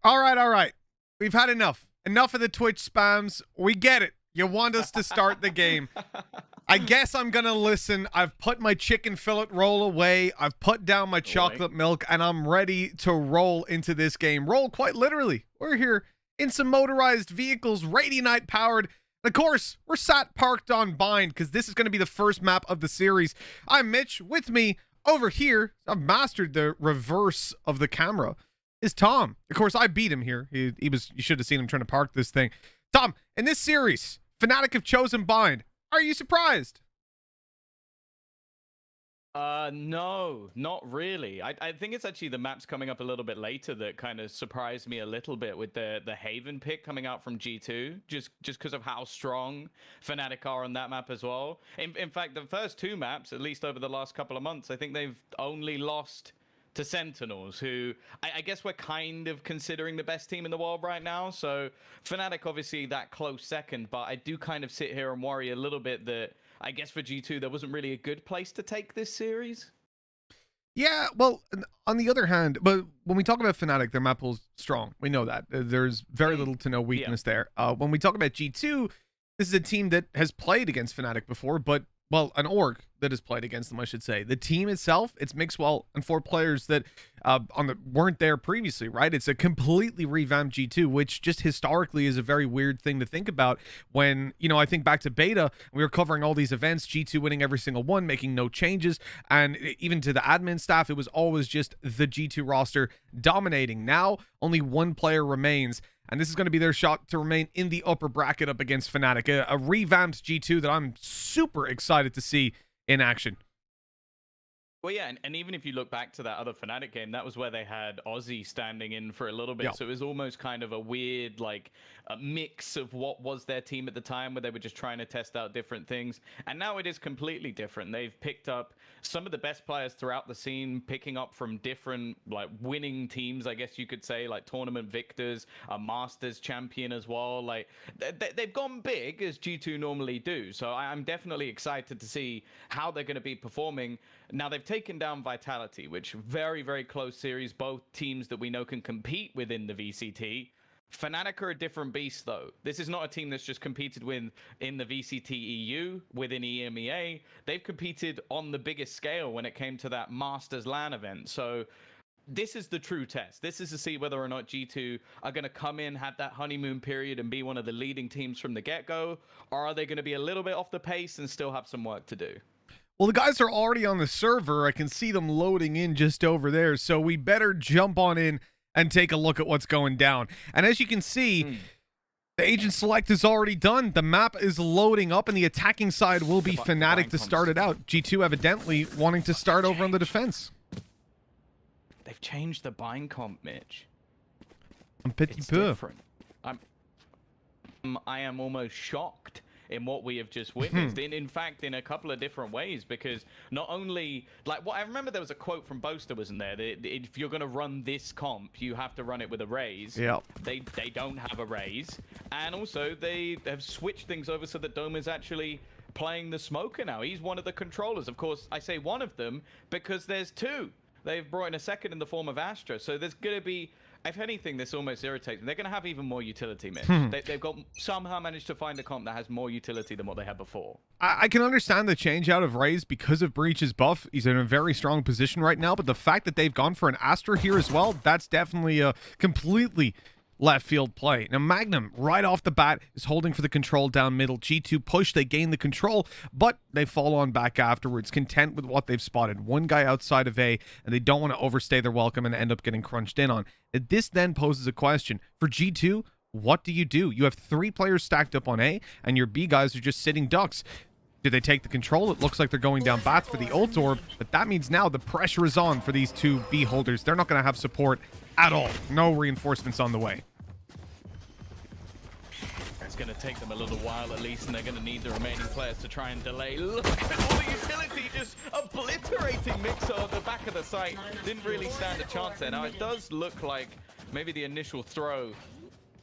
All right, all right. We've had enough. Enough of the Twitch spams. We get it. You want us to start the game. I guess I'm going to listen. I've put my chicken fillet roll away. I've put down my chocolate milk, and I'm ready to roll into this game. Roll quite literally. We're here in some motorized vehicles, Radianite powered. Of course, we're sat parked on Bind because this is going to be the first map of the series. I'm Mitch. With me over here, I've mastered the reverse of the camera, is Tom. Of course, I beat him here. You should have seen him trying to park this thing. Tom, in this series, Fnatic have chosen Bind. Are you surprised? No, not really. I think it's actually the maps coming up a little bit later that kind of surprised me a little bit with the Haven pick coming out from G2, just because of how strong Fnatic are on that map as well. In fact, the first two maps, at least over the last couple of months, I think they've only lost to Sentinels, who I guess we're kind of considering the best team in the world right now. So Fnatic obviously that close second, but I do kind of sit here and worry a little bit that I guess for G2 there wasn't really a good place to take this series. Yeah, well, on the other hand, but when we talk about Fnatic, their map pool's strong. We know that. There's very little to no weakness there. When we talk about G2, this is a team that has played against Fnatic before, but, well, an org that has played against them, I should say. The team itself, it's Mixwell and 4 players that weren't there previously, right? It's a completely revamped G2, which just historically is a very weird thing to think about when, you know, I think back to beta, we were covering all these events, G2 winning every single one, making no changes, and even to the admin staff, it was always just the G2 roster dominating. Now, only one player remains, and this is going to be their shot to remain in the upper bracket up against Fnatic, a revamped G2 that I'm super excited to see in action. Well, yeah, and even if you look back to that other Fnatic game, that was where they had Aussie standing in for a little bit. Yep. So it was almost kind of a weird, like, a mix of what was their team at the time, where they were just trying to test out different things. And now it is completely different. They've picked up some of the best players throughout the scene, picking up from different, like, winning teams, I guess you could say, like tournament victors, a Masters champion as well. Like, they've gone big, as G2 normally do. So I'm definitely excited to see how they're going to be performing. Now, they've taken down Vitality, which very, very close series, both teams that we know can compete within the VCT. Fnatic are a different beast, though. This is not a team that's just competed with in the VCT EU, within EMEA. They've competed on the biggest scale when it came to that Masters LAN event. So this is the true test. This is to see whether or not G2 are going to come in, have that honeymoon period, and be one of the leading teams from the get-go, or are they going to be a little bit off the pace and still have some work to do? Well, the guys are already on the server. I can see them loading in just over there, so we better jump on in and take a look at what's going down. And as you can see, the agent select is already done. The map is loading up, and the attacking side will be Fnatic to start it out. G2 evidently wanting to start over on the defense. They've changed the bind comp, Mitch. It's different. I am almost shocked in what we have just witnessed. In fact, in a couple of different ways, because not only, like, what I remember there was a quote from Boaster, wasn't there? That if you're going to run this comp, you have to run it with a raise. Yeah. They don't have a raise, and also they have switched things over so that Dome is actually playing the smoker now. He's one of the controllers. Of course, I say one of them because there's two. They've brought in a second in the form of Astra, so there's going to be, if anything, this almost irritates me. They're going to have even more utility, Mitch. They've got somehow managed to find a comp that has more utility than what they had before. I can understand the change out of Raze because of Breach's buff. He's in a very strong position right now, but the fact that they've gone for an Astra here as well, that's definitely a completely left field play. Now, Magnum, right off the bat, is holding for the control down middle. G2 push, they gain the control, but they fall on back afterwards, content with what they've spotted. One guy outside of A, and they don't want to overstay their welcome and end up getting crunched in on. This then poses a question. For G2, what do? You have 3 players stacked up on A, and your B guys are just sitting ducks. Do they take the control? It looks like they're going down Bats for the ult orb, but that means now the pressure is on for these 2 B holders. They're not going to have support at all. No reinforcements on the way. It's going to take them a little while at least, and they're going to need the remaining players to try and delay. Look at all the utility just obliterating Mixer on the back of the site. Didn't really stand a chance there. Now, it does look like maybe the initial throw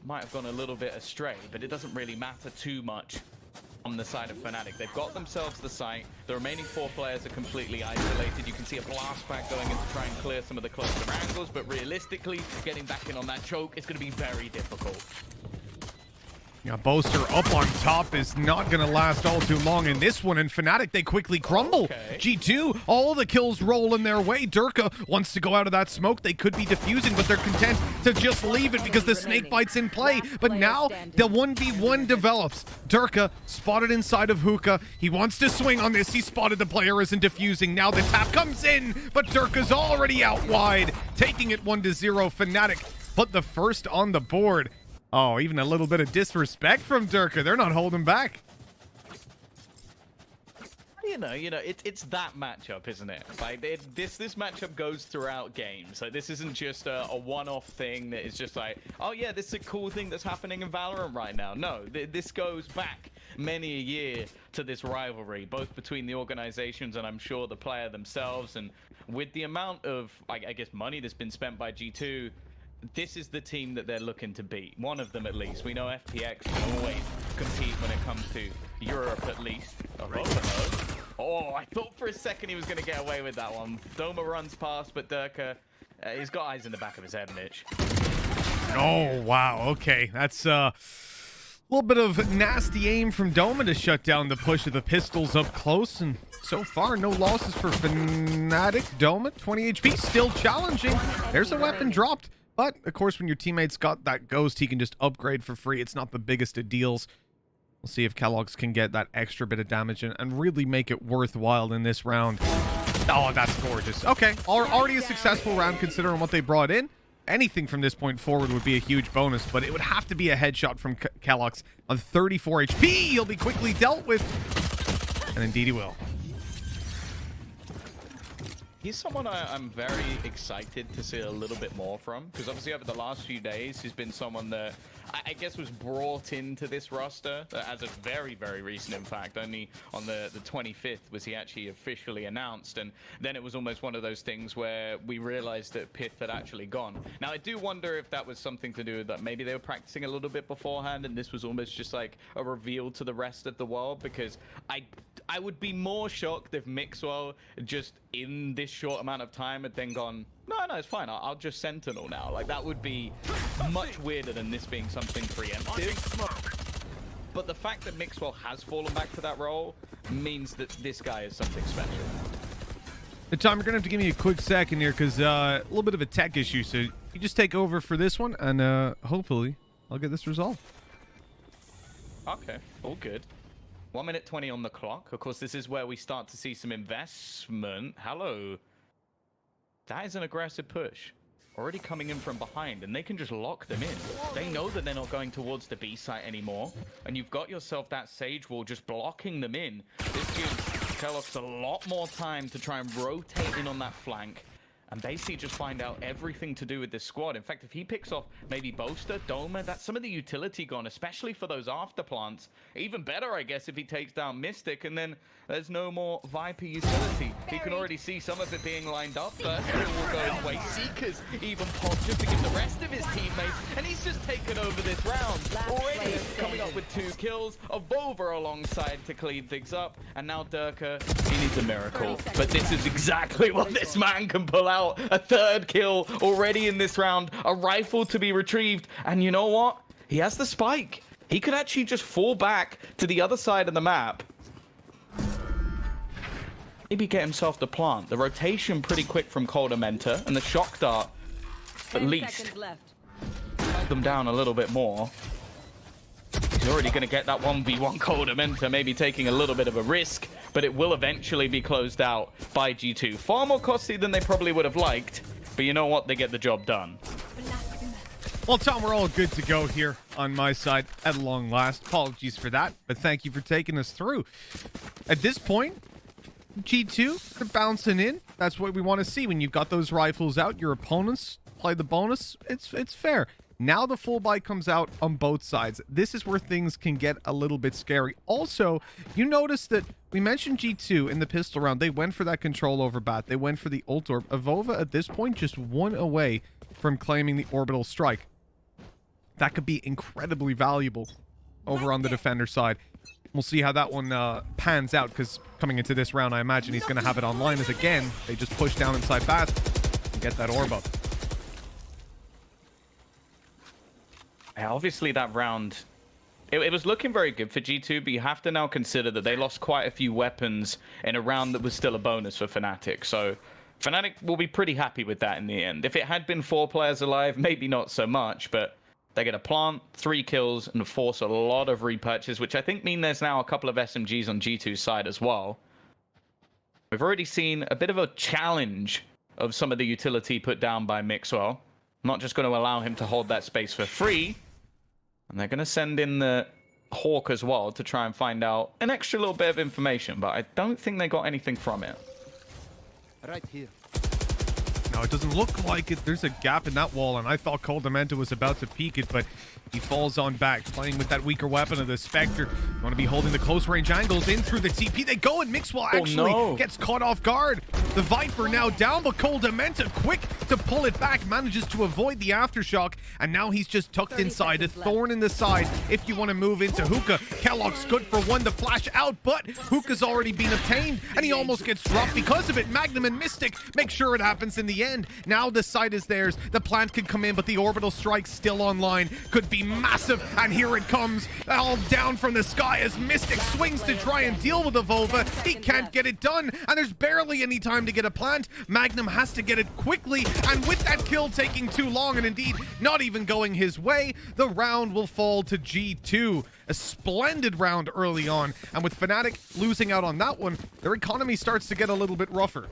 might have gone a little bit astray, but it doesn't really matter too much on the side of Fnatic. They've got themselves the site. The remaining 4 players are completely isolated. You can see a blast back going in to try and clear some of the closer angles, but realistically, getting back in on that choke is going to be very difficult. Yeah, Boaster up on top is not going to last all too long in this one, and Fnatic, they quickly crumble. Okay. G2, all the kills roll in their way. Durka wants to go out of that smoke. They could be defusing, but they're content to just leave it because the snake bite's in play. But now the 1v1 develops. Durka spotted inside of Hookah. He wants to swing on this. He spotted the player isn't defusing. Now the tap comes in, but Durka's already out wide, taking it 1-0. Fnatic put the first on the board. Oh, even a little bit of disrespect from Durka. They're not holding back. You know, it's that matchup, isn't it? Like this matchup goes throughout games. Like this isn't just a one-off thing that is just like, oh yeah, this is a cool thing that's happening in Valorant right now. No, this goes back many a year to this rivalry, both between the organizations and I'm sure the player themselves. And with the amount of, I guess, money that's been spent by G2, this is the team that they're looking to beat. One of them, at least. We know FPX can always compete when it comes to Europe, at least. Oh, I thought for a second he was going to get away with that one. Doma runs past, but Durka, he's got eyes in the back of his head, Mitch. Oh, wow. Okay. That's a little bit of nasty aim from Doma to shut down the push of the pistols up close. And so far, no losses for Fnatic. Doma, 20 HP, still challenging. There's a weapon dropped. But, of course, when your teammate's got that ghost, he can just upgrade for free. It's not the biggest of deals. We'll see if Kellogg's can get that extra bit of damage and really make it worthwhile in this round. Oh, that's gorgeous. Okay, already a successful round considering what they brought in. Anything from this point forward would be a huge bonus, but it would have to be a headshot from Kellogg's on 34 HP. He'll be quickly dealt with. And indeed he will. He's someone I'm very excited to see a little bit more from, because obviously over the last few days, he's been someone that I guess was brought into this roster as a very, very recent, in fact. Only on the 25th was he actually officially announced, and then it was almost one of those things where we realized that Pith had actually gone. Now, I do wonder if that was something to do with that maybe they were practicing a little bit beforehand, and this was almost just like a reveal to the rest of the world, because I would be more shocked if Mixwell just in this short amount of time had then gone, no, it's fine, I'll just Sentinel now. Like, that would be much weirder than this being something preemptive. But the fact that Mixwell has fallen back to that role means that this guy is something special. Tom, you're going to have to give me a quick second here because a little bit of a tech issue. So you just take over for this one, and hopefully I'll get this resolved. Okay, all good. 1 minute 20 on the clock. Of course, this is where we start to see some investment. Hello. That is an aggressive push. Already coming in from behind, and they can just lock them in. They know that they're not going towards the B site anymore, and you've got yourself that Sage wall just blocking them in. This gives Kellogg's a lot more time to try and rotate in on that flank and basically just find out everything to do with this squad. In fact, if he picks off maybe Boaster, Doma, that's some of the utility gone, especially for those after plants. Even better, I guess, if he takes down Mystic, and then there's no more Viper utility. He can already see some of it being lined up. First, it will go his way. Seekers even pop just to give the rest of his teammates, and he's just taken over this round. Already coming up with 2 kills, a Vova alongside to clean things up, and now Durka, he needs a miracle. But this is exactly what this man can pull out. A 3rd kill already in this round, a rifle to be retrieved, and you know what? He has the spike. He could actually just fall back to the other side of the map. Maybe get himself the plant. The rotation pretty quick from Cold Mentor, and the shock dart at least them down a little bit more. He's already going to get that 1v1 Cold Mentor, maybe taking a little bit of a risk, but it will eventually be closed out by G2. Far more costly than they probably would have liked, but you know what? They get the job done. Well, Tom, we're all good to go here on my side at long last. Apologies for that, but thank you for taking us through. At this point, G2, they're bouncing in. That's what we want to see. When you've got those rifles out, your opponents play the bonus. It's fair. Now the full buy comes out on both sides. This is where things can get a little bit scary. Also, you notice that we mentioned G2 in the pistol round. They went for that control over bat. They went for the ult orb. Avova at this point just 1 away from claiming the orbital strike. That could be incredibly valuable over on the defender side. We'll see how that one pans out, because coming into this round, I imagine he's going to have it online as, again, they just push down inside fast and get that orb up. Yeah, obviously that round, it was looking very good for G2, but you have to now consider that they lost quite a few weapons in a round that was still a bonus for Fnatic. So Fnatic will be pretty happy with that in the end. If it had been 4 players alive, maybe not so much, but they get a plant, 3 kills, and force a lot of repurchase, which I think mean there's now a couple of SMGs on G2's side as well. We've already seen a bit of a challenge of some of the utility put down by Mixwell. Not just going to allow him to hold that space for free. And they're going to send in the Hawk as well to try and find out an extra little bit of information, but I don't think they got anything from it. Right here. No, it doesn't look like it. There's a gap in that wall, and I thought Coldamenta was about to peek it, but he falls on back, playing with that weaker weapon of the Spectre. You want to be holding the close range angles in through the TP. They go, and Mixwell actually gets caught off guard. The Viper now down, but Coldamenta, quick to pull it back, manages to avoid the aftershock, and now he's just tucked inside. A thorn in the side if you want to move into Hookah. Kellogg's good for one to flash out, but Hookah's already been obtained, and he almost gets dropped because of it. Magnum and Mystic make sure it happens in the end. Now the site is theirs. The plant could come in, but the orbital strike still online. Could be massive, and here it comes, all down from the sky as Mystic swings to try and deal with the Vova. He can't get it done, and there's barely any time to get a plant. Magnum has to get it quickly, and with that kill taking too long, and indeed not even going his way, the round will fall to G2. A splendid round early on, and with Fnatic losing out on that one, their economy starts to get a little bit rougher.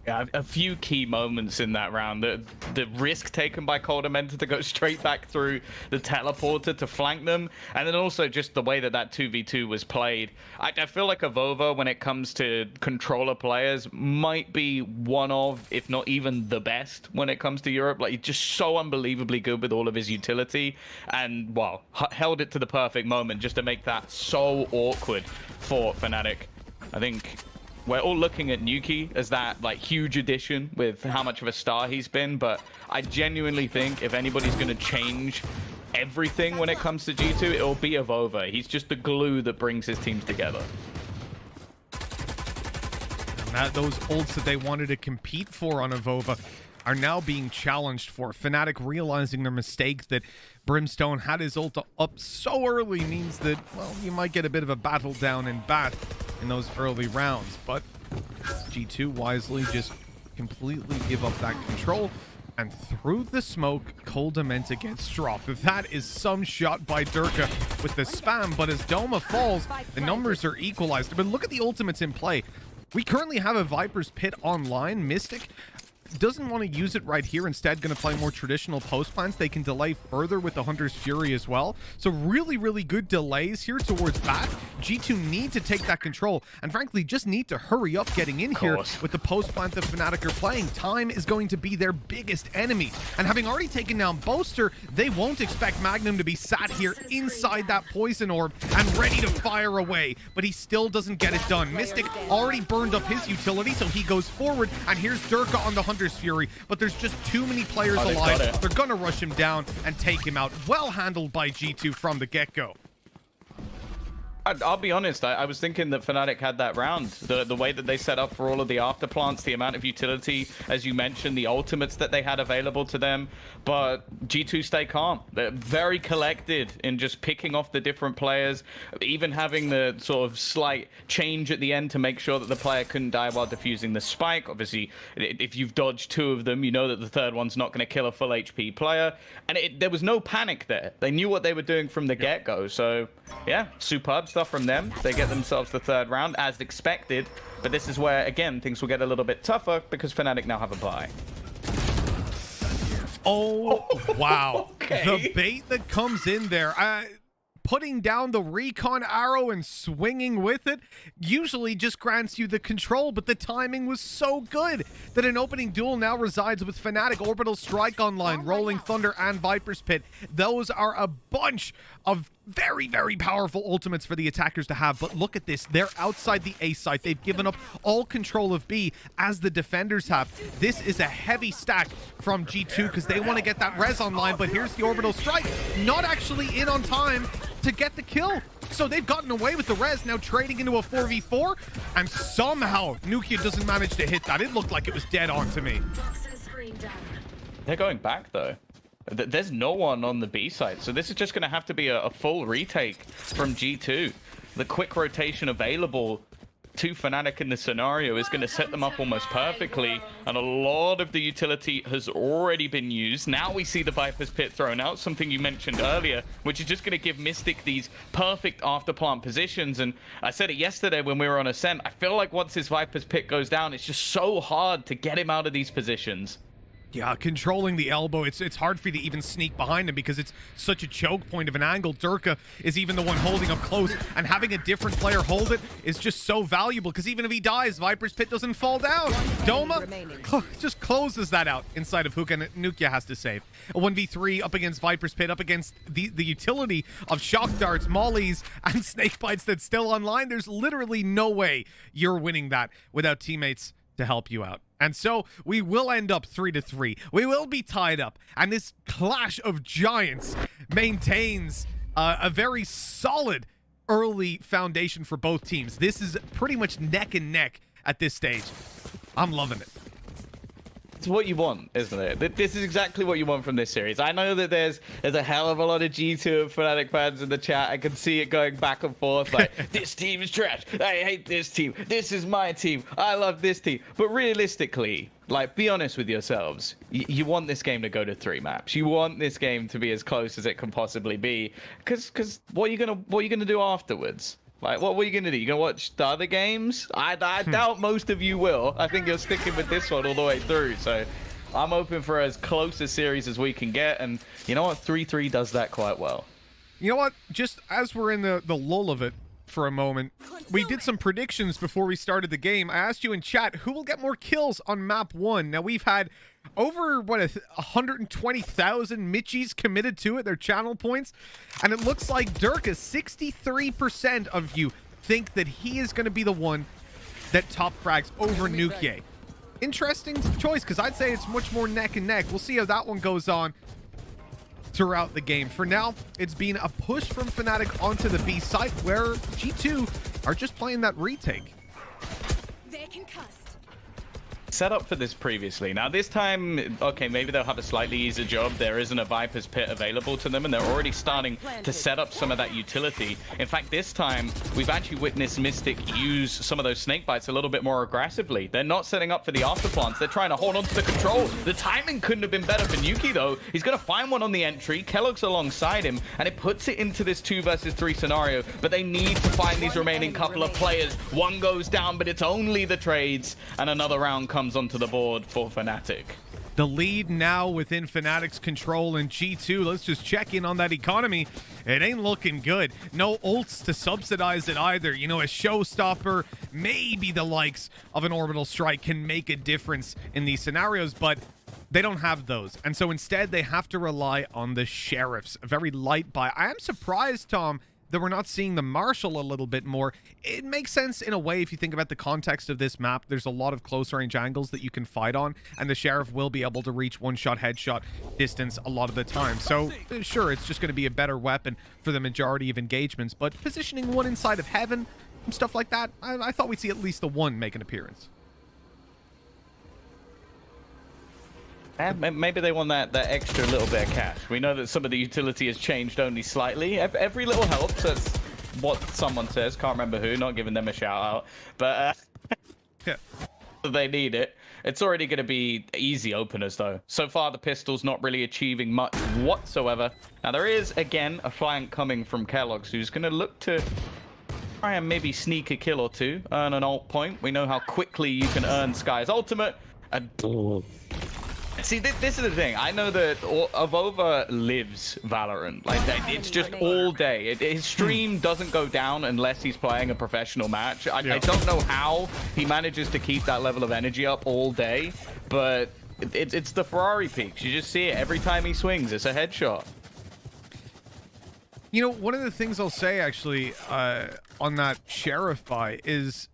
Yeah, a few key moments in that round. The risk taken by Coldamenta to go straight back through the teleporter to flank them, and then also just the way that 2v2 was played. I feel like Avova, when it comes to controller players, might be one of, if not even the best when it comes to Europe. Like, he's just so unbelievably good with all of his utility, and, well, held it to the perfect moment just to make that so awkward for Fnatic. I think we're all looking at Nuki as that like huge addition with how much of a star he's been, but I genuinely think if anybody's going to change everything when it comes to G2, it'll be Avova. He's just the glue that brings his teams together. And those ults that they wanted to compete for on Avova are now being challenged for. Fnatic realizing their mistake that Brimstone had his ult up so early means that, well, you might get a bit of a battle down in bat in those early rounds, but G2 wisely just completely give up that control, and through the smoke, Coldamenta gets dropped. That is some shot by Durka with the spam, but as Doma falls, the numbers are equalized. But look at the ultimates in play. We currently have a Viper's Pit online. Mystic doesn't want to use it right here, instead going to play more traditional post plants. They can delay further with the Hunter's Fury as well, so really good delays here towards bat. G2 need to take that control, and frankly just need to hurry up getting in here with the post plant that Fnatic are playing. Time is going to be their biggest enemy, and having already taken down Boaster, they won't expect Magnum to be sat here inside that poison orb and ready to fire away, but he still doesn't get it done. Mystic already burned up his utility, so he goes forward, and here's Durka on the Hunter's Fury, but there's just too many players alive. They're gonna rush him down and take him out. Well handled by G2 from the get-go. I'll be honest, I was thinking that Fnatic had that round. The way that they set up for all of the after plants, the amount of utility, as you mentioned, the ultimates that they had available to them, but G2 stay calm. They're very collected in just picking off the different players, even having the sort of slight change at the end to make sure that the player couldn't die while defusing the spike. Obviously, if you've dodged 2 of them, you know that the third one's not going to kill a full HP player, and there was no panic there. They knew what they were doing from the get-go, so yeah, superb stuff from them. They get themselves the 3rd round as expected, but this is where again things will get a little bit tougher because Fnatic now have a bye. Oh wow. Okay. The bait that comes in there, putting down the recon arrow and swinging with it usually just grants you the control, but the timing was so good that an opening duel now resides with Fnatic. Orbital Strike online, Rolling Thunder, and Viper's Pit. Those are a bunch of very powerful ultimates for the attackers to have, but look at this. They're outside the A site. They've given up all control of B as the defenders have. This is a heavy stack from G2 because they want to get that res online, but here's the Orbital Strike, not actually in on time to get the kill. So they've gotten away with the res, now trading into a 4v4, and somehow Nukia doesn't manage to hit that. It looked like it was dead on to me. They're going back, though. There's no one on the B side, so this is just going to have to be a full retake from G2. The quick rotation available to Fnatic in the scenario is going to set them up almost perfectly, and a lot of the utility has already been used. Now we see the Viper's Pit thrown out, something you mentioned earlier, which is just going to give Mystic these perfect after-plant positions. And I said it yesterday when we were on Ascent, I feel like once his Viper's Pit goes down, it's just so hard to get him out of these positions. Yeah, controlling the elbow, it's hard for you to even sneak behind him because it's such a choke point of an angle. Durka is even the one holding up close, and having a different player hold it is just so valuable because even if he dies, Viper's Pit doesn't fall down. Doma just closes that out inside of Hook, and Nukia has to save. A 1v3 up against Viper's Pit, up against the utility of shock darts, mollies, and snake bites that's still online. There's literally no way you're winning that without teammates to help you out. And so we will end up 3-3. We will be tied up. And this clash of giants maintains a very solid early foundation for both teams. This is pretty much neck and neck at this stage. I'm loving it. It's what you want, isn't it? This is exactly what you want from this series. I know that there's a hell of a lot of G2 and Fnatic fans in the chat. I can see it going back and forth like, this team is trash. I hate this team. This is my team. I love this team. But realistically, like, be honest with yourselves. You want this game to go to 3 maps. You want this game to be as close as it can possibly be. Because what are you gonna do afterwards? Like, what were you going to do? You going to watch the other games? I doubt most of you will. I think you're sticking with this one all the way through. So I'm hoping for as close a series as we can get. And you know what? 3-3 does that quite well. You know what? Just as we're in the lull of it for a moment, we did some predictions before we started the game. I asked you in chat, who will get more kills on map 1? Now, we've had over, 120,000 Michis committed to it, their channel points. And it looks like Durka, 63% of you think that he is going to be the one that top frags over Nukia. Interesting choice, because I'd say it's much more neck and neck. We'll see how that one goes on throughout the game. For now, it's been a push from Fnatic onto the B site, where G2 are just playing that retake. They're concussed. Set up for this previously. Now this time, okay, maybe they'll have a slightly easier job. There isn't a Viper's Pit available to them, and they're already starting to set up some of that utility. In fact, this time, we've actually witnessed Mystic use some of those snake bites a little bit more aggressively. They're not setting up for the afterplants. They're trying to hold on to the control. The timing couldn't have been better for Nuki, though. He's going to find one on the entry. Kellogg's alongside him, and it puts it into this 2 versus 3 scenario, but they need to find these remaining couple of players. One goes down, but it's only the trades, and another round comes onto the board for Fnatic. The lead now within Fnatic's control in G2. Let's just check in on that economy. It ain't looking good. No ults to subsidize it either. You know, a showstopper, maybe the likes of an orbital strike can make a difference in these scenarios, but they don't have those. And so instead, they have to rely on the sheriffs. A very light buy. I am surprised, Tom, that we're not seeing the Marshal a little bit more. It makes sense in a way if you think about the context of this map. There's a lot of close range angles that you can fight on, and the Sheriff will be able to reach one-shot headshot distance a lot of the time. So sure, it's just going to be a better weapon for the majority of engagements, but positioning one inside of Heaven and stuff like that, I thought we'd see at least the one make an appearance. And maybe they want that extra little bit of cash. We know that some of the utility has changed only slightly. Every little helps. That's what someone says. Can't remember who. Not giving them a shout out. But Yeah. They need it. It's already going to be easy openers, though. So far, the pistol's not really achieving much whatsoever. Now, there is, again, a flank coming from Kellogg's, who's going to look to try and maybe sneak a kill or two, earn an ult point. We know how quickly you can earn Sky's ultimate. And see, this is the thing. I know that Avova lives Valorant. Like, it's just all day. His stream doesn't go down unless he's playing a professional match. I don't know how he manages to keep that level of energy up all day, but it's the Ferrari peaks. You just see it every time he swings. It's a headshot. You know, one of the things I'll say, actually, on that Sheriff buy is,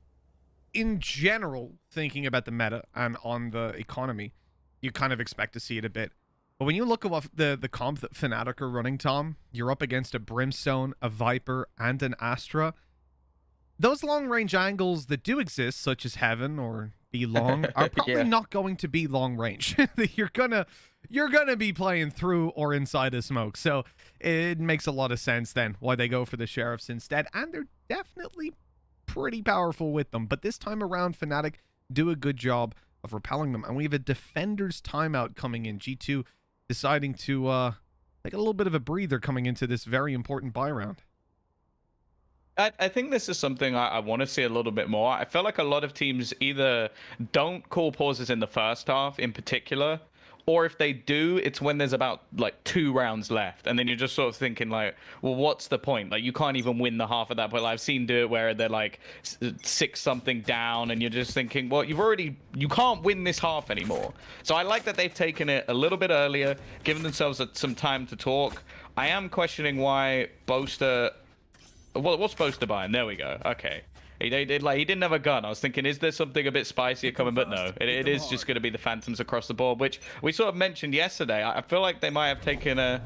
in general, thinking about the meta and on the economy, you kind of expect to see it a bit. But when you look at the comp that Fnatic are running, Tom, you're up against a Brimstone, a Viper, and an Astra. Those long-range angles that do exist, such as Heaven or Be Long, are probably not going to be long-range. you're gonna be playing through or inside of smoke. So it makes a lot of sense then why they go for the Sheriffs instead. And they're definitely pretty powerful with them. But this time around, Fnatic do a good job of repelling them. And we have a Defender's timeout coming in. G2 deciding to take a little bit of a breather coming into this very important buy round. I think this is something I want to see a little bit more. I feel like a lot of teams either don't call pauses in the first half in particular, or if they do, it's when there's about like 2 rounds left, and then you're just sort of thinking like, well, what's the point? Like, you can't even win the half at that point. Like, I've seen do it where they're like 6-something down, and you're just thinking, well, you can't win this half anymore. So I like that they've taken it a little bit earlier, given themselves some time to talk. I am questioning why Boaster. Well, what's supposed to buy him? There we go. Okay. He didn't have a gun. I was thinking, is there something a bit spicier coming? But no, it is just going to be the Phantoms across the board, which we sort of mentioned yesterday. I feel like they might have taken a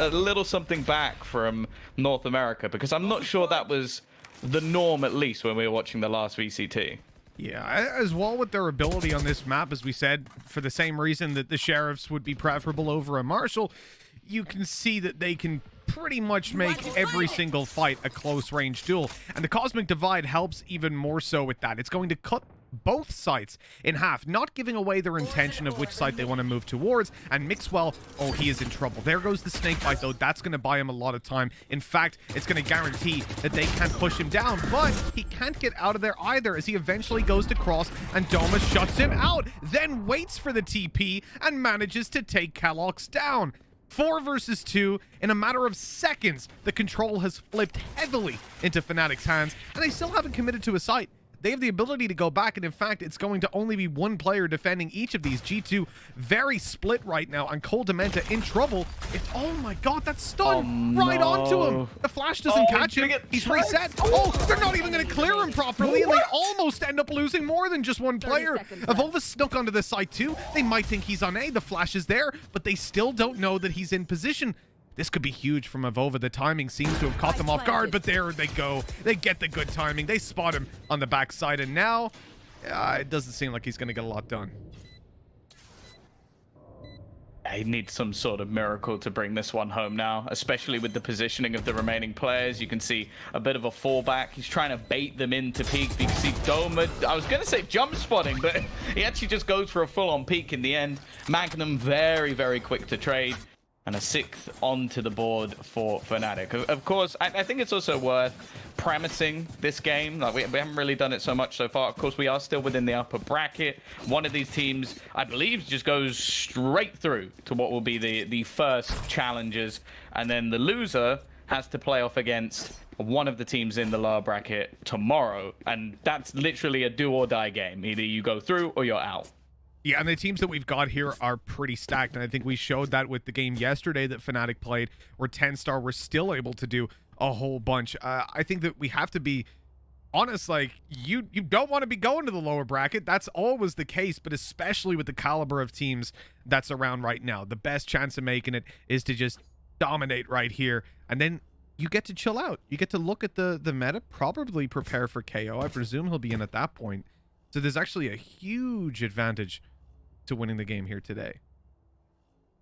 little something back from North America, because I'm not sure that was the norm, at least when we were watching the last VCT. Yeah, as well with their ability on this map, as we said, for the same reason that the Sheriffs would be preferable over a Marshall, you can see that they can pretty much make every single fight a close-range duel. And the Cosmic Divide helps even more so with that. It's going to cut both sides in half, not giving away their intention of which side they want to move towards. And Mixwell, oh, he is in trouble. There goes the snake bite, though. That's going to buy him a lot of time. In fact, it's going to guarantee that they can't push him down, but he can't get out of there either, as he eventually goes to cross, and Doma shuts him out, then waits for the TP and manages to take Kalox down. 4 versus 2 in a matter of seconds. The control has flipped heavily into Fnatic's hands, and they still haven't committed to a site. They have the ability to go back, and in fact, it's going to only be one player defending each of these. G2 very split right now, and Cole Dementa in trouble. Oh my god, that's stunned right onto him. The flash doesn't catch him. He's reset. Oh, they're not even going to clear him properly, and they almost end up losing more than just one player. Avova snuck onto the site too. They might think he's on A. The flash is there, but they still don't know that he's in position. This could be huge from Avova. The timing seems to have caught them off guard, but there they go. They get the good timing. They spot him on the backside, and now it doesn't seem like he's going to get a lot done. He needs some sort of miracle to bring this one home now, especially with the positioning of the remaining players. You can see a bit of a fallback. He's trying to bait them into peek. You can see Doma, I was going to say jump spotting, but he actually just goes for a full-on peek in the end. Magnum very, very quick to trade. And a 6th onto the board for Fnatic. Of course, I think it's also worth premising this game. Like we haven't really done it so much so far. Of course, we are still within the upper bracket. One of these teams, I believe, just goes straight through to what will be the first challengers. And then the loser has to play off against one of the teams in the lower bracket tomorrow. And that's literally a do-or-die game. Either you go through or you're out. Yeah, and the teams that we've got here are pretty stacked, and I think we showed that with the game yesterday that Fnatic played, where 10-star were still able to do a whole bunch. I think that we have to be honest, like, you don't want to be going to the lower bracket. That's always the case, but especially with the caliber of teams that's around right now. The best chance of making it is to just dominate right here, and then you get to chill out. You get to look at the meta, probably prepare for KO. I presume he'll be in at that point. So there's actually a huge advantage to winning the game here today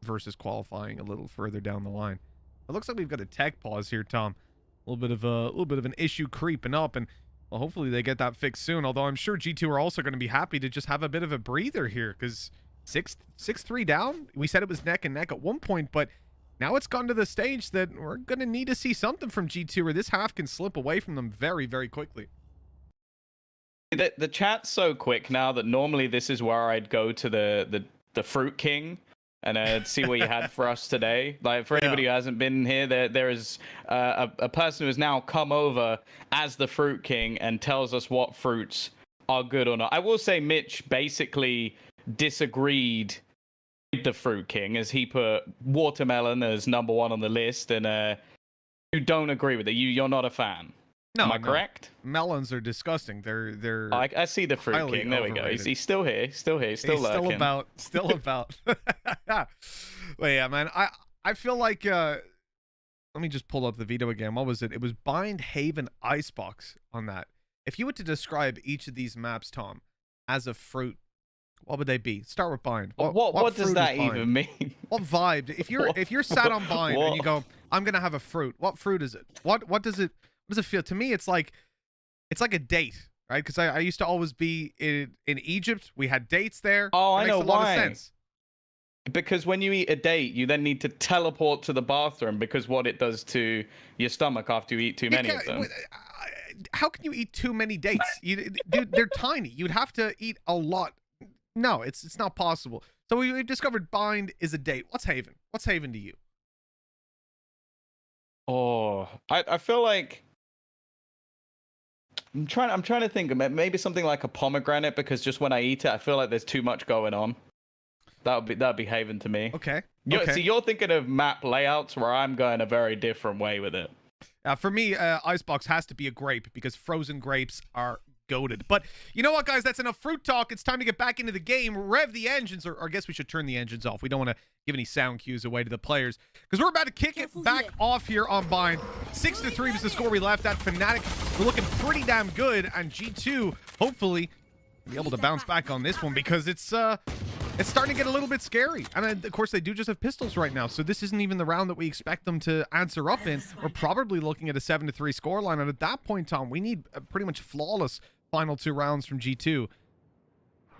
versus qualifying a little further down the line. It looks like we've got a tech pause here, Tom. A little bit of an issue creeping up, and well, hopefully they get that fixed soon. Although I'm sure G2 are also going to be happy to just have a bit of a breather here, because 6-3 down. We said it was neck and neck at one point, but now it's gone to the stage that we're going to need to see something from G2, or this half can slip away from them very, very quickly. The chat's so quick now that normally this is where I'd go to the Fruit King and see what you had for us today. Like, for anybody who hasn't been here, there is a person who has now come over as the Fruit King and tells us what fruits are good or not. I will say Mitch basically disagreed with the Fruit King, as he put watermelon as #1 on the list, and you don't agree with it. You're not a fan. No, Am I correct? Melons are disgusting. They're. Oh, I see the Fruit King. There we go. He's still here. Still lurking. Still about. But yeah, man. I feel like. Let me just pull up the video again. What was it? It was Bind, Haven, Icebox on that. If you were to describe each of these maps, Tom, as a fruit, what would they be? Start with Bind. What does that even mean? What vibe? If you're sat on Bind and you go, I'm gonna have a fruit. What fruit is it? What does it feel? To me, it's like a date, right? Because I used to always be in Egypt. We had dates there. Oh, I know why. Makes a lot of sense. Because when you eat a date, you then need to teleport to the bathroom because what it does to your stomach after you eat too many of them. How can you eat too many dates? Dude, they're tiny. You'd have to eat a lot. No, it's not possible. So we've discovered Bind is a date. What's Haven? What's Haven to you? Oh, I feel like I'm trying to think of maybe something like a pomegranate, because just when I eat it, I feel like there's too much going on. That'd be Haven to me. Okay. So you're thinking of map layouts where I'm going a very different way with it. For me, Icebox has to be a grape because frozen grapes are goated. But you know what, guys? That's enough fruit talk. It's time to get back into the game. Rev the engines, or I guess we should turn the engines off. We don't want to give any sound cues away to the players because we're about to kick it back off here on Bind. 6-3 was the score we left at. Fnatic were looking pretty damn good, and G2 hopefully be able to bounce back on this one because it's starting to get a little bit scary. And of course, they do just have pistols right now, so this isn't even the round that we expect them to answer up in. We're probably looking at a 7-3 scoreline, and at that point, Tom, we need a pretty much flawless final 2 rounds from G2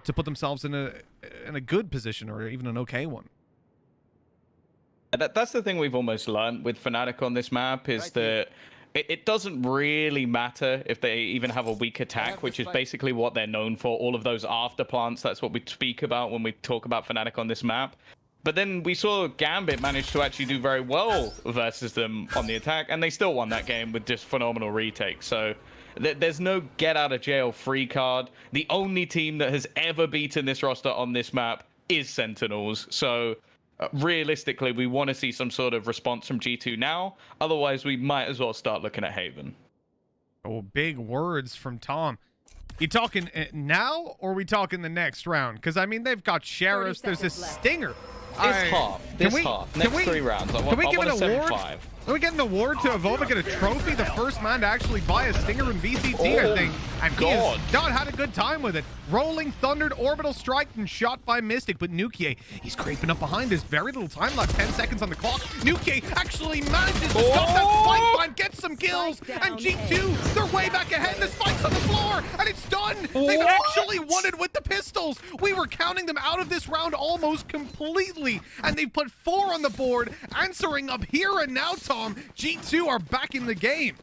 to put themselves in a good position, or even an okay one. That's the thing we've almost learned with Fnatic on this map is that it doesn't really matter if they even have a weak attack, which is basically what they're known for. All of those after plants, that's what we speak about when we talk about Fnatic on this map. But then we saw Gambit manage to actually do very well versus them on the attack, and they still won that game with just phenomenal retakes. So there's no get out of jail free card. The only team that has ever beaten this roster on this map is Sentinels. So realistically, we want to see some sort of response from G2 now. Otherwise, we might as well start looking at Haven. Oh, big words from Tom. You talking now, or are we talking the next round? Because, I mean, they've got Sheriffs. There's a Stinger. This half. Next 3 rounds. Can we give an award? 7-5. Can we get an award to Avova, get a trophy? The first man to actually buy a Stinger in VCT, I think. And he has not had a good time with it. Rolling, thundered, orbital strike, and shot by Mystic. But Nukier, he's creeping up behind. There's very little time left. 10 seconds on the clock. Nukier actually manages to stop that spike line, get some kills. And G2, they're way back ahead. The spike's on the floor, and it's done. They've actually won it with the pistols. We were counting them out of this round almost completely. And they've put 4 on the board, answering up here and now, Tom. G2 are back in the game.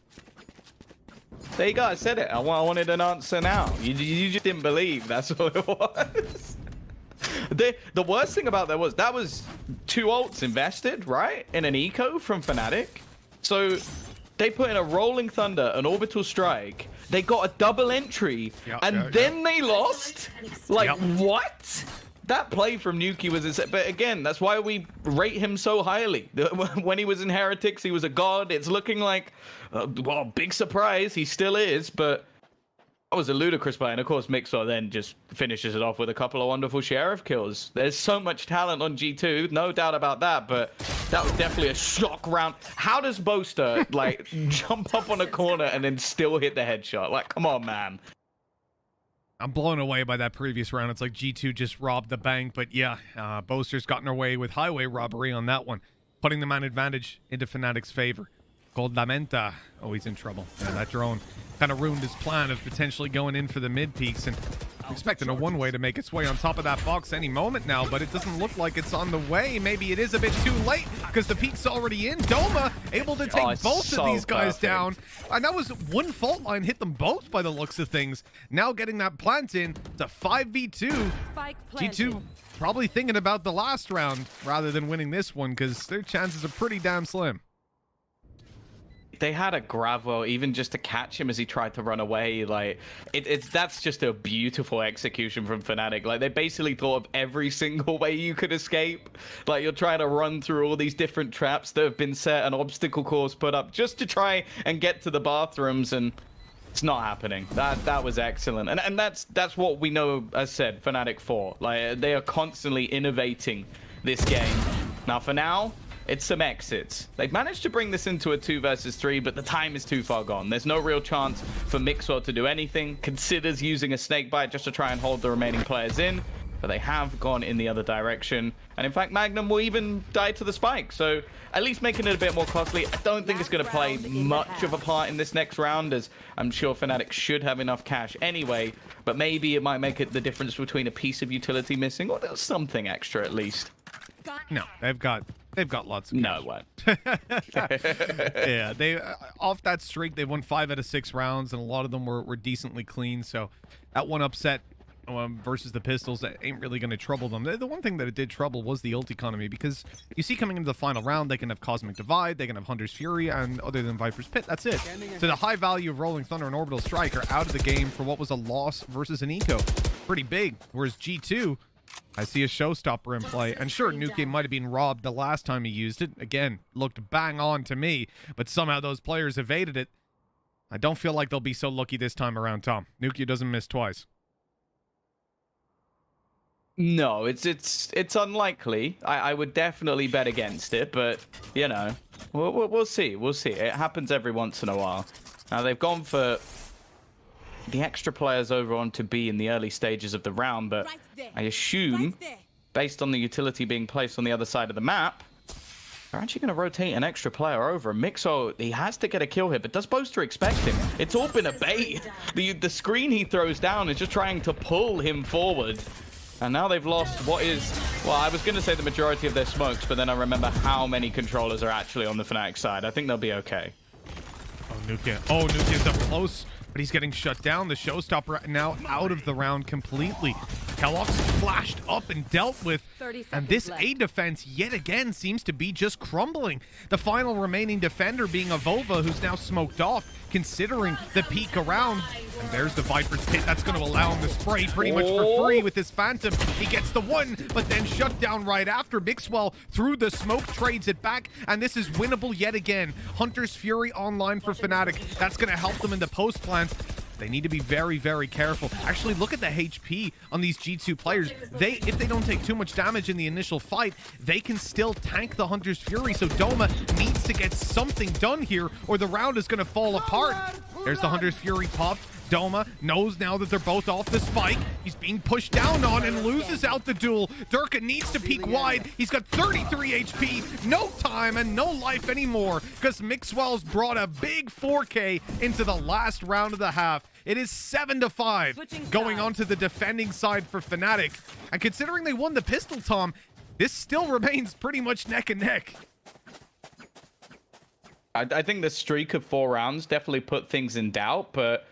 There you go. I said it. I wanted an answer now. You just didn't believe. That's what it was. The worst thing about that was 2 ults invested, right? In an eco from Fnatic. So they put in a Rolling Thunder, an Orbital Strike. They got a double entry, then they lost? Like, what? That play from Nuki was insane. But again, that's why we rate him so highly. When he was in Heretics, he was a god. It's looking like, well, big surprise. He still is, but that was a ludicrous play. And of course, Mixer then just finishes it off with a couple of wonderful Sheriff kills. There's so much talent on G2, no doubt about that, but that was definitely a shock round. How does Boaster, like, jump up on a corner and then still hit the headshot? Like, come on, man. I'm blown away by that previous round. It's like G2 just robbed the bank. But yeah, Boaster's gotten away with highway robbery on that one, putting the man advantage into Fnatic's favor. Gold Lamenta. Oh, he's in trouble. Yeah, that drone kind of ruined his plan of potentially going in for the mid peaks, and expecting a one-way to make its way on top of that box any moment now, but it doesn't look like it's on the way. Maybe it is a bit too late because the peak's already in. Doma able to take both of these guys down, and that was one fault line hit them both by the looks of things. Now getting that plant in, it's a 5v2. G2 probably thinking about the last round rather than winning this one because their chances are pretty damn slim. they had a grab well, even just to catch him as he tried to run away. Like that's just a beautiful execution from Fnatic. Like they basically thought of every single way you could escape. Like you're trying to run through all these different traps that have been set, an obstacle course put up just to try and get to the bathrooms, and it's not happening. That was excellent, and that's what we know, as said, Fnatic for. Like they are constantly innovating this game. Now for now, it's some exits. They've managed to bring this into a 2 versus 3, but the time is too far gone. There's no real chance for Mixwell to do anything. Considers using a snakebite just to try and hold the remaining players in, but they have gone in the other direction. And in fact, Magnum will even die to the spike, so at least making it a bit more costly. I don't think it's going to play much of a part in this next round, as I'm sure Fnatic should have enough cash anyway, but maybe it might make it the difference between a piece of utility missing, or there's something extra at least. No, they've got lots of cash. No way. Yeah, they off that streak, they won 5 out of 6 rounds, and a lot of them were decently clean. So that one upset versus the Pistols, that ain't really going to trouble them. The one thing that it did trouble was the ult economy, because you see coming into the final round, they can have Cosmic Divide, they can have Hunter's Fury, and other than Viper's Pit, that's it. So the high value of Rolling Thunder and Orbital Strike are out of the game for what was a loss versus an eco. Pretty big. Whereas G2, I see a showstopper in play, and sure, Nuke might have been robbed the last time he used it. Again, looked bang on to me, but somehow those players evaded it. I don't feel like they'll be so lucky this time around, Tom. Nuke doesn't miss twice. No, it's unlikely. I would definitely bet against it, but you know, we'll see. We'll see. It happens every once in a while. Now they've gone for the extra players over onto B in the early stages of the round, but I assume, based on the utility being placed on the other side of the map, they're actually going to rotate an extra player over. Mixo, he has to get a kill here, but does Boaster expect him? It's all been a bait. The screen he throws down is just trying to pull him forward. And now they've lost what is, well, I was going to say the majority of their smokes, but then I remember how many controllers are actually on the Fnatic side. I think they'll be okay. Oh, Nuke is up close, but he's getting shut down. The showstopper now out of the round completely. Kellogg's flashed up and dealt with, and this A defense yet again seems to be just crumbling. The final remaining defender being Avova, who's now smoked off, considering the peek around. And there's the Viper's Pit. That's going to allow him to spray pretty much for free with this Phantom. He gets the one, but then shut down right after. Mixwell through the smoke trades it back, and this is winnable yet again. Hunter's Fury online for Fnatic. That's going to help them in the post plans. They need to be very, very careful. Actually, look at the HP on these G2 players. If they don't take too much damage in the initial fight, they can still tank the Hunter's Fury. So Doma needs to get something done here, or the round is going to fall apart. There's the Hunter's Fury popped. Doma knows now that they're both off the spike. He's being pushed down on and loses out the duel. Durka needs to peek wide. He's got 33 HP, no time and no life anymore, because Mixwell's brought a big 4K into the last round of the half. It is 7-5 going on to the defending side for Fnatic. And considering they won the pistol, Tom, this still remains pretty much neck and neck. I think the streak of 4 rounds definitely put things in doubt, but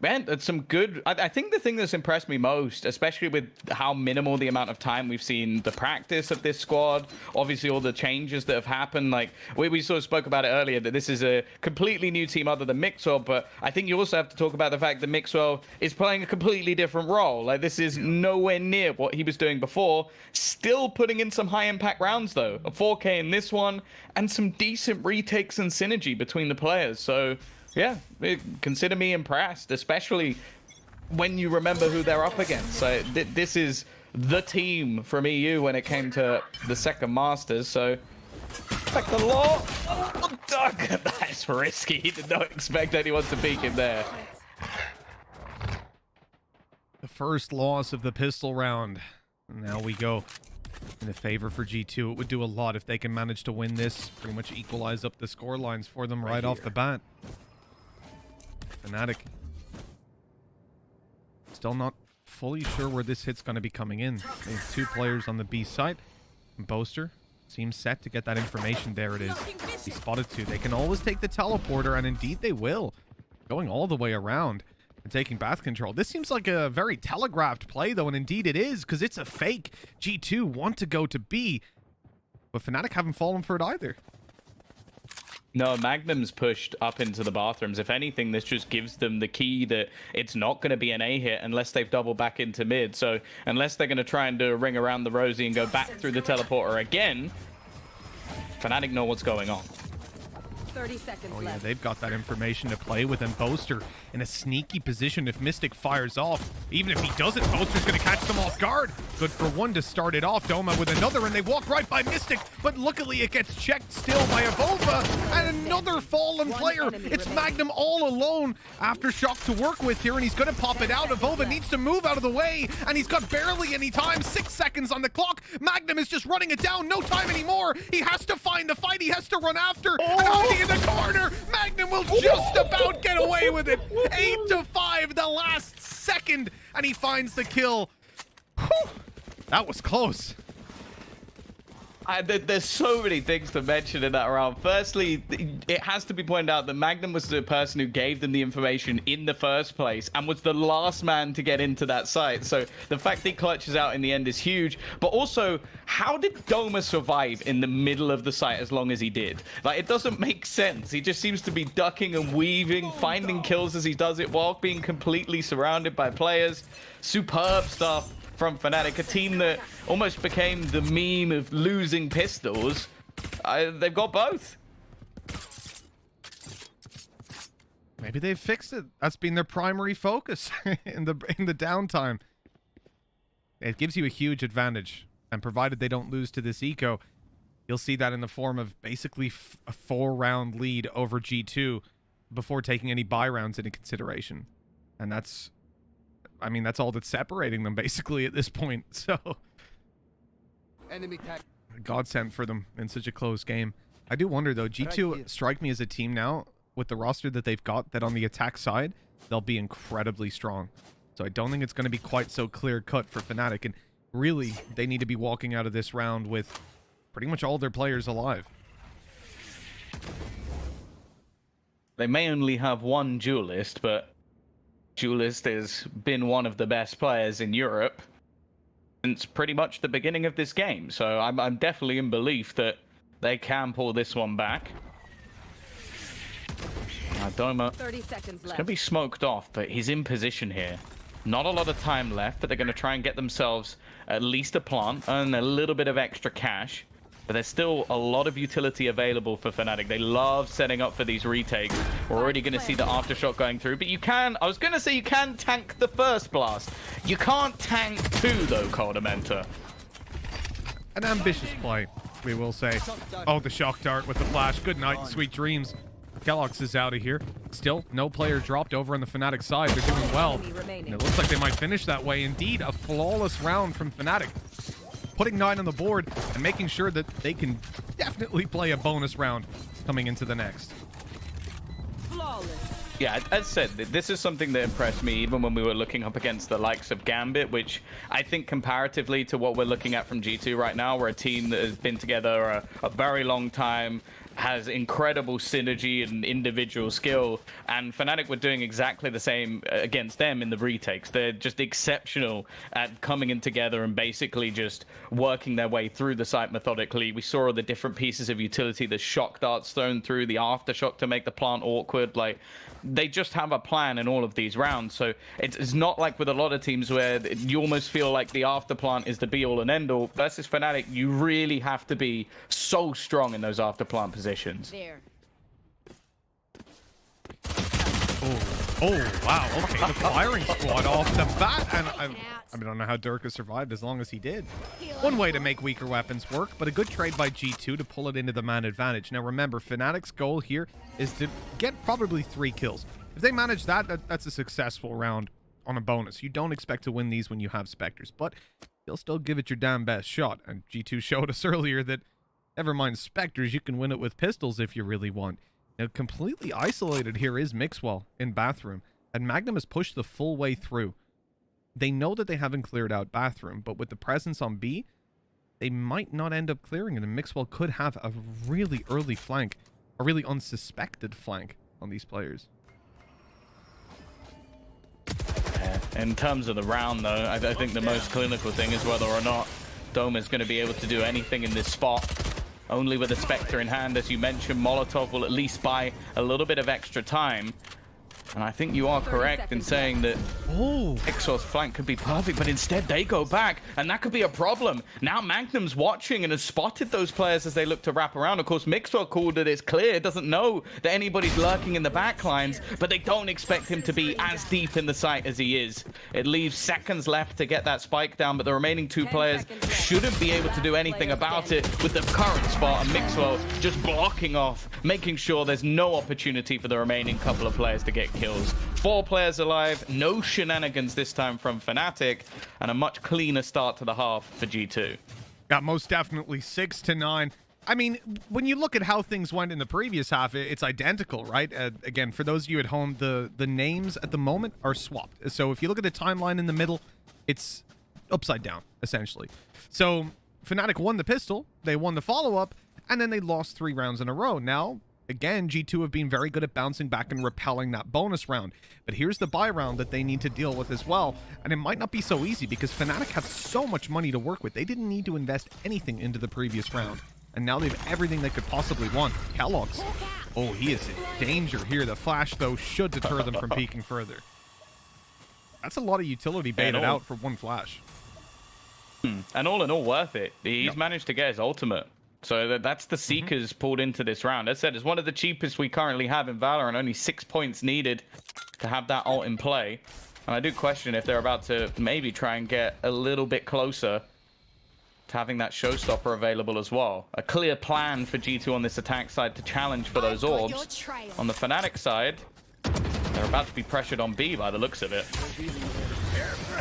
man, that's some good. I think the thing that's impressed me most, especially with how minimal the amount of time we've seen the practice of this squad, obviously all the changes that have happened, like we sort of spoke about it earlier, that this is a completely new team other than Mixwell, but I think you also have to talk about the fact that Mixwell is playing a completely different role. Like this is nowhere near what he was doing before, still putting in some high impact rounds though, a 4K in this one, and some decent retakes and synergy between the players. So yeah, consider me impressed, especially when you remember who they're up against. So this is the team from EU when it came to the second Masters. So expect a lot. Oh, Doug, that's risky. He did not expect anyone to peek him there. The first loss of the pistol round. And now we go in a favor for G2. It would do a lot if they can manage to win this. Pretty much equalize up the score lines for them right off the bat. Fnatic still not fully sure where this hit's going to be coming in. There's 2 players on the B side. Boaster seems set to get that information. There it is. He spotted 2. They can always take the teleporter, and indeed they will. Going all the way around and taking bath control. This seems like a very telegraphed play, though, and indeed it is, because it's a fake. G2 want to go to B, but Fnatic haven't fallen for it either. No, Magnum's pushed up into the bathrooms. If anything, this just gives them the key that it's not going to be an A hit unless they've doubled back into mid. So unless they're going to try and do a ring around the Rosie and go back through the teleporter again, Fnatic know what's going on. 30 seconds Oh yeah, left. they've got that information to play with, and Boaster in a sneaky position. If Mystic fires off, even if he doesn't, Boaster's going to catch them off guard. Good for one to start it off. Doma with another, and they walk right by Mystic, but luckily it gets checked still by Avova, and another fallen player. It's Magnum all alone. Aftershock to work with here, and he's going to pop it out. Avova needs to move out of the way, and he's got barely any time. 6 seconds on the clock. Magnum is just running it down. No time anymore. He has to find the fight. He has to run after. And hiding in the corner. Magnum will just about get away with it. 8-5, the last second, and he finds the kill. Whew. That was close. There's so many things to mention in that round. Firstly, it has to be pointed out that Magnum was the person who gave them the information in the first place and was the last man to get into that site. So the fact that he clutches out in the end is huge. But also, how did Doma survive in the middle of the site as long as he did? Like, it doesn't make sense. He just seems to be ducking and weaving, finding kills as he does it while being completely surrounded by players. Superb stuff from Fnatic, a team that almost became the meme of losing pistols. They've got both. Maybe they've fixed it. That's been their primary focus in the downtime. It gives you a huge advantage, and provided they don't lose to this eco, you'll see that in the form of basically a 4-round lead over G2 before taking any buy rounds into consideration. And that's, I mean, that's all that's separating them basically at this point. So, Enemy tag. godsend for them in such a close game. I do wonder though, G2 strike me as a team now with the roster that they've got, that on the attack side they'll be incredibly strong. So I don't think it's going to be quite so clear cut for Fnatic, and really they need to be walking out of this round with pretty much all their players alive. They may only have one duelist, but Duelist has been one of the best players in Europe since pretty much the beginning of this game. So I'm definitely in belief that they can pull this one back. Doma 30 seconds left. going to be smoked off, but he's in position here. Not a lot of time left, but they're going to try and get themselves at least a plant and a little bit of extra cash. But there's still a lot of utility available for Fnatic. They love setting up for these retakes. We're already going to see the aftershock going through. But you can, I was going to say you can tank the first blast. You can't tank two, though, Coldamenta. An ambitious play, we will say. Oh, the shock dart with the flash. Good night, sweet dreams. Kellogg's is out of here. Still, no player dropped over on the Fnatic side. They're doing well. And it looks like they might finish that way. Indeed, a flawless round from Fnatic. Putting 9 on the board and making sure that they can definitely play a bonus round coming into the next. Flawless. Yeah, as said, this is something that impressed me even when we were looking up against the likes of Gambit, which I think comparatively to what we're looking at from G2 right now, we're a team that has been together a very long time, has incredible synergy and individual skill, and Fnatic were doing exactly the same against them in the retakes. They're just exceptional at coming in together and basically just working their way through the site methodically. We saw all the different pieces of utility, the shock darts thrown through, the aftershock to make the plant awkward. Like, they just have a plan in all of these rounds. So it's not like with a lot of teams where you almost feel like the after plant is the be all and end all. Versus Fnatic, you really have to be so strong in those after plant positions. There. Oh, wow. Okay, the firing squad off the bat. And I don't know how Dirk has survived as long as he did. One way to make weaker weapons work, but a good trade by G2 to pull it into the man advantage. Now remember, Fnatic's goal here is to get probably 3 kills. If they manage that, that's a successful round on a bonus. You don't expect to win these when you have Spectres, but you'll still give it your damn best shot. And G2 showed us earlier that never mind Spectres, you can win it with pistols if you really want. Now, completely isolated here is Mixwell in Bathroom, and Magnum has pushed the full way through. They know that they haven't cleared out Bathroom, but with the presence on B, they might not end up clearing it, and Mixwell could have a really early flank, a really unsuspected flank on these players. In terms of the round, though, I think the most clinical thing is whether or not Doma is going to be able to do anything in this spot. only with a Spectre in hand. As you mentioned, Molotov will at least buy a little bit of extra time. And I think you are correct in saying that Mixor's flank could be perfect, but instead they go back, and that could be a problem. Now Magnum's watching and has spotted those players as they look to wrap around. Of course, Mixor called it, it's clear, doesn't know that anybody's lurking in the back lines, but they don't expect him to be as deep in the site as he is. It leaves seconds left to get that spike down, but the remaining two players shouldn't be able to do anything about it with the current spot, and Mixor just blocking off, making sure there's no opportunity for the remaining couple of players to get kills. 4 players alive, no shenanigans this time from Fnatic, and a much cleaner start to the half for G2. Yeah, most definitely 6-9. I mean, when you look at how things went in the previous half, it's identical, right? Again, for those of you at home, the names at the moment are swapped. So if you look at the timeline in the middle, it's upside down, essentially. So Fnatic won the pistol, they won the follow-up, and then they lost 3 rounds in a row. Now, again, G2 have been very good at bouncing back and repelling that bonus round. But here's the buy round that they need to deal with as well. And it might not be so easy because Fnatic have so much money to work with. They didn't need to invest anything into the previous round. And now they have everything they could possibly want. Kellogg's. Oh, he is in danger here. The flash, though, should deter them from peeking further. That's a lot of utility baited out for one flash. And all in all, worth it. He's managed to get his ultimate. So that's the Seekers pulled into this round. As I said, it's one of the cheapest we currently have in Valorant. Only 6 points needed to have that ult in play. And I do question if they're about to maybe try and get a little bit closer to having that showstopper available as well. A clear plan for G2 on this attack side to challenge for those orbs. On the Fnatic side, they're about to be pressured on B by the looks of it.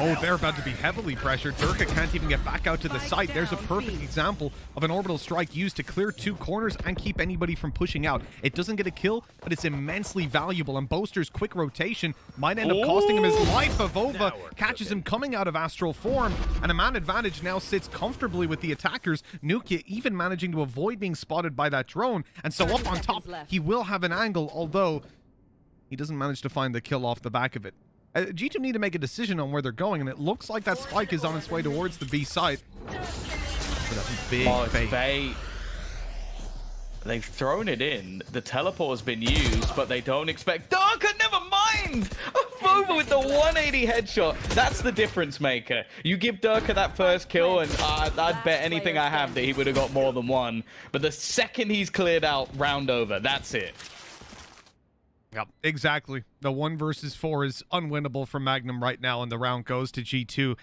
Oh, they're about to be heavily pressured. Durka can't even get back out to the site. There's a perfect example of an orbital strike used to clear 2 corners and keep anybody from pushing out. It doesn't get a kill, but it's immensely valuable, and Boaster's quick rotation might end up costing him his life. Avova catches him coming out of astral form, and a man advantage now sits comfortably with the attackers. Nukia even managing to avoid being spotted by that drone, and so up on top, he will have an angle, although he doesn't manage to find the kill off the back of it. G2 need to make a decision on where they're going, and it looks like that spike is on its way towards the B site. Big bait. They've thrown it in. The teleport has been used, but they don't expect... Darker, never mind! Over with the 180 headshot. That's the difference maker. You give Durka that first kill, and I'd bet anything I have that he would have got more than one. But the second he's cleared out, round over. That's it. Yep, exactly. The 1 versus 4 is unwinnable for Magnum right now, and the round goes to G2.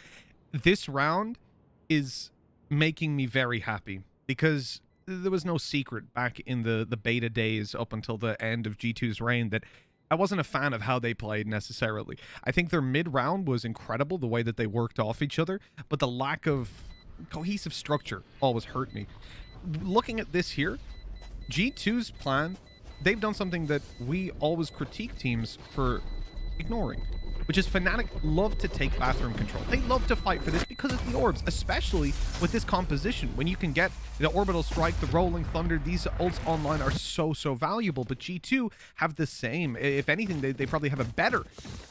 This round is making me very happy because there was no secret back in the beta days up until the end of G2's reign that I wasn't a fan of how they played necessarily. I think their mid-round was incredible, the way that they worked off each other, but the lack of cohesive structure always hurt me. Looking at this here, G2's plan, they've done something that we always critique teams for ignoring, which is Fnatic love to take bathroom control. They love to fight for this because of the orbs, especially with this composition. When you can get the orbital strike, the rolling thunder, these ults online are so valuable, but G2 have the same. If anything, they probably have a better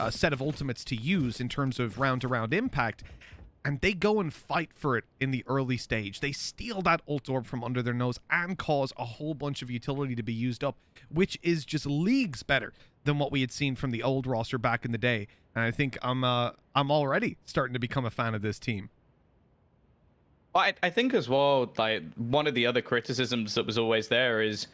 set of ultimates to use in terms of round-to-round impact. And they go and fight for it in the early stage. They steal that ult orb from under their nose and cause a whole bunch of utility to be used up, which is just leagues better than what we had seen from the old roster back in the day. And I think I'm already starting to become a fan of this team. I think as well, like, one of the other criticisms that was always there is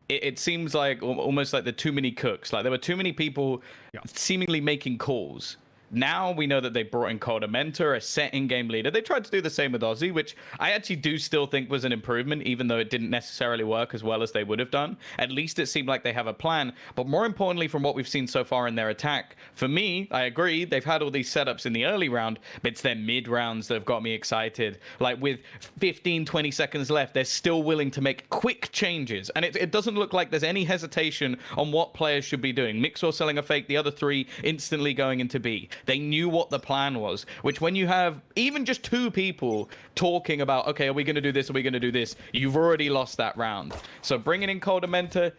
it seems like almost like the too many cooks. Like, there were too many people seemingly making calls. Now we know that they brought in Coda Mentor, a set in-game leader. They tried to do the same with Ozzy, which I actually do still think was an improvement, even though it didn't necessarily work as well as they would have done. At least it seemed like they have a plan. But more importantly, from what we've seen so far in their attack, for me, I agree, they've had all these setups in the early round, but it's their mid-rounds that have got me excited. Like, with 15, 20 seconds left, they're still willing to make quick changes. And it doesn't look like there's any hesitation on what players should be doing. Mixor selling a fake, the other 3 instantly going into B. They knew what the plan was, which when you have even just 2 people talking about, okay, are we going to do this? Are we going to do this? You've already lost that round. So bringing in Coda Mentor,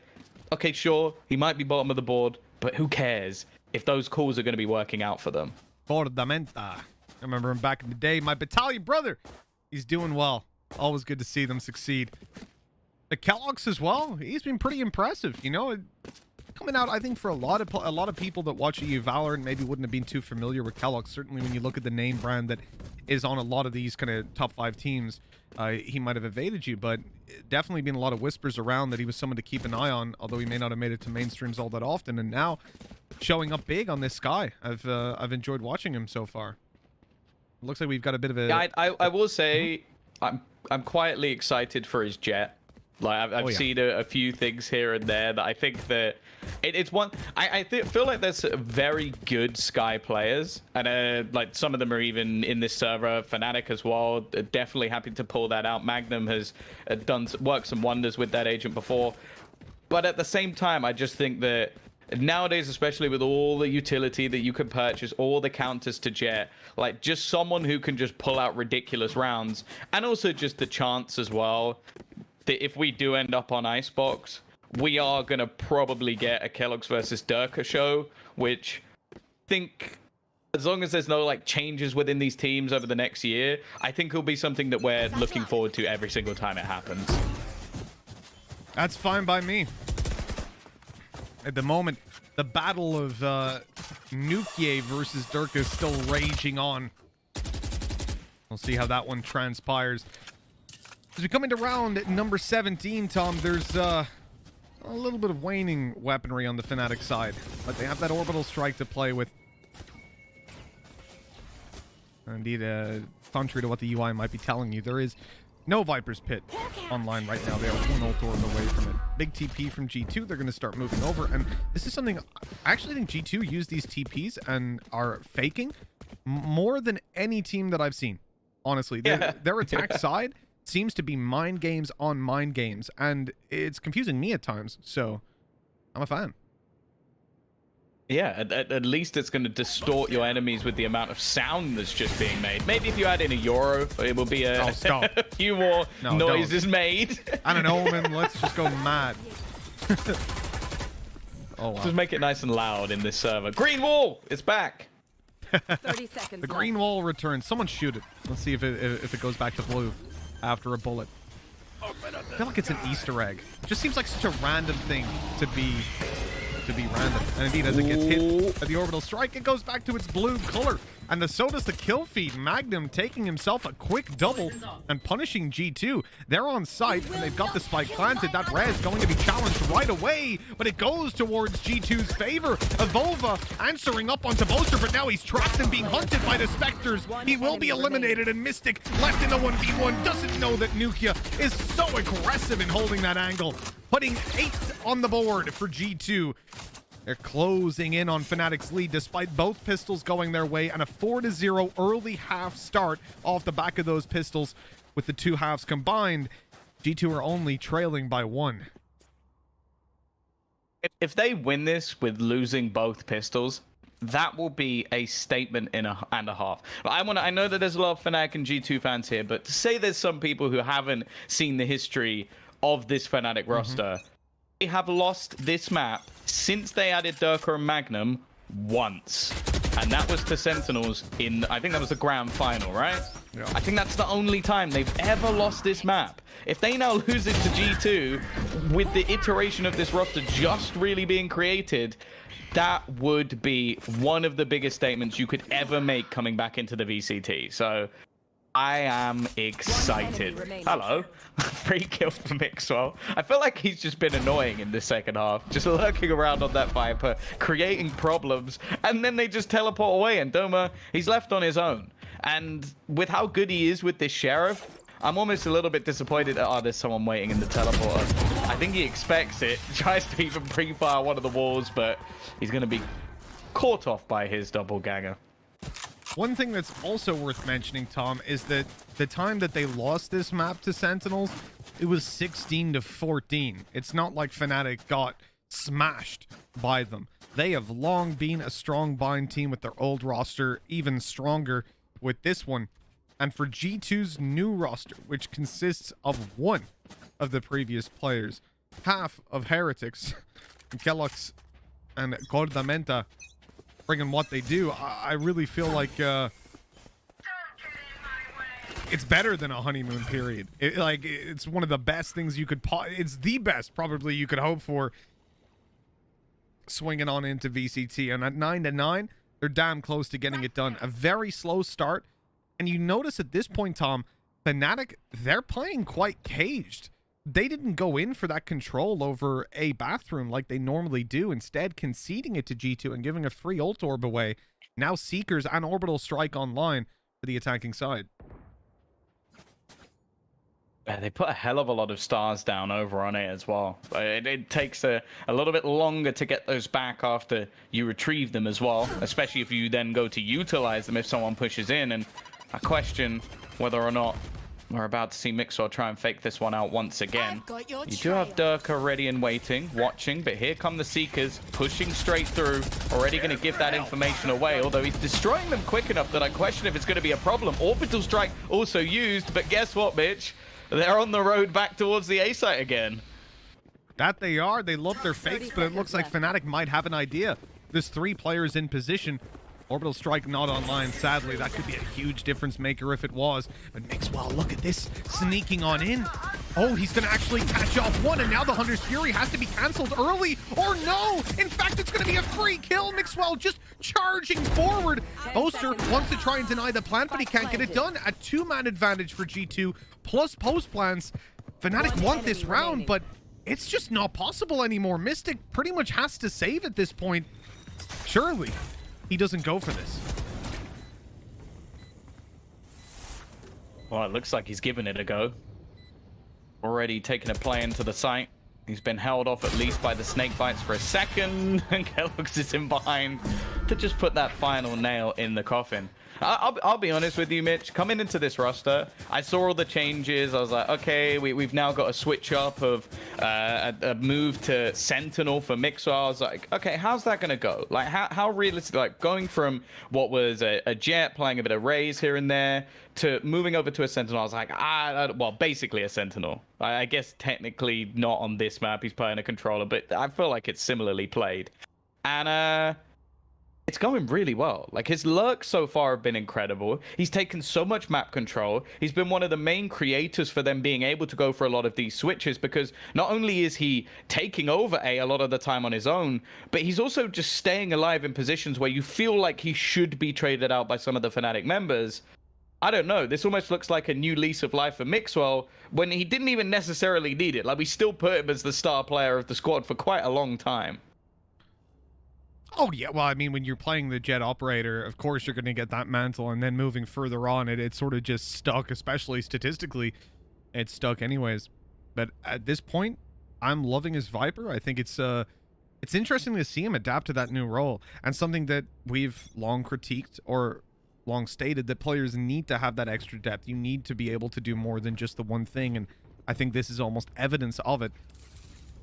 okay, sure, he might be bottom of the board, but who cares if those calls are going to be working out for them? Coda Mentor. I remember him back in the day. My battalion brother. He's doing well. Always good to see them succeed. The Kellogg's as well. He's been pretty impressive, you know. Coming out, I think for a lot of people that watch EU Valorant maybe wouldn't have been too familiar with Kellogg. Certainly when you look at the name brand that is on a lot of these kind of top 5 teams, he might have evaded you, but definitely been a lot of whispers around that he was someone to keep an eye on, although he may not have made it to mainstreams all that often, and now showing up big on this Sky. I've enjoyed watching him so far. It looks like we've got a bit of a... Yeah, I will say I'm quietly excited for his Jet. Like I've seen a few things here and there that I think that it's one. I feel like there's very good Sky players, and like some of them are even in this server. Fnatic as well. Definitely happy to pull that out. Magnum has worked some wonders with that agent before, but at the same time, I just think that nowadays, especially with all the utility that you can purchase, all the counters to Jet, like just someone who can just pull out ridiculous rounds, and also just the chance as well that if we do end up on Icebox, we are going to probably get a Kellogg's versus Durka show, which I think as long as there's no like changes within these teams over the next year, I think it'll be something that we're looking forward to every single time it happens. That's fine by me. At the moment, the battle of Nukier versus Durka is still raging on. We'll see how that one transpires. As we come into round number 17, Tom, there's a little bit of waning weaponry on the Fnatic side, but they have that orbital strike to play with. Indeed, contrary to what the UI might be telling you, there is no Viper's Pit online right now. They are one ult orb away from it. Big TP from G2. They're going to start moving over, and this is something I actually think G2 use these TPs and are faking more than any team that I've seen. Honestly, their attack side seems to be mind games on mind games, and it's confusing me at times, so I'm a fan. Yeah, at least it's going to distort your enemies with the amount of sound that's just being made. Maybe if you add in a Euro, it will be a, a few more noises made. I don't know, man. Let's just go mad. Oh, wow. Just make it nice and loud in this server. Green wall! It's back! 30 seconds The green wall returns. Someone shoot it. Let's see if it goes back to blue after a bullet. I feel like it's an Easter egg. It just seems like such a random thing to be random. And indeed, as it gets hit at the orbital strike, it goes back to its blue color. And so does the kill feed. Magnum taking himself a quick double and punishing G2. They're on site, and they've got the spike planted. That res going to be challenged right away, but it goes towards G2's favor. Evolva answering up onto Boaster, but now he's trapped and being hunted by the Spectres. He will be eliminated, and Mystic left in the 1v1 doesn't know that Nukia is so aggressive in holding that angle, putting 8 on the board for G2. They're closing in on Fnatic's lead despite both pistols going their way, and a 4-0 early half start off the back of those pistols. With the two halves combined, G2 are only trailing by 1. If they win this with losing both pistols, that will be a statement and a half. I know that there's a lot of Fnatic and G2 fans here, but to say there's some people who haven't seen the history of this Fnatic roster, they have lost this map since they added Durka and Magnum once, and that was to Sentinels in, I think that was the grand final, right? Yeah. I think that's the only time they've ever lost this map. If they now lose it to G2 with the iteration of this roster just really being created, that would be one of the biggest statements you could ever make coming back into the VCT. So I am excited. Hello. Free kill for Mixwell. I feel like he's just been annoying in this second half. Just lurking around on that Viper, creating problems, and then they just teleport away, and Doma, he's left on his own. And with how good he is with this Sheriff, I'm almost a little bit disappointed that, there's someone waiting in the teleporter. I think he expects it, tries to even pre-fire one of the walls, but he's going to be caught off by his doppelganger. One thing that's also worth mentioning, Tom, is that the time that they lost this map to Sentinels, it was 16-14. It's not like Fnatic got smashed by them. They have long been a strong bind team with their old roster, even stronger with this one. And for G2's new roster, which consists of one of the previous players, half of Heretics, Kellogg's and Gordamenta, bringing what they do, I really feel like it's better than a honeymoon period. It's one of the best things you could it's the best probably you could hope for swinging on into VCT. And at 9-9, they're damn close to getting it done. A very slow start. And you notice at this point, Tom, Fnatic, they're playing quite caged. They didn't go in for that control over a bathroom like they normally do, instead conceding it to G2 and giving a free ult orb away. Now Seekers and Orbital Strike online for the attacking side. Yeah, they put a hell of a lot of stars down over on it as well. It takes a little bit longer to get those back after you retrieve them as well, especially if you then go to utilize them if someone pushes in. And I question whether or not we're about to see Mixwell try and fake this one out once again. You do have Durka ready and waiting, watching, but here come the Seekers pushing straight through, already going to give that information away, although he's destroying them quick enough that I question if it's going to be a problem. Orbital Strike also used, but guess what, bitch? They're on the road back towards the A site again. That they are. They love their fakes, but it looks like Fnatic might have an idea. There's 3 players in position. Orbital Strike not online, sadly. That could be a huge difference maker if it was. But Mixwell, look at this, sneaking on in. Oh, he's going to actually catch off one, and now the Hunter's Fury has to be cancelled early. Or no! In fact, it's going to be a free kill. Mixwell just charging forward. Boaster wants to try and deny the plant, but he can't get it done. A 2-man advantage for G2, plus post plants. Fnatic want this round, but it's just not possible anymore. Mystic pretty much has to save at this point. Surely he doesn't go for this. Well, it looks like he's given it a go. Already taking a play into the site. He's been held off at least by the snake bites for a second. And Kellogg's is in behind to just put that final nail in the coffin. I'll be honest with you, Mitch. Coming into this roster, I saw all the changes. I was like, okay, we've now got a switch up of a move to Sentinel for Mixwell. I was like, okay, how's that going to go? Like, how realistic? Like, going from what was a Jet playing a bit of Raze here and there to moving over to a Sentinel. I was like, well, basically a Sentinel. I guess technically not on this map. He's playing a controller, but I feel like it's similarly played. And it's going really well. Like, his lurks so far have been incredible. He's taken so much map control. He's been one of the main creators for them being able to go for a lot of these switches, because not only is he taking over a lot of the time on his own, but he's also just staying alive in positions where you feel like he should be traded out by some of the Fnatic members. I don't know. This almost looks like a new lease of life for Mixwell when he didn't even necessarily need it. Like, we still put him as the star player of the squad for quite a long time. Oh, yeah. Well, I mean, when you're playing the Jet operator, of course you're going to get that mantle, and then moving further on, it's sort of just stuck, especially statistically. It's stuck anyways. But at this point, I'm loving his Viper. I think it's interesting to see him adapt to that new role, and something that we've long critiqued or long stated, that players need to have that extra depth. You need to be able to do more than just the one thing, and I think this is almost evidence of it.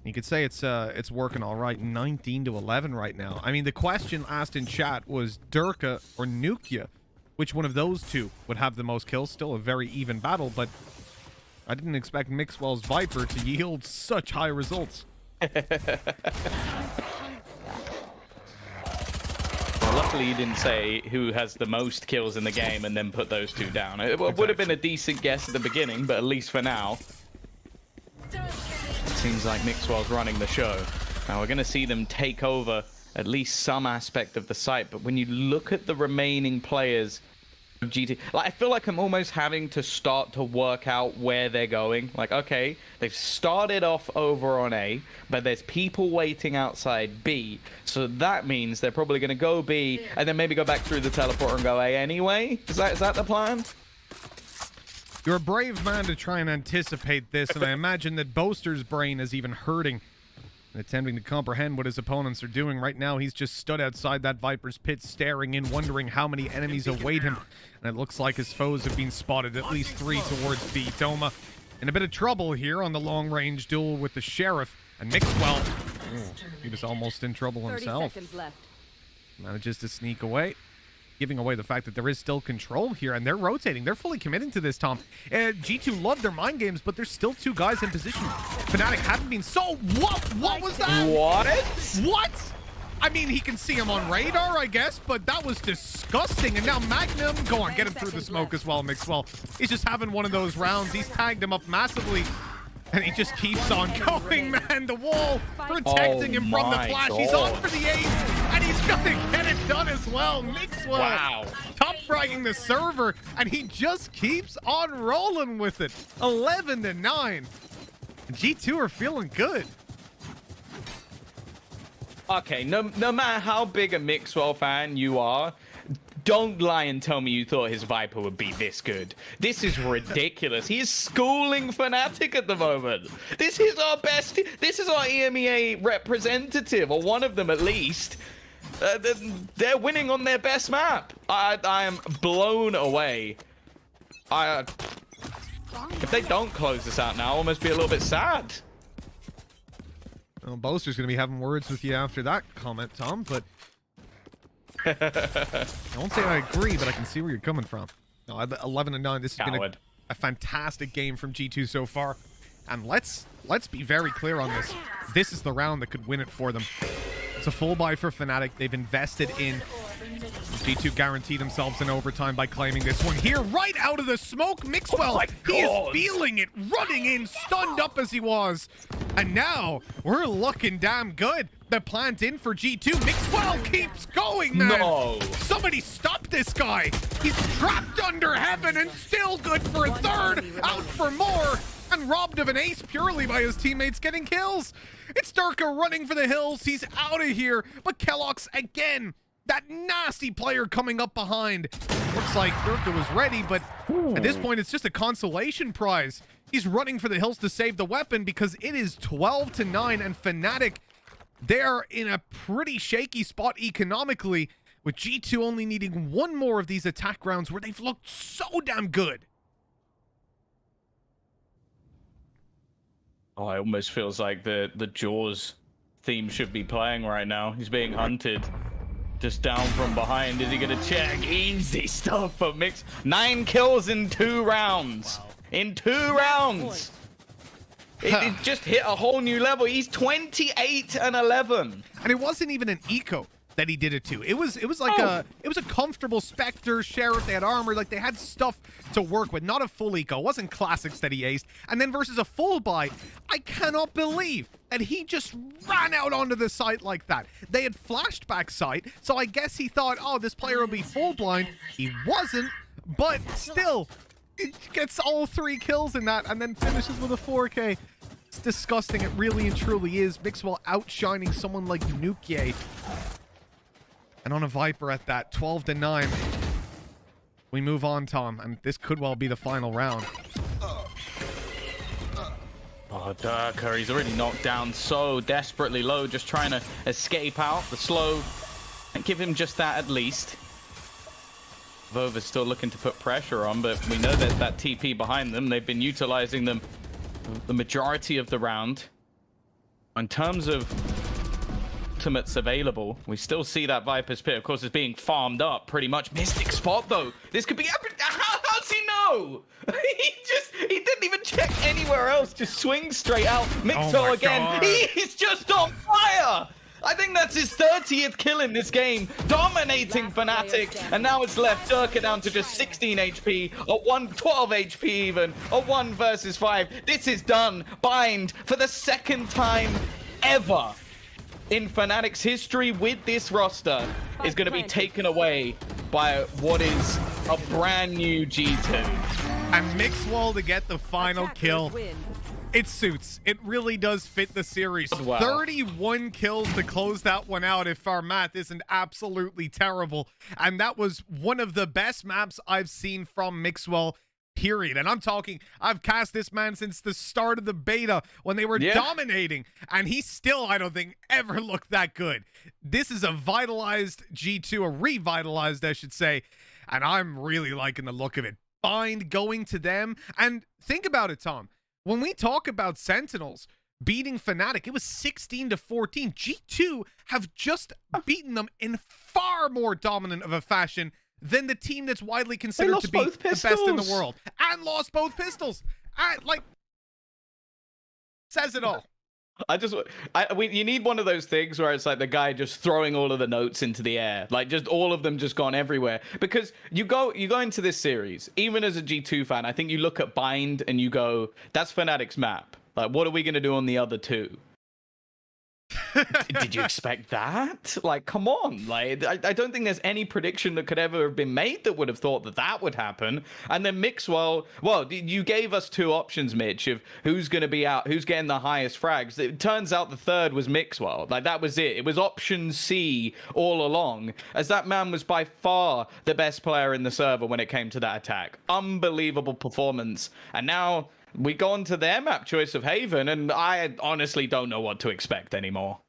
You could say it's working all right. 19-11 right now. I mean, the question asked in chat was Durka or Nukia. Which one of those two would have the most kills? Still a very even battle, but I didn't expect Mixwell's Viper to yield such high results. Well, luckily you didn't say who has the most kills in the game and then put those two down. It would have been a decent guess at the beginning, but at least for now, seems like Mixwell's running the show. Now we're going to see them take over at least some aspect of the site, but when you look at the remaining players of GT, like, I feel like I'm almost having to start to work out where they're going. Like, okay, they've started off over on A, but there's people waiting outside B, so that means they're probably going to go B and then maybe go back through the teleporter and go A anyway. Is that the plan? You're a brave man to try and anticipate this, and I imagine that Boaster's brain is even hurting and attempting to comprehend what his opponents are doing. Right now, he's just stood outside that Viper's pit, staring in, wondering how many enemies await him. And it looks like his foes have been spotted, at least 3 towards B. Doma in a bit of trouble here on the long-range duel with the Sheriff. And Mixwell, he was almost in trouble himself. 30 seconds left. Manages to sneak away, giving away the fact that there is still control here, and they're rotating. They're fully committing to this, Tom. G2 love their mind games, but there's still 2 guys in position. Fnatic haven't been so... What was that? What? What? I mean, he can see him on radar, I guess, but that was disgusting. And now Magnum, go on, get him through the smoke as well, Mixwell. He's just having one of those rounds. He's tagged him up massively, and he just keeps on going, man. The wall protecting him from the flash. God. He's on for the ace, and he's gonna get it done as well. Mixwell, wow, top fragging the server, and he just keeps on rolling with it. 11-9. G2 are feeling good. Okay, no matter how big a Mixwell fan you are, don't lie and tell me you thought his Viper would be this good. This is ridiculous. He is schooling Fnatic at the moment. This is our best. This is our EMEA representative, or one of them at least. They're winning on their best map. I am blown away. If they don't close this out now, I'll almost be a little bit sad. Well, Boaster's going to be having words with you after that comment, Tom, but I won't say I agree, but I can see where you're coming from. No, 11-9. This has been a fantastic game from G2 so far. And let's be very clear on this. This is the round that could win it for them. It's a full buy for Fnatic. They've invested in. G2 guarantee themselves an overtime by claiming this one here right out of the smoke. Mixwell, he is feeling it, running in, stunned up as he was. And now we're looking damn good. The plant in for G2. Mixwell keeps going, man. No. Somebody stop this guy. He's trapped under heaven and still good for a third. Out for more. And robbed of an ace purely by his teammates getting kills. It's Durka running for the hills. He's out of here. But Kellogg's again. That nasty player coming up behind. Looks like Durka was ready, but at this point, it's just a consolation prize. He's running for the hills to save the weapon because it is 12-9, and Fnatic, they're in a pretty shaky spot economically, with G2 only needing one more of these attack rounds where they've looked so damn good. Oh, it almost feels like the Jaws theme should be playing right now. He's being hunted. Just down from behind. Is he gonna check? Easy stuff for Mix. 9 kills in 2 rounds. Wow. In 2 rounds. It just hit a whole new level. He's 28-11. And it wasn't even an eco that he did it to. It was like a comfortable Spectre, Sheriff. They had armor, like they had stuff to work with. Not a full eco. It wasn't classics that he aced. And then versus a full buy, I cannot believe that he just ran out onto the site like that. They had flashed back site, so I guess he thought, oh, this player will be full blind. He wasn't, but still, he gets all 3 kills in that and then finishes with a 4K. It's disgusting. It really and truly is. Mixwell outshining someone like Nuke. And on a Viper at that, 12-9. We move on, Tom, and this could well be the final round. Oh, Durka, he's already knocked down so desperately low, just trying to escape out the slow and give him just that at least. Vova's still looking to put pressure on, but we know that that TP behind them, they've been utilizing them the majority of the round. In terms of ultimates available, we still see that Viper's Pit, of course, is being farmed up pretty much. Mystic spot, though. This could be... How's he know? He didn't even check anywhere else. Just swings straight out. Mixo again. God. He's just on fire. I think that's his 30th kill in this game, dominating Fnatic, and now it's left Durka down to just 16 HP, or 12 HP even, or 1 versus 5. This is done. Bind for the 2nd time ever in Fnatic's history with this roster is going to be taken away by what is a brand new G2. And Mixwell to get the final kill. It suits. It really does fit the series. Wow. 31 kills to close that one out if our math isn't absolutely terrible. And that was one of the best maps I've seen from Mixwell, period. And I'm talking, I've cast this man since the start of the beta when they were dominating. And he still, I don't think, ever looked that good. This is a vitalized G2, a revitalized, I should say. And I'm really liking the look of it. Bind going to them. And think about it, Tom. When we talk about Sentinels beating Fnatic, it was 16-14. G2 have just beaten them in far more dominant of a fashion than the team that's widely considered to be the best in the world. And lost both pistols. Like, says it all. You need one of those things where it's like the guy just throwing all of the notes into the air, like just all of them just gone everywhere. Because you go into this series, even as a G2 fan, I think you look at Bind and you go, that's Fnatic's map. Like, what are we going to do on the other two? Did you expect that? Like, come on. Like, I don't think there's any prediction that could ever have been made that would have thought that that would happen. And then Mixwell, well, you gave us two options, Mitch, of who's going to be out, who's getting the highest frags. It turns out the third was Mixwell. Like, that was it. It was option C all along, as that man was by far the best player in the server when it came to that attack. Unbelievable performance. And now we go on to their map choice of Haven, and I honestly don't know what to expect anymore.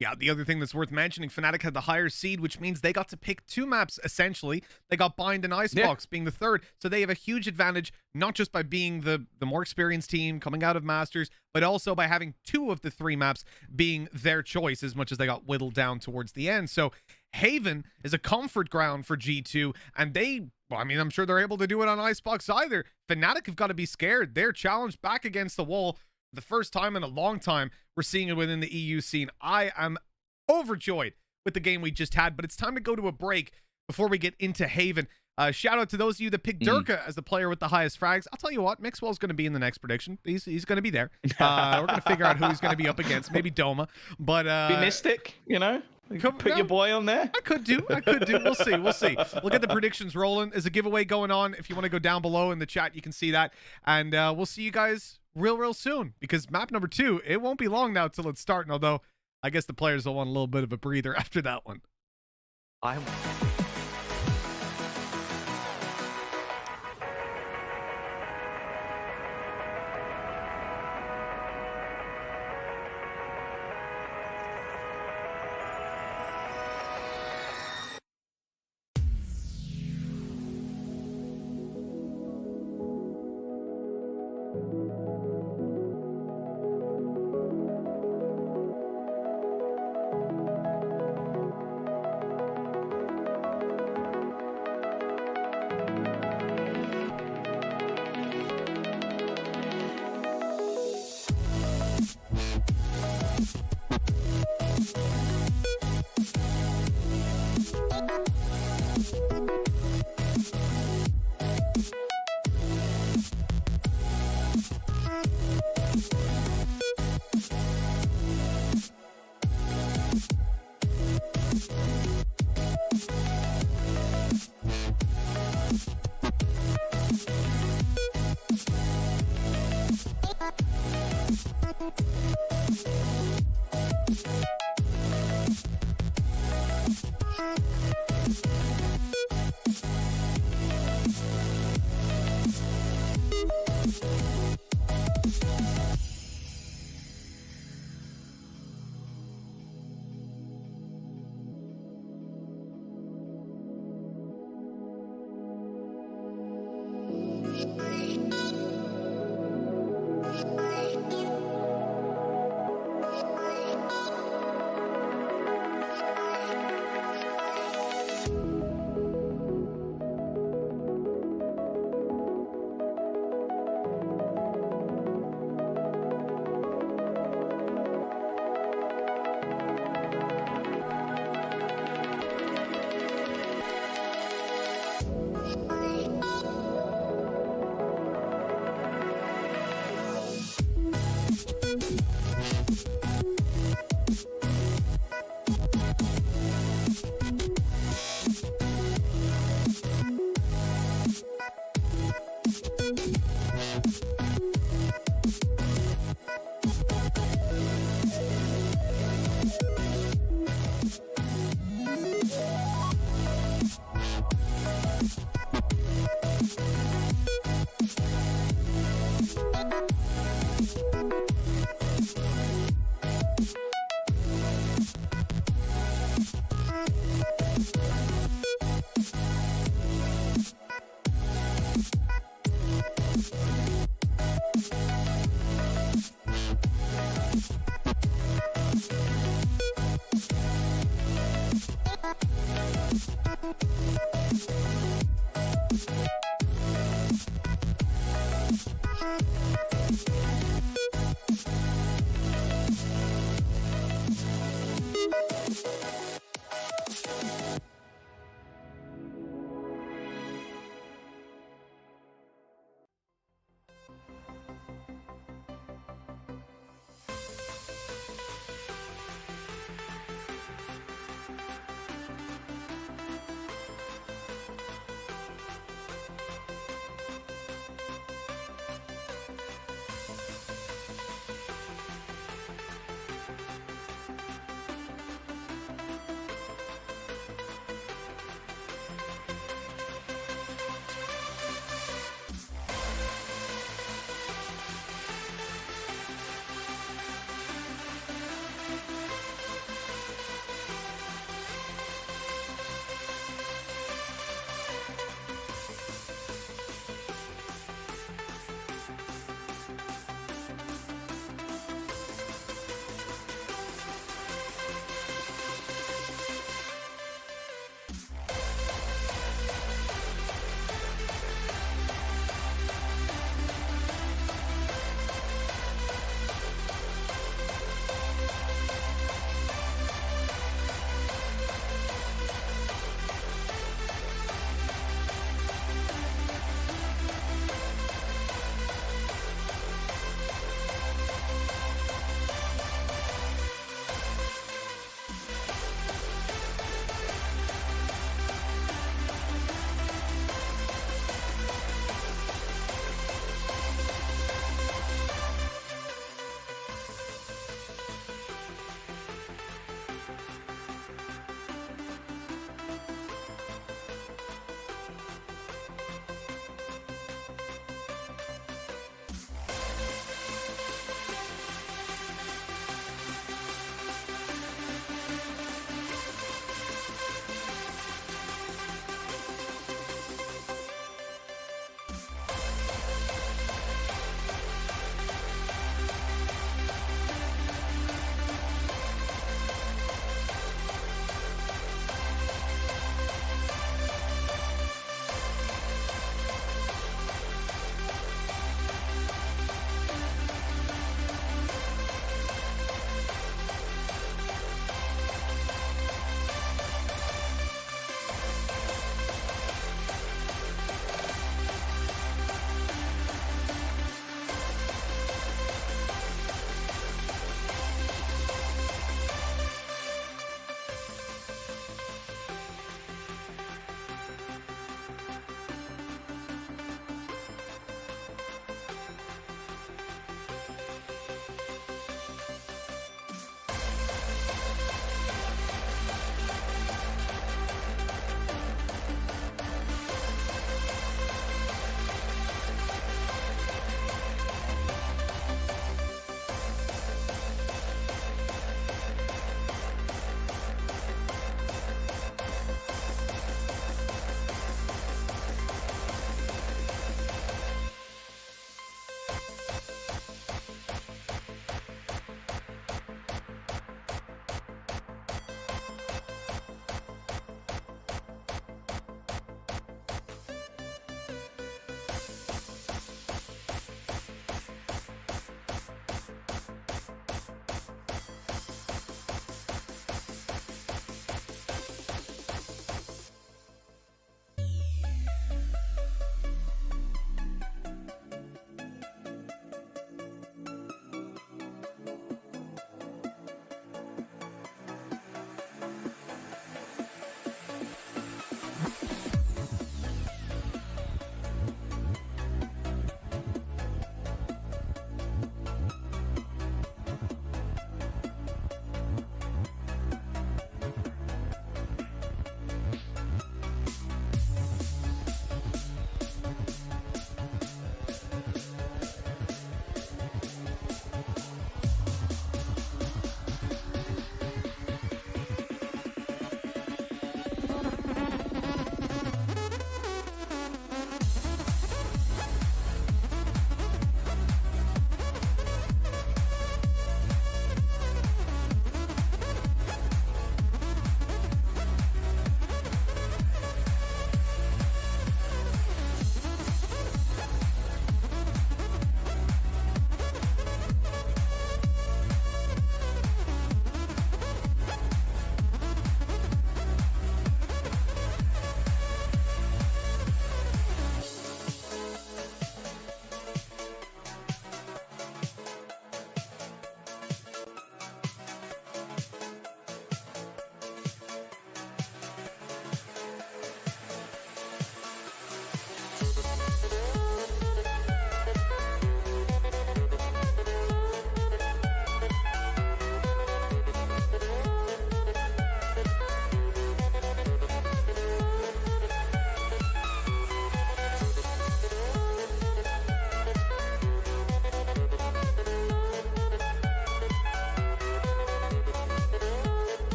Yeah, the other thing that's worth mentioning, Fnatic had the higher seed, which means they got to pick two maps, essentially. They got Bind and Icebox being the third, so they have a huge advantage, not just by being the more experienced team coming out of Masters, but also by having two of the three maps being their choice, as much as they got whittled down towards the end. So Haven is a comfort ground for G2, and well, I mean, I'm sure they're able to do it on Icebox either. Fnatic have got to be scared. They're challenged back against the wall. The first time in a long time we're seeing it within the EU scene. I am overjoyed with the game we just had, but it's time to go to a break before we get into Haven. Shout out to those of you that picked Durka as the player with the highest frags. I'll tell you what, Mixwell's going to be in the next prediction. He's going to be there. We're going to figure out who he's going to be up against. Maybe Doma, but be Mystic, you know? Put your boy on there. I could do. We'll see. We'll get the predictions rolling. There's a giveaway going on. If you want to go down below in the chat, you can see that. And we'll see you guys real soon, because map number 2, it won't be long now till it's starting, although I guess the players will want a little bit of a breather after that one.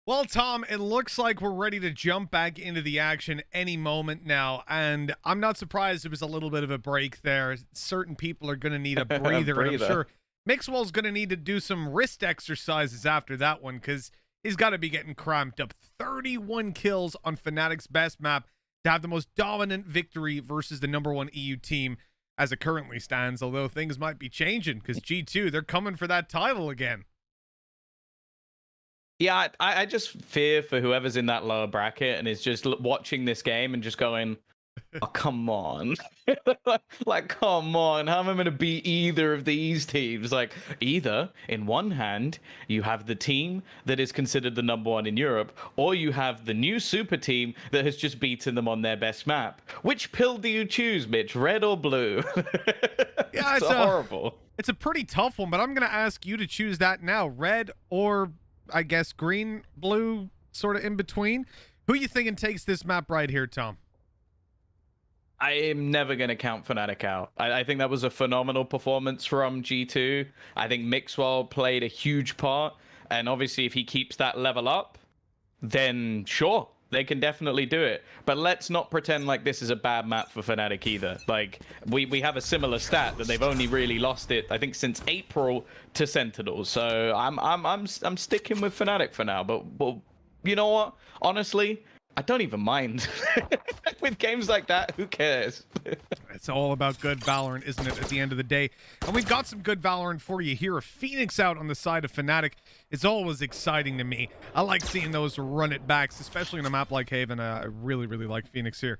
Well, Tom, it looks like we're ready to jump back into the action any moment now, and I'm not surprised it was a little bit of a break there. Certain people are going to need a breather, and I'm sure Mixwell's going to need to do some wrist exercises after that one, because he's got to be getting cramped up. 31 kills on Fnatic's best map to have the most dominant victory versus the #1 EU team as it currently stands, although things might be changing, because G2, they're coming for that title again. Yeah, I just fear for whoever's in that lower bracket and is just watching this game and just going, oh, come on. Like, come on. How am I going to beat either of these teams? Like, either, in one hand, you have the team that is considered the #1 in Europe, or you have the new super team that has just beaten them on their best map. Which pill do you choose, Mitch? Red or blue? Yeah, it's horrible. It's a pretty tough one, but I'm going to ask you to choose that now. Red or, I guess, green, blue, sort of in between. Who you thinking takes this map right here, Tom? I am never going to count Fnatic out. I think that was a phenomenal performance from G2. I think Mixwell played a huge part. And obviously, if he keeps that level up, then sure, they can definitely do it. But let's not pretend like this is a bad map for Fnatic either. Like, we have a similar stat that they've only really lost it, I think, since April to Sentinels. So I'm sticking with Fnatic for now. But you know what? Honestly, I don't even mind. With games like that, who cares? It's all about good Valorant, isn't it, at the end of the day? And we've got some good Valorant for you here. A Phoenix out on the side of Fnatic is always exciting to me. I like seeing those run-it backs, especially in a map like Haven. I really, really like Phoenix here.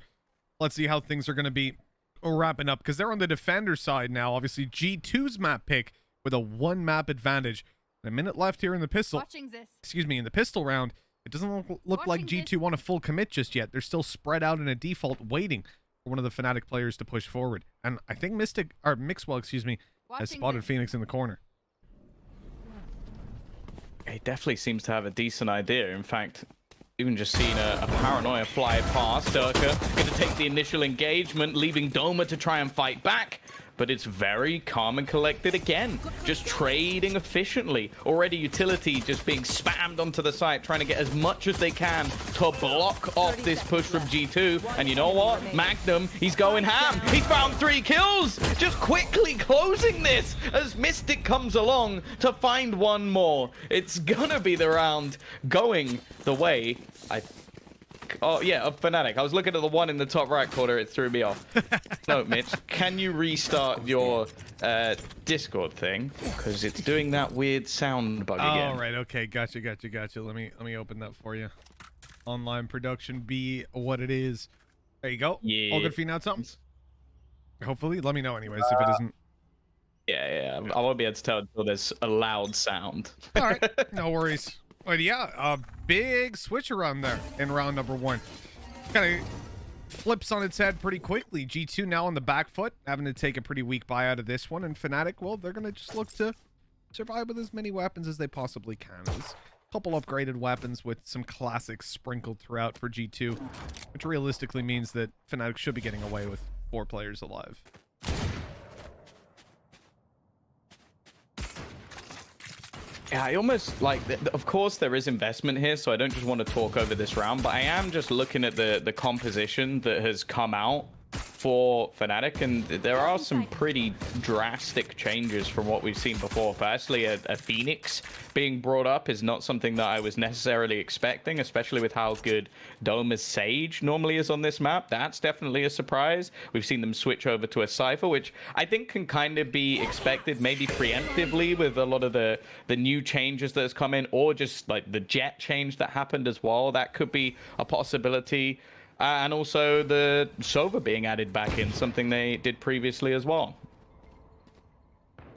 Let's see how things are going to be wrapping up, because they're on the defender side now. Obviously, G2's map pick with a one-map advantage. And a minute left here in the pistol. In the pistol round. It doesn't look like G2 want a full commit just yet. They're still spread out in a default, waiting for one of the Fnatic players to push forward. And I think Mixwell, has spotted Phoenix in the corner. He definitely seems to have a decent idea. In fact, even just seen a Paranoia fly past. Durka going to take the initial engagement, leaving Doma to try and fight back. But it's very calm and collected again, just trading efficiently. Already utility just being spammed onto the site, trying to get as much as they can to block off this push from G2. And you know what? Magnum, he's going ham. He's found 3 kills, just quickly closing this as Mystic comes along to find one more. It's gonna be the round going the way of Fnatic. I was looking at the one in the top right corner. It threw me off. No, Mitch, can you restart your Discord thing? Because it's doing that weird sound bug again. All right. Okay. Gotcha. Let me open that for you. Online production be what it is. There you go. Yeah. All good for you now, Tom? Hopefully. Let me know anyways if it isn't. Yeah. I won't be able to tell until there's a loud sound. All right. No worries. But yeah, a big switch around there in round number 1. Kind of flips on its head pretty quickly. G2 now on the back foot, having to take a pretty weak buy out of this one. And Fnatic, well, they're going to just look to survive with as many weapons as they possibly can. There's a couple upgraded weapons with some classics sprinkled throughout for G2, which realistically means that Fnatic should be getting away with 4 players alive. Yeah, I almost like, of course there is investment here, so I don't just want to talk over this round, but I am just looking at the composition that has come out for Fnatic, and there are some pretty drastic changes from what we've seen before. Firstly, a Phoenix being brought up is not something that I was necessarily expecting, especially with how good Doma's Sage normally is on this map. That's definitely a surprise. We've seen them switch over to a Cypher, which I think can kind of be expected maybe preemptively with a lot of the new changes that has come in, or just like the Jet change that happened as well. That could be a possibility. And also the Sova being added back in, something they did previously as well.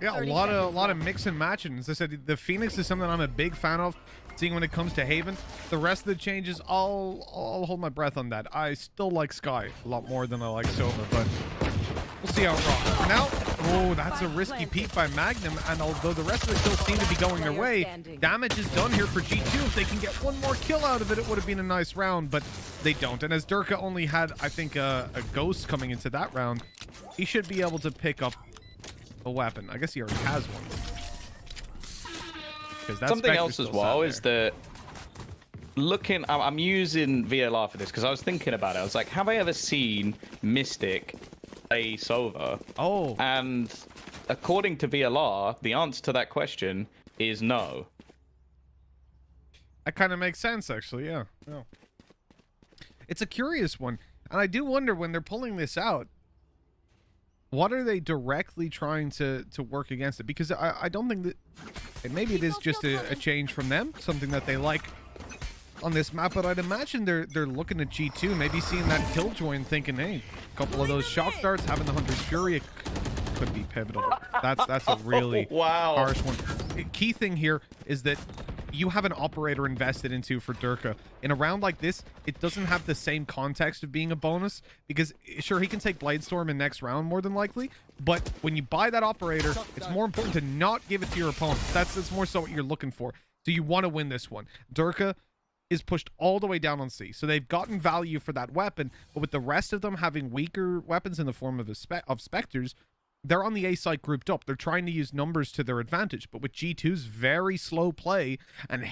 Yeah, a lot of mix and matching. As I said, the Phoenix is something I'm a big fan of, seeing when it comes to Haven. The rest of the changes, I'll hold my breath on that. I still like Sky a lot more than I like Sova, but we'll see how it rocks. For now, oh, that's a risky peek by Magnum, and although the rest of the kills seem to be going their way, damage is done here for G2. If they can get one more kill out of it, it would have been a nice round, but they don't. And as Durka only had, I think, a ghost coming into that round, he should be able to pick up a weapon. I guess he already has one. Something else as well is that I'm using VLR for this because I was thinking about it. I was like, have I ever seen Mystic play Sova? Oh. And according to VLR, the answer to that question is no. That kind of makes sense, actually. Yeah. It's a curious one, and I do wonder when they're pulling this out, what are they directly trying to work against it? Because I don't think that, and maybe it is just a change from them, something that they like on this map, but I'd imagine they're looking at G2, maybe seeing that Killjoy and thinking, hey, a couple of those shock darts, having the Hunter's Fury, it could be pivotal. That's a really harsh one. The key thing here is that you have an operator invested into for Durka. In a round like this, it doesn't have the same context of being a bonus, because sure, he can take Bladestorm in next round more than likely, but when you buy that operator, it's more important to not give it to your opponent. That's more so what you're looking for. So you want to win this one. Durka is pushed all the way down on C, so they've gotten value for that weapon, but with the rest of them having weaker weapons in the form of Spectres, they're on the A side grouped up. They're trying to use numbers to their advantage, but with G2's very slow play and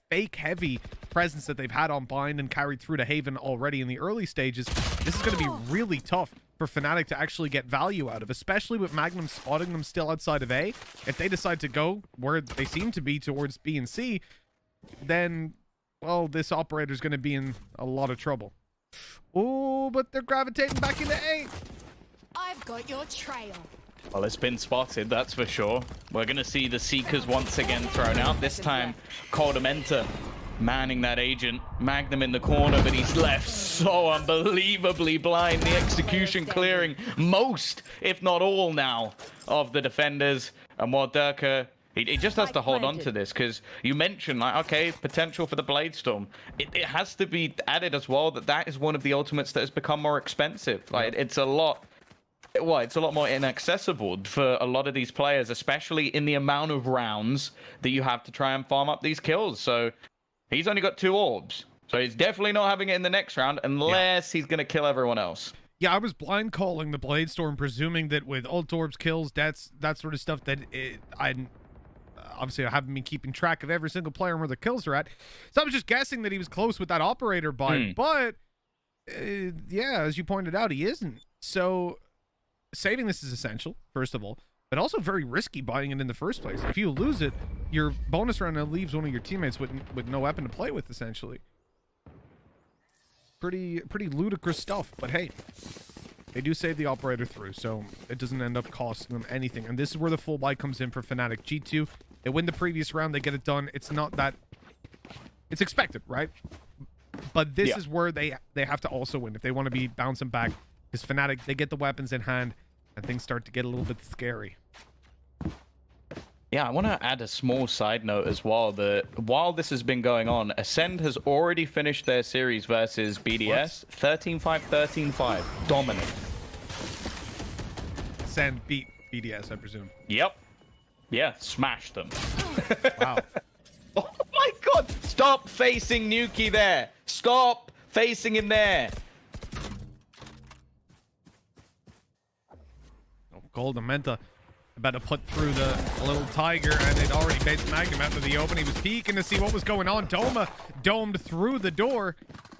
fake heavy presence that they've had on Bind and carried through to Haven already in the early stages, this is going to be really tough for Fnatic to actually get value out of, especially with Magnum spotting them still outside of A. If they decide to go where they seem to be towards B and C, then, well, this operator's going to be in a lot of trouble. Oh, but they're gravitating back into A. I've got your trail. Well, it's been spotted, that's for sure. We're going to see the Seekers once again thrown out. This time, Coldamenta manning that agent. Magnum in the corner, but he's left so unbelievably blind. The execution clearing most, if not all now, of the defenders. And while Durka, he just has to hold on to this, because you mentioned, like, okay, potential for the Bladestorm. It has to be added as well that is one of the ultimates that has become more expensive. Like, it's a lot... Well, it's a lot more inaccessible for a lot of these players, especially in the amount of rounds that you have to try and farm up these kills. So he's only got 2 orbs. So he's definitely not having it in the next round unless he's going to kill everyone else. Yeah, I was blind calling the Bladestorm, presuming that with ult orbs, kills, deaths, that sort of stuff, that obviously I haven't been keeping track of every single player and where the kills are at. So I was just guessing that he was close with that operator buy. But, yeah, as you pointed out, he isn't. So saving this is essential, first of all, but also very risky buying it in the first place. If you lose it, your bonus round leaves one of your teammates with no weapon to play with, essentially. Pretty ludicrous stuff, but hey, they do save the operator through, so it doesn't end up costing them anything. And this is where the full buy comes in for Fnatic. G2, they win the previous round, they get it done. It's not that... It's expected, right? But this is where they have to also win if they want to be bouncing back. Because Fnatic, they get the weapons in hand, and things start to get a little bit scary. Yeah, I want to add a small side note as well, that while this has been going on, Ascend has already finished their series versus BDS. 13-5, 13-5. Dominant. Ascend beat BDS, I presume. Yep. Yeah, smashed them. Wow. Oh my god! Stop facing Nuki there! Stop facing him there! Coldamenta about to put through the little tiger, and it already baits Magnum after the open. He was peeking to see what was going on. Doma domed through the door.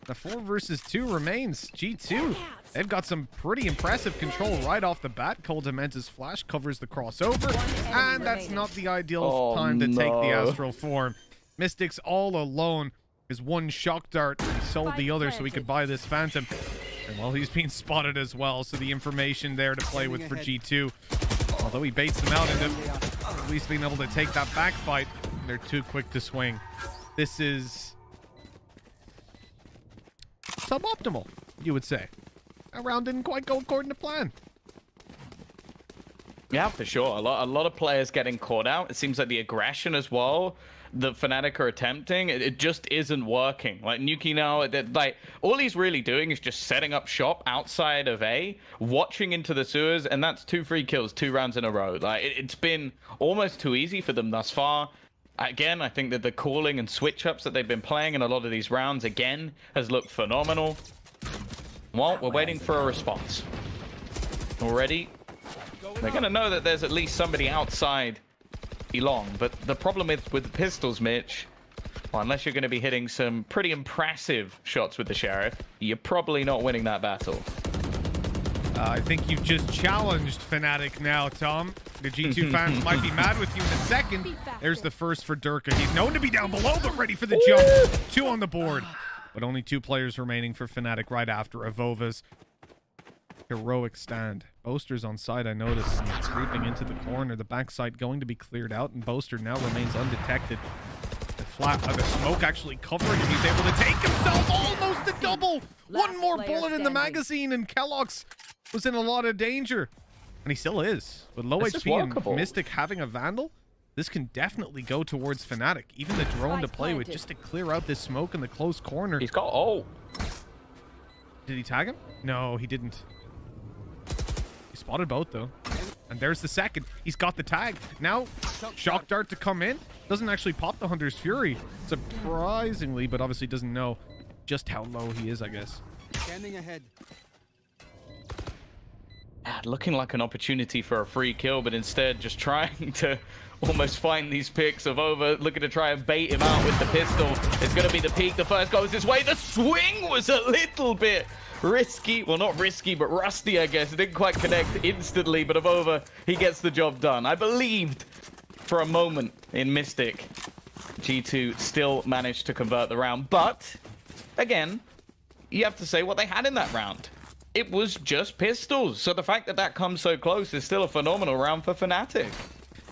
The 4 versus 2 remains. G2, they've got some pretty impressive control right off the bat. Cold Dementa's flash covers the crossover, and that's not the ideal time to take the astral form. Mystic's all alone. His one shock dart, he sold the other so he could buy this Phantom. And well, he's being spotted as well, so the information there to play with for G2. Although he baits them out into at least being able to take that back fight, they're too quick to swing. This is suboptimal, you would say. That round didn't quite go according to plan. Yeah, for sure. A lot of players getting caught out. It seems like the aggression as well that Fnatic are attempting, it just isn't working. Like Nuki now, like all he's really doing is just setting up shop outside of A, watching into the sewers, and that's 2 free kills 2 rounds in a row. Like it's been almost too easy for them thus far. Again, I think that the calling and switch ups that they've been playing in a lot of these rounds again has looked phenomenal. Well, we're waiting for a response. Already, they're gonna know that there's at least somebody outside long, but the problem is with the pistols, Mitch, well, unless you're going to be hitting some pretty impressive shots with the Sheriff, you're probably not winning that battle. I think you've just challenged Fnatic now, Tom. The G2 fans might be mad with you in a second. There's the first for Durka. He's known to be down below, but ready for the jump. 2 on the board, but only 2 players remaining for Fnatic right after Avova's heroic stand. Boaster's on side, I noticed, creeping into the corner. The backside going to be cleared out, and Boaster now remains undetected. The smoke actually covering him. He's able to take himself almost a double. One more bullet in the magazine, and Kellogg's was in a lot of danger. And he still is. With low HP and Mystic having a Vandal, this can definitely go towards Fnatic. Even the drone to play with just to clear out this smoke in the close corner. He's got Did he tag him? No, he didn't. He spotted both though. And there's the second. He's got the tag. Now, shock dart to come in. Doesn't actually pop the Hunter's Fury, surprisingly, but obviously doesn't know just how low he is, I guess. Standing ahead. Looking like an opportunity for a free kill, but instead just trying to almost find these picks of over, looking to try and bait him out with the pistol. It's going to be the peak. The first goes his way. The swing was a little bit risky. Well, not risky, but rusty, I guess. It didn't quite connect instantly, but Avova, he gets the job done. I believed for a moment in Mystic. G2 still managed to convert the round, but again, you have to say what they had in that round. It was just pistols. So the fact that that comes so close is still a phenomenal round for Fnatic.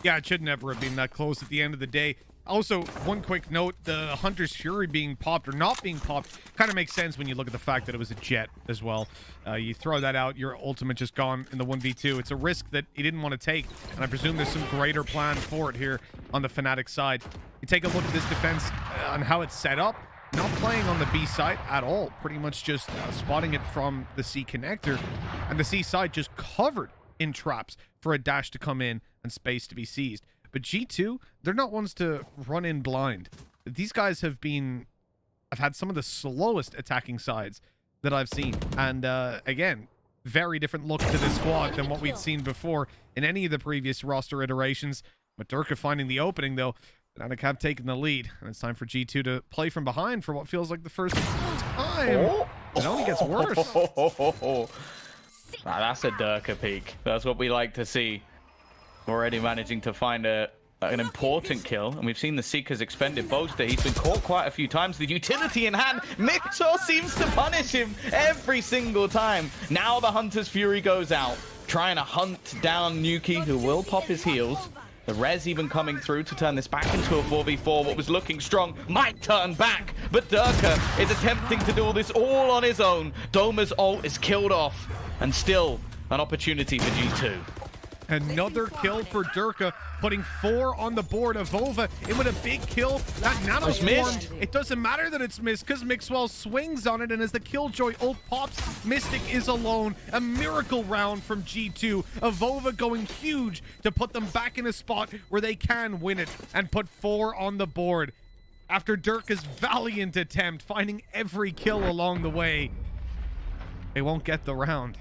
Yeah, it should never have been that close at the end of the day. Also, one quick note, the Hunter's Fury being popped or not being popped kind of makes sense when you look at the fact that it was a jet as well. You throw that out, your ultimate just gone in the 1v2. It's a risk that he didn't want to take, and I presume there's some greater plan for it here on the Fnatic side. You take a look at this defense on how it's set up. Not playing on the B side at all. Pretty much just spotting it from the C connector. And the C side just covered in traps for a dash to come in and space to be seized. But G2, they're not ones to run in blind. These guys have had some of the slowest attacking sides that I've seen. And again, very different look to this squad than what we'd seen before in any of the previous roster iterations. Durka finding the opening, though. Fnatic have taken the lead, and it's time for G2 to play from behind for what feels like the first time. It only gets worse. That's a Durka peak. That's what we like to see. Already managing to find an important kill, and we've seen the Seekers expended Boaster. He's been caught quite a few times. The utility in hand. Mixor seems to punish him every single time. Now the Hunter's Fury goes out, trying to hunt down Nuki, who will pop his heals. The res even coming through to turn this back into a 4v4. What was looking strong might turn back, but Durka is attempting to do all this all on his own. Doma's ult is killed off, and still an opportunity for G2. Another kill for Durka, putting 4 on the board. Avova in with a big kill. That nano swarm, it doesn't matter that it's missed because Mixwell swings on it, and as the Killjoy ult pops, Mystic is alone. A miracle round from G2. Avova going huge to put them back in a spot where they can win it and put 4 on the board. After Durka's valiant attempt, finding every kill along the way, they won't get the round.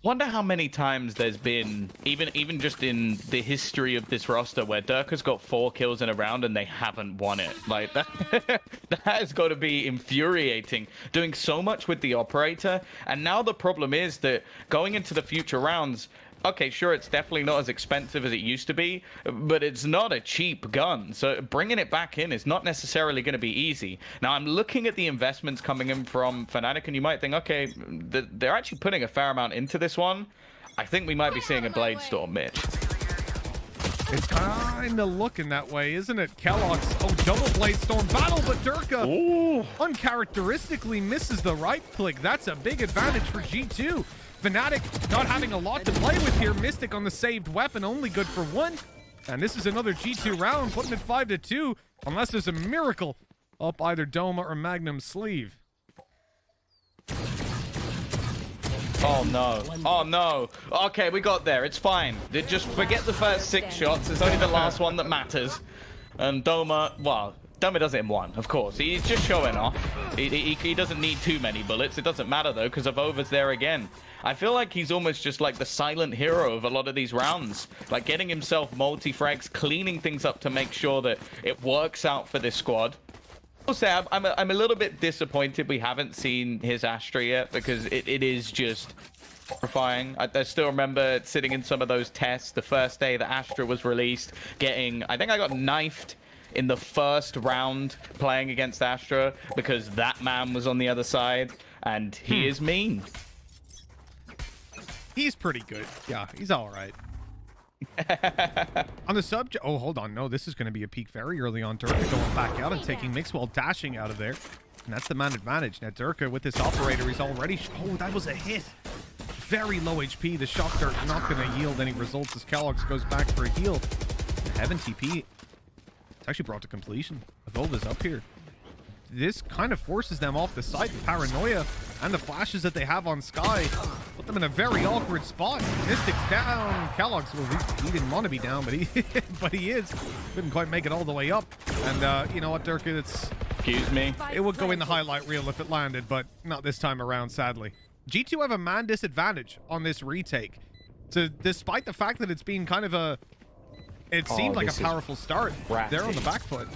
Wonder how many times there's been, even just in the history of this roster, where Durka's got 4 kills in a round and they haven't won it. Like, that has got to be infuriating, doing so much with the operator. And now the problem is that going into the future rounds, okay, sure, it's definitely not as expensive as it used to be, but it's not a cheap gun. So bringing it back in is not necessarily going to be easy. Now, I'm looking at the investments coming in from Fnatic, and you might think, okay, they're actually putting a fair amount into this one. I think we might be seeing a Blade Storm, Mitch. It's kind of looking that way, isn't it? Kellogg's, double Blade Storm battle, but Durka uncharacteristically misses the right click. That's a big advantage for G2. Fnatic not having a lot to play with here. Mystic on the saved weapon, only good for 1. And this is another G2 round, putting it 5-2, unless there's a miracle up either Doma or Magnum's sleeve. Oh no. Oh no. Okay, we got there. It's fine. Just forget the first 6 shots. It's only the last one that matters. And Doma, well, Doma does it in 1, of course. He's just showing off. He doesn't need too many bullets. It doesn't matter, though, because Avova's there again. I feel like he's almost just like the silent hero of a lot of these rounds. Like getting himself multi-frags, cleaning things up to make sure that it works out for this squad. I'll say I'm a little bit disappointed we haven't seen his Astra yet, because it is just horrifying. I still remember sitting in some of those tests the first day that Astra was released, I think I got knifed in the first round playing against Astra because that man was on the other side, and he is mean. He's pretty good. Yeah, he's all right. On the subject, hold on. No, this is going to be a peak very early on. Durka going back out and taking Mix while dashing out of there. And that's the man advantage. Now, Durka with this operator, he's already... that was a hit. Very low HP. The shock dart not going to yield any results as Kellogg's goes back for a heal. Heaven TP. It's actually brought to completion. Evolva's up here. This kind of forces them off the site. The paranoia and the flashes that they have on Sky put them in a very awkward spot. Mystic's down. Kellogg's, well, he didn't want to be down, but he is. Couldn't quite make it all the way up. And you know what, Durka? Excuse me. It would go in the highlight reel if it landed, but not this time around, sadly. G2 have a man disadvantage on this retake. So despite the fact that it's been kind of a... It seemed like a powerful start. They're on the back foot.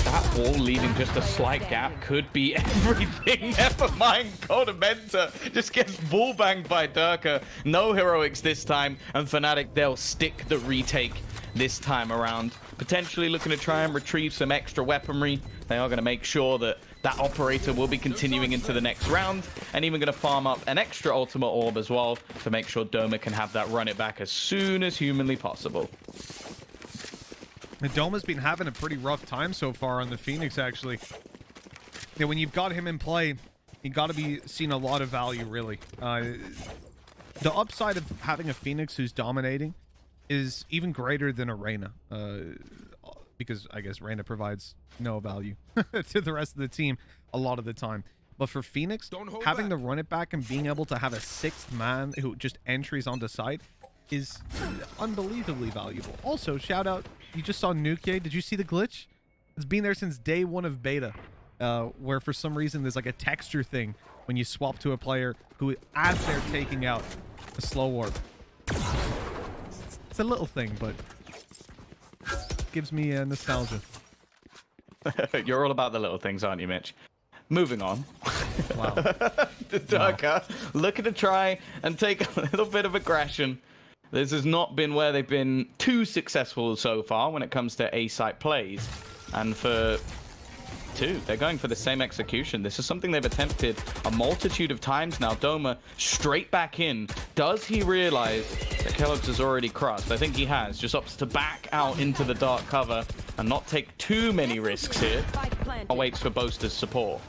That wall leaving just a slight gap could be everything. Never mind, Codamenta just gets ball banged by Durka. No heroics this time, and Fnatic, they'll stick the retake this time around. Potentially looking to try and retrieve some extra weaponry. They are going to make sure that that operator will be continuing into the next round, and even going to farm up an extra ultimate orb as well to make sure Doma can have that run it back as soon as humanly possible. Doma's been having a pretty rough time so far on the Phoenix, actually. Yeah, when you've got him in play, you got to be seeing a lot of value, really. The upside of having a Phoenix who's dominating is even greater than a Reyna. Because I guess Reyna provides no value to the rest of the team a lot of the time. But for Phoenix, having to run it back and being able to have a 6th man who just entries onto site is unbelievably valuable. Also, shout out, you just saw Nuke. Did you see the glitch? It's been there since day 1 of beta, where for some reason there's like a texture thing when you swap to a player who, as they're taking out a slow orb. It's a little thing, but gives me nostalgia. You're all about the little things, aren't you, Mitch? Moving on. Wow. Durka looking to try and take a little bit of aggression. This has not been where they've been too successful so far when it comes to A-site plays. And for 2, they're going for the same execution. This is something they've attempted a multitude of times now. Doma straight back in. Does he realize that Kellogg's has already crossed? I think he has. Just opts to back out into the dark cover and not take too many risks here. Waits for Boaster's support.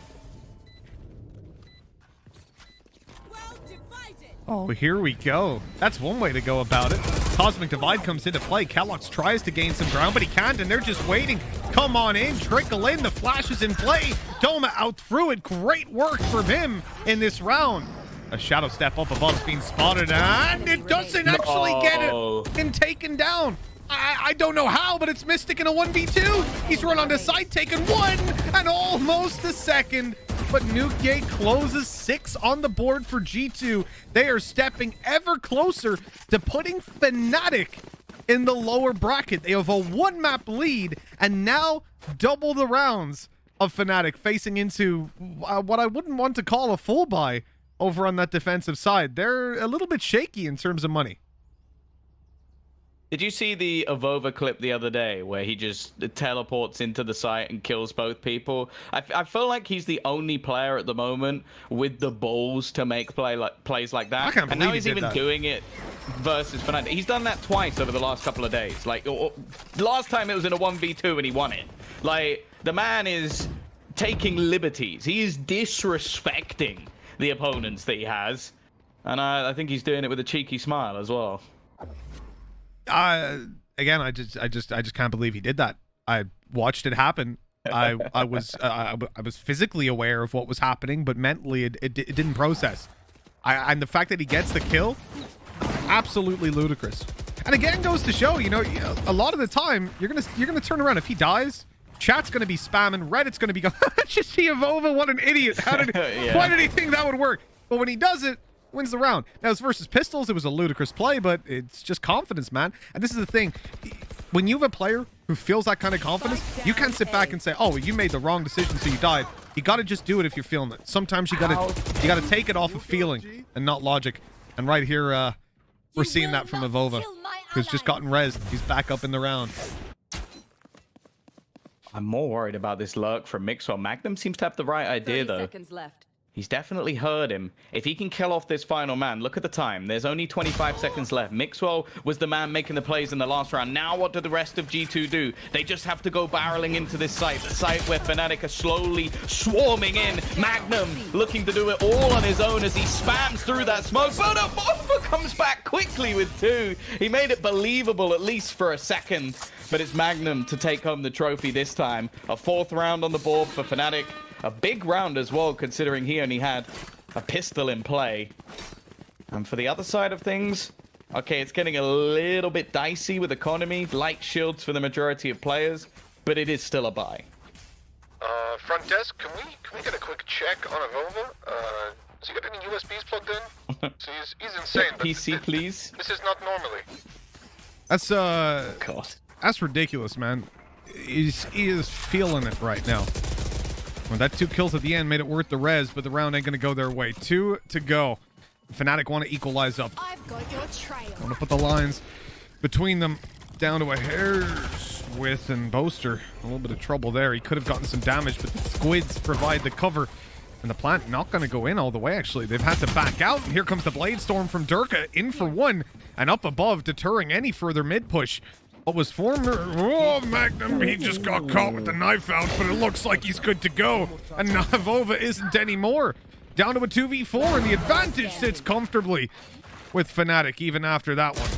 Oh, here we go. That's one way to go about it. Cosmic Divide comes into play. Kellogg's tries to gain some ground, but he can't, and they're just waiting. Come on in, trickle in. The flash is in play. Doma out through it. Great work from him in this round. A shadow step up above is being spotted, and it doesn't actually get it and taken down. I don't know how, but it's Mystic in a 1v2. He's run onto site, taken 1 and almost the 2nd. but Nuke closes 6 on the board for G2. They are stepping ever closer to putting Fnatic in the lower bracket. They have a 1-map lead, and now double the rounds of Fnatic facing into what I wouldn't want to call a full buy over on that defensive side. They're a little bit shaky in terms of money. Did you see the Avova clip the other day where he just teleports into the site and kills both people? I feel like he's the only player at the moment with the balls to make plays like that. I can't and now believe he's even that. doing it versus Fnatic. He's done that twice over the last couple of days. Like, last time it was in a 1v2 and he won it. Like, the man is taking liberties. He is disrespecting the opponents that he has. And I think he's doing it with a cheeky smile as well. Again, I just can't believe he did that. I watched it happen. I was physically aware of what was happening, but mentally it didn't process. And the fact that he gets the kill, absolutely ludicrous. And again, goes to show, you know, a lot of the time you're gonna turn around. If he dies, chat's gonna be spamming, Reddit's gonna be going, just see Avova, what an idiot. How did why did he think that would work? But when he does it, wins the round. Now, as versus Pistols, it was a ludicrous play, but it's just confidence, man. And this is the thing. When you have a player who feels that kind of confidence, you can't sit back and say, oh, you made the wrong decision, so you died. You got to just do it if you're feeling it. Sometimes you got to take it off of feeling and not logic. And right here, we're seeing that from Avova, who's just gotten rezzed. He's back up in the round. I'm more worried about this lurk from Mixwell. Magnum seems to have the right idea, though. Seconds left. He's definitely heard him. If he can kill off this final man, look at the time. There's only 25 seconds left. Mixwell was the man making the plays in the last round. Now what do the rest of G2 do? They just have to go barreling into this site, the site where Fnatic are slowly swarming in. Magnum looking to do it all on his own as he spams through that smoke. But Avova comes back quickly with 2. He made it believable, at least for a second. But it's Magnum to take home the trophy this time. A 4th round on the board for Fnatic. A big round as well, considering he only had a pistol in play. And for the other side of things, okay, it's getting a little bit dicey with economy. Light shields for the majority of players, but it is still a buy. Front desk, can we get a quick check on Avova? Has he got any USBs plugged in? So he's insane. PC, please. This is not normally. That's God. That's ridiculous, man. He is feeling it right now. Well, that 2 kills at the end made it worth the res, but the round ain't gonna go their way. 2 to go. Fnatic want to equalize up. I've got your trail. Want to put the lines between them down to a hair's width, and Boaster a little bit of trouble there. He could have gotten some damage, but the squids provide the cover. And the plant not going to go in all the way, actually. They've had to back out. And here comes the Blade Storm from Durka, in for 1. And up above, deterring any further mid-push. What was former? Oh, Magnum, he just got caught with the knife out, but it looks like he's good to go. And Avova isn't anymore. Down to a 2v4, and the advantage sits comfortably with Fnatic, even after that one.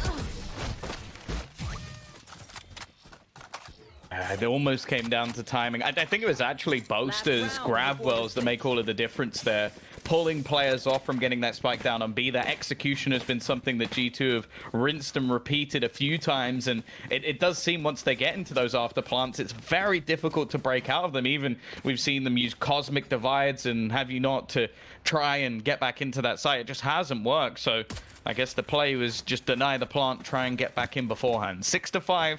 It almost came down to timing. I think it was actually Boaster's grab wells that make all of the difference there. Pulling players off from getting that spike down on B. That execution has been something that G2 have rinsed and repeated a few times, and it does seem once they get into those after plants, it's very difficult to break out of them. Even we've seen them use cosmic divides and have you not to try and get back into that site. It just hasn't worked, so I guess the play was just deny the plant, try and get back in beforehand. 6-5.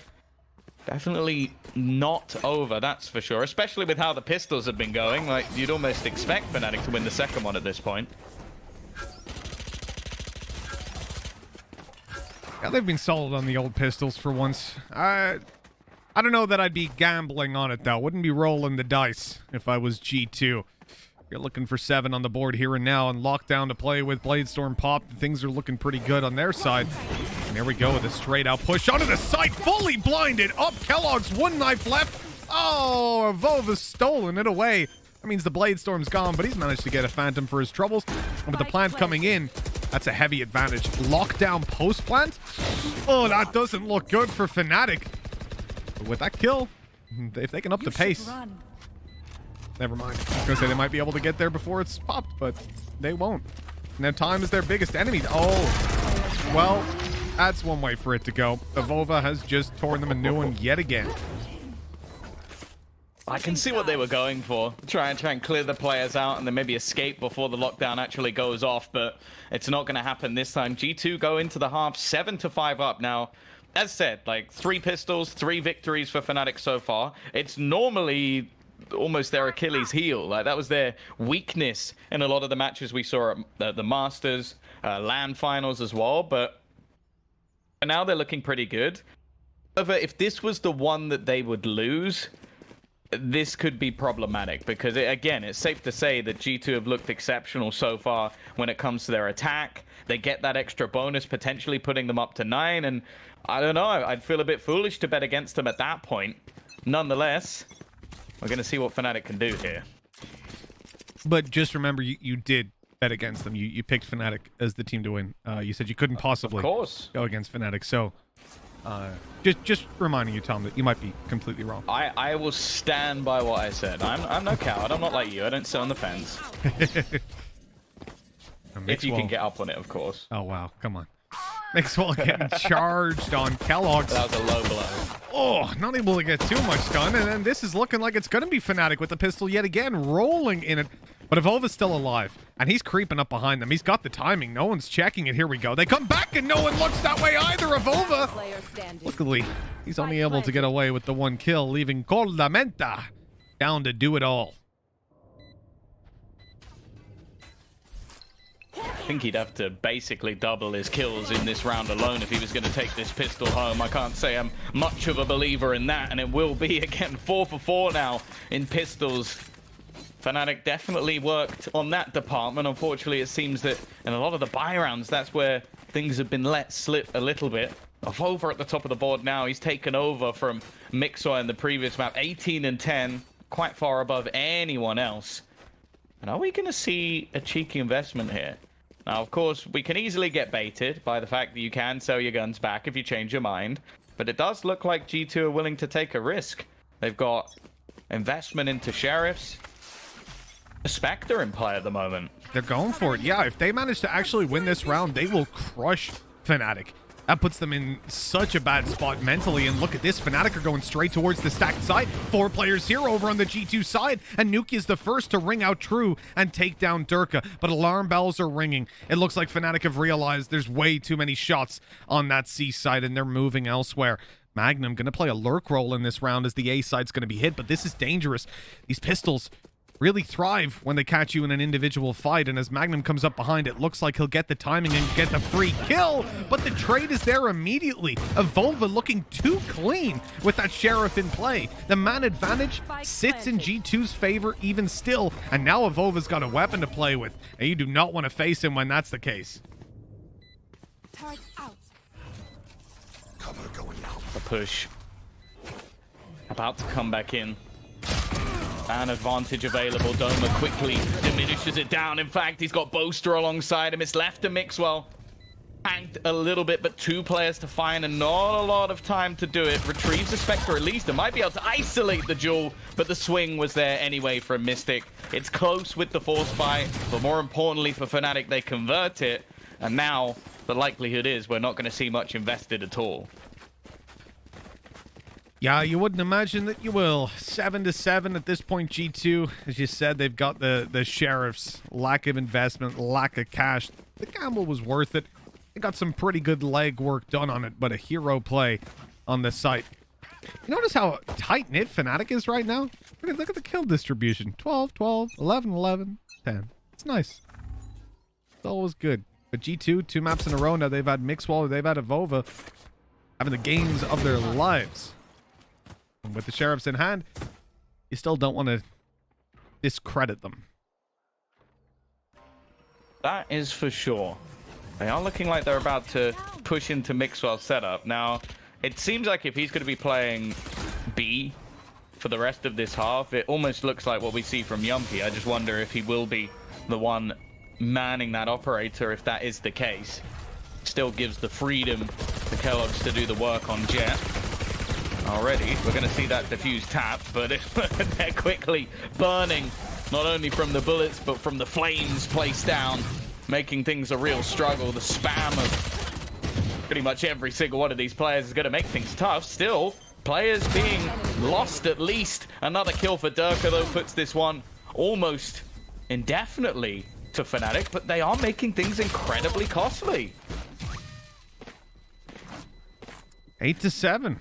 Definitely not over, that's for sure. Especially with how the pistols have been going. Like, you'd almost expect Fnatic to win the second one at this point. Yeah, they've been solid on the old pistols for once. I don't know that I'd be gambling on it, though. Wouldn't be rolling the dice if I was G2. You're looking for 7 on the board here and now, and lockdown to play with. Bladestorm popped. Things are looking pretty good on their side. And there we go with a straight out push onto the site, fully blinded. Up Kellogg's, 1 knife left. Oh, Avova's stolen it away. That means the Bladestorm's gone, but he's managed to get a Phantom for his troubles. And with the plant coming in, that's a heavy advantage. Lockdown post plant. Oh, that doesn't look good for Fnatic. But with that kill, if they can up the pace. Never mind. I was going to say they might be able to get there before it's popped, but they won't. Now time is their biggest enemy. Oh, well, that's one way for it to go. Avova has just torn them a new one yet again. I can see what they were going for. Try and clear the players out and then maybe escape before the lockdown actually goes off, but it's not going to happen this time. G2 go into the half 7-5 up now. As said, like 3 pistols, 3 victories for Fnatic so far. It's normally almost their Achilles heel. Like that was their weakness in a lot of the matches we saw at the Masters, LAN finals as well, but now they're looking pretty good. However, if this was the one that they would lose, this could be problematic because, again, it's safe to say that G2 have looked exceptional so far when it comes to their attack. They get that extra bonus, potentially putting them up to 9, and I don't know, I'd feel a bit foolish to bet against them at that point. Nonetheless, we're going to see what Fnatic can do here. But just remember, you did bet against them. You picked Fnatic as the team to win. You said you couldn't possibly go against Fnatic, so... just reminding you, Tom, that you might be completely wrong. I will stand by what I said. I'm no coward. I'm not like you. I don't sit on the fence. If you can get up on it, of course. Oh, wow. Come on. Mixwell getting charged on Kellogg's. That was a low blow. Oh, not able to get too much done. And then this is looking like it's going to be Fnatic with the pistol yet again, rolling in it. But Evolva's still alive, and he's creeping up behind them. He's got the timing. No one's checking it. Here we go. They come back, and no one looks that way either. Evolva, luckily, he's only able to get away with the 1 kill, leaving Coldamenta down to do it all. I think he'd have to basically double his kills in this round alone if he was going to take this pistol home. I can't say I'm much of a believer in that, and it will be, again, 4 for 4 now in pistols. Fnatic definitely worked on that department. Unfortunately, it seems that in a lot of the buy rounds, that's where things have been let slip a little bit. Over at the top of the board now. He's taken over from Mixwell in the previous map. 18 and 10, quite far above anyone else. And are we going to see a cheeky investment here? Now, of course, we can easily get baited by the fact that you can sell your guns back if you change your mind. But it does look like G2 are willing to take a risk. They've got investment into Sheriffs. A Spectre in play at the moment. They're going for it. Yeah, if they manage to actually win this round, they will crush Fnatic. That puts them in such a bad spot mentally. And look at this. Fnatic are going straight towards the stacked side. 4 players here over on the G2 side. And Nuki is the first to ring out true and take down Durka. But alarm bells are ringing. It looks like Fnatic have realized there's way too many shots on that C side, and they're moving elsewhere. Magnum going to play a lurk role in this round as the A side's going to be hit. But this is dangerous. These pistols really thrive when they catch you in an individual fight, and as Magnum comes up behind, it looks like he'll get the timing and get the free kill, but the trade is there immediately. Evolva looking too clean with that Sheriff in play. The man advantage sits in G2's favor even still, and now Evolva's got a weapon to play with, and you do not want to face him when that's the case. Cover going out. The push. About to come back in. An advantage available. Doma quickly diminishes it down. In fact, he's got Boaster alongside him. It's left to Mixwell. Tanked a little bit, but 2 players to find and not a lot of time to do it. Retrieves the Spectre at least and might be able to isolate the duel, but the swing was there anyway from Mystic. It's close with the force buy, but more importantly for Fnatic, they convert it, and now the likelihood is we're not going to see much invested at all. Yeah, you wouldn't imagine that you will. 7-7 at this point, G2. As you said, they've got the Sheriffs. Lack of investment, lack of cash. The gamble was worth it. They got some pretty good leg work done on it, but a hero play on the site. You notice how tight-knit Fnatic is right now? Look at the kill distribution. 12, 12, 11, 11, 10. It's nice. It's always good. But G2, 2 maps in a row now. They've had Mixwell, they've had Evolva having the games of their lives. And with the Sheriffs in hand, you still don't want to discredit them. That is for sure. They are looking like they're about to push into Mixwell's setup. Now, it seems like if he's going to be playing B for the rest of this half, it almost looks like what we see from Yumpy. I just wonder if he will be the one manning that operator if that is the case. Still gives the freedom to Kellogg's to do the work on Jet. Already, we're going to see that defuse tap, but they're quickly burning, not only from the bullets, but from the flames placed down, making things a real struggle. The spam of pretty much every single one of these players is going to make things tough. Still, players being lost at least. Another kill for Durka, though, puts this one almost indefinitely to Fnatic, but they are making things incredibly costly. 8-7.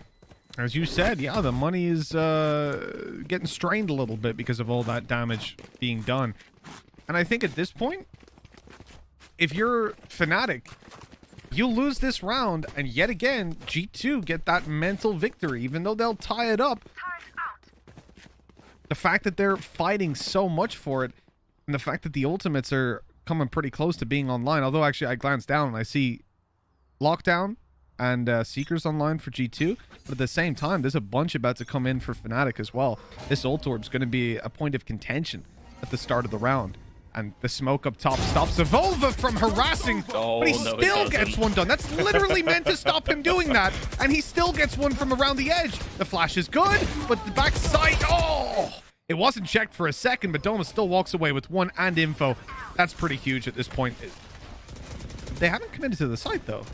As you said, yeah, the money is getting strained a little bit because of all that damage being done. And I think at this point, if you're Fnatic, you lose this round, and yet again, G2 get that mental victory, even though they'll tie it up. The fact that they're fighting so much for it, and the fact that the ultimates are coming pretty close to being online, although actually I glance down and I see Lockdown and Seekers online for G2, but at the same time, there's a bunch about to come in for Fnatic as well. This ult orb's going to be a point of contention at the start of the round. And the smoke up top stops Evolva from harassing, but he still gets one done. That's literally meant to stop him doing that, and he still gets one from around the edge. The flash is good, but the backside, oh! It wasn't checked for a second, but Doma still walks away with one and info. That's pretty huge at this point. They haven't committed to the site, though.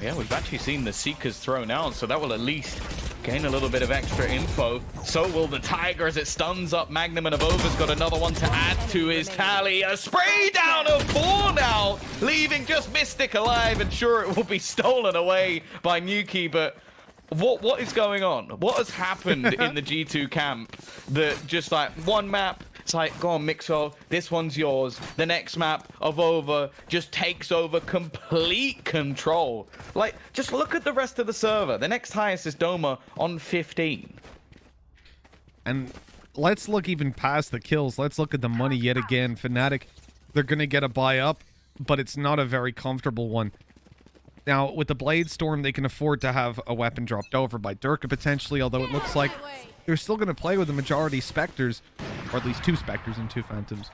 Yeah, we've actually seen the Seekers thrown out, so that will at least gain a little bit of extra info. So will the Tiger as it stuns up Magnum, and Evova's got another one to add to his tally. A spray down of 4 now, leaving just Mystic alive, and sure, it will be stolen away by Nuki, but what is going on? What has happened in the G2 camp that just like one map, it's like, go on, Mixo, this one's yours. The next map of Over just takes over complete control. Like, just look at the rest of the server. The next highest is Doma on 15. And let's look even past the kills. Let's look at the money yet again. Fnatic, they're going to get a buy up, but it's not a very comfortable one. Now, with the Blade Storm, they can afford to have a weapon dropped over by Durka potentially, although it looks like they're still going to play with the majority Spectres, or at least 2 Spectres and 2 Phantoms.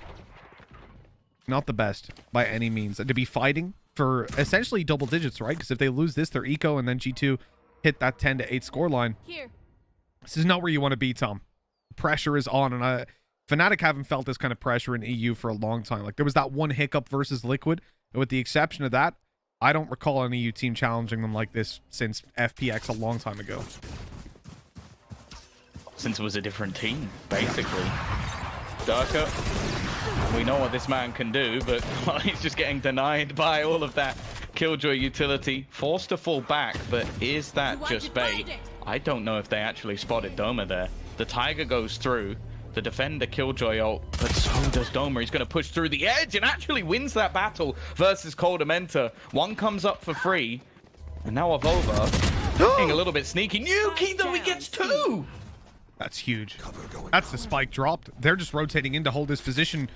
Not the best by any means. And to be fighting for essentially double digits, right? Because if they lose this, they're eco, and then G2 hit that 10-8 scoreline. This is not where you want to be, Tom. Pressure is on, and Fnatic haven't felt this kind of pressure in EU for a long time. Like, there was that one hiccup versus Liquid, and with the exception of that, I don't recall an EU team challenging them like this since FPX a long time ago. Since it was a different team, basically. Durka, we know what this man can do, but he's just getting denied by all of that Killjoy utility. Forced to fall back, but is that just bait? I don't know if they actually spotted Doma there. The Tiger goes through. The defender Killjoy ult, but so does Doma. He's going to push through the edge and actually wins that battle versus Coldamenta. One comes up for free, and now Evolva being a little bit sneaky. Nuki, though, he gets 2. That's huge. That's the spike dropped. They're just rotating in to hold this position.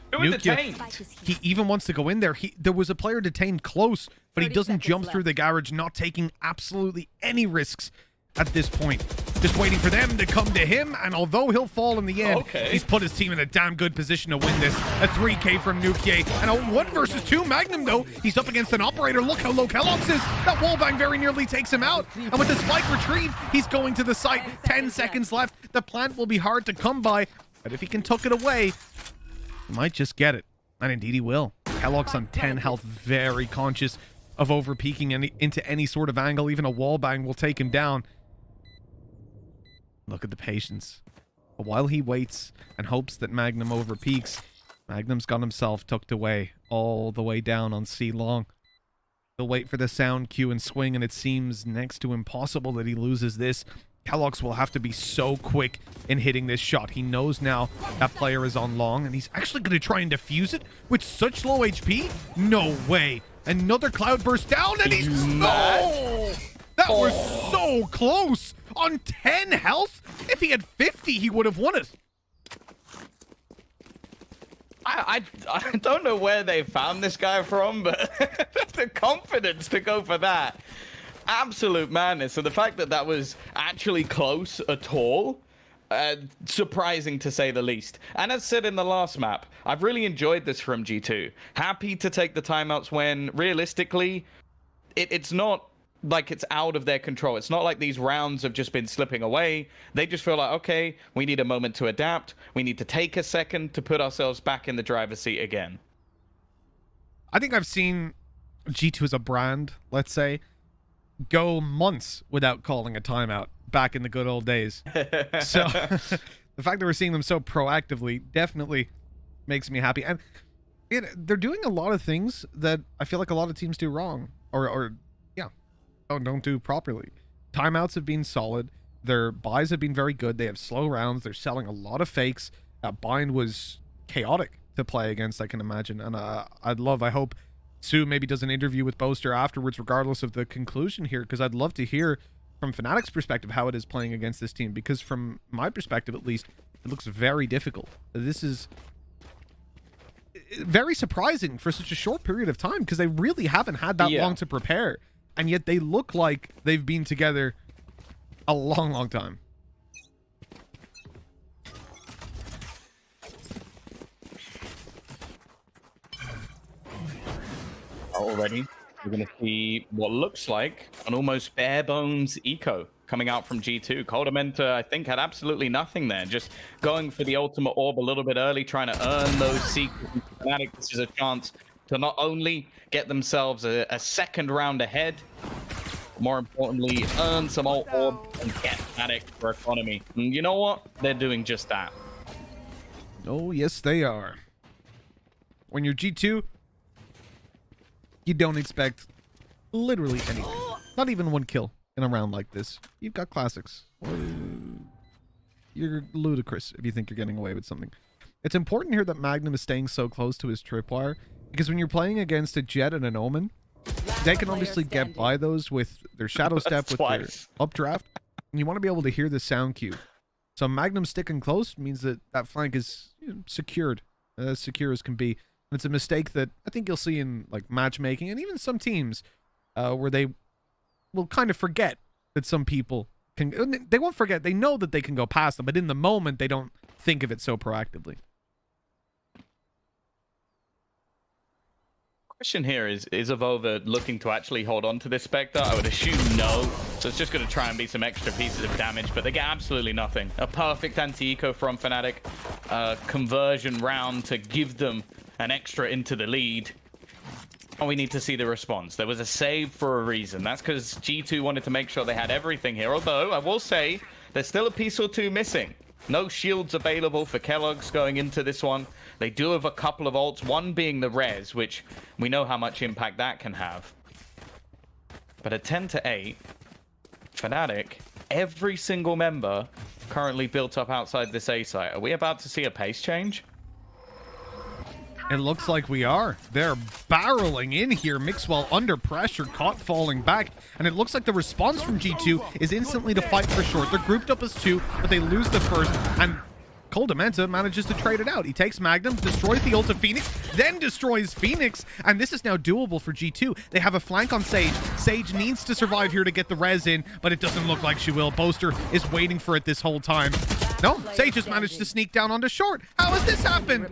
He even wants to go in there. There was a player detained close, but he doesn't jump through the garage, not taking absolutely any risks at this point. Just waiting for them to come to him, and although he'll fall in the end, he's put his team in a damn good position to win this. A 3K from Nuki, and a 1 versus 2 Magnum, though. He's up against an operator. Look how low Kellogg's is. That wallbang very nearly takes him out, and with the spike retrieved, he's going to the site. 10 seconds left. The plant will be hard to come by, but if he can tuck it away, he might just get it, and indeed he will. Kellogg's on 10 health, very conscious of over-peeking into any sort of angle. Even a wallbang will take him down. Look at the patience. But while he waits and hopes that Magnum overpeaks, Magnum's got himself tucked away all the way down on C long. He'll wait for the sound cue and swing, and it seems next to impossible that he loses this. Kellogg's will have to be so quick in hitting this shot. He knows now that player is on long, and he's actually going to try and defuse it with such low HP? No way. Another cloudburst down, and he's... Oh! That was so close! On 10 health? If he had 50, he would have won it. I don't know where they found this guy from, but the confidence to go for that. Absolute madness. So the fact that that was actually close at all, surprising to say the least. And as said in the last map, I've really enjoyed this from G2. Happy to take the timeouts when, realistically, it's not like it's out of their control. It's not like these rounds have just been slipping away. They just feel like, okay, we need a moment to adapt. We need to take a second to put ourselves back in the driver's seat again. I think I've seen G2 as a brand, let's say. go months without calling a timeout back in the good old days. So the fact that we're seeing them so proactively definitely makes me happy. And they're doing a lot of things that I feel like a lot of teams do wrong, or yeah, don't do properly. Timeouts have been solid. Their buys have been very good. They have slow rounds. They're selling a lot of fakes. Bind was chaotic to play against, I can imagine. And I hope Sue maybe does an interview with Boaster afterwards, regardless of the conclusion here, because I'd love to hear from Fnatic's perspective how it is playing against this team, because from my perspective, at least, it looks very difficult. This is very surprising for such a short period of time, because they really haven't had that long to prepare, and yet they look like they've been together a long time. Already, we're going to see what looks like an almost bare bones eco coming out from G2. Coldamenta, I think, had absolutely nothing there. Just going for the ultimate orb a little bit early, trying to earn those secrets. Fnatic, this is a chance to not only get themselves a second round ahead, more importantly, earn some ult orb and get Fnatic for economy. And you know what? They're doing just that. Oh, yes, they are. When you're G2, you don't expect literally anything. Not even one kill in a round like this. You've got classics. You're ludicrous if you think you're getting away with something. It's important here that Magnum is staying so close to his tripwire, because when you're playing against a Jet and an Omen, they can obviously get by those with their Shadow Step, with their updraft, and you want to be able to hear the sound cue. So Magnum sticking close means that that flank is secured, as secure as can be. It's a mistake that I think you'll see in like matchmaking and even some teams where they will kind of forget that some people can. They won't forget. They know that they can go past them, but in the moment they don't think of it so proactively. Question here is Avova looking to actually hold on to this Spectre? I would assume no. So it's just going to try and be some extra pieces of damage, but they get absolutely nothing. A perfect anti-eco from Fnatic. Conversion round to give them an extra into the lead. And we need to see the response. There was a save for a reason. That's because G2 wanted to make sure they had everything here. Although, I will say, there's still a piece or two missing. No shields available for Kellogg's going into this one. They do have a couple of ults, one being the res, which we know how much impact that can have. But at 10-8, Fnatic, every single member currently built up outside this A site. Are we about to see a pace change? It looks like we are. They're barreling in here. Mixwell under pressure, caught falling back. And it looks like the response from G2 is instantly to fight for short. They're grouped up as two, but they lose the first. And Coldamenta manages to trade it out. He takes Magnum, destroys the ult of Phoenix, then destroys Phoenix. And this is now doable for G2. They have a flank on Sage. Sage needs to survive here to get the res in, but it doesn't look like she will. Boaster is waiting for it this whole time. No, Sage has managed to sneak down onto short. How has this happened?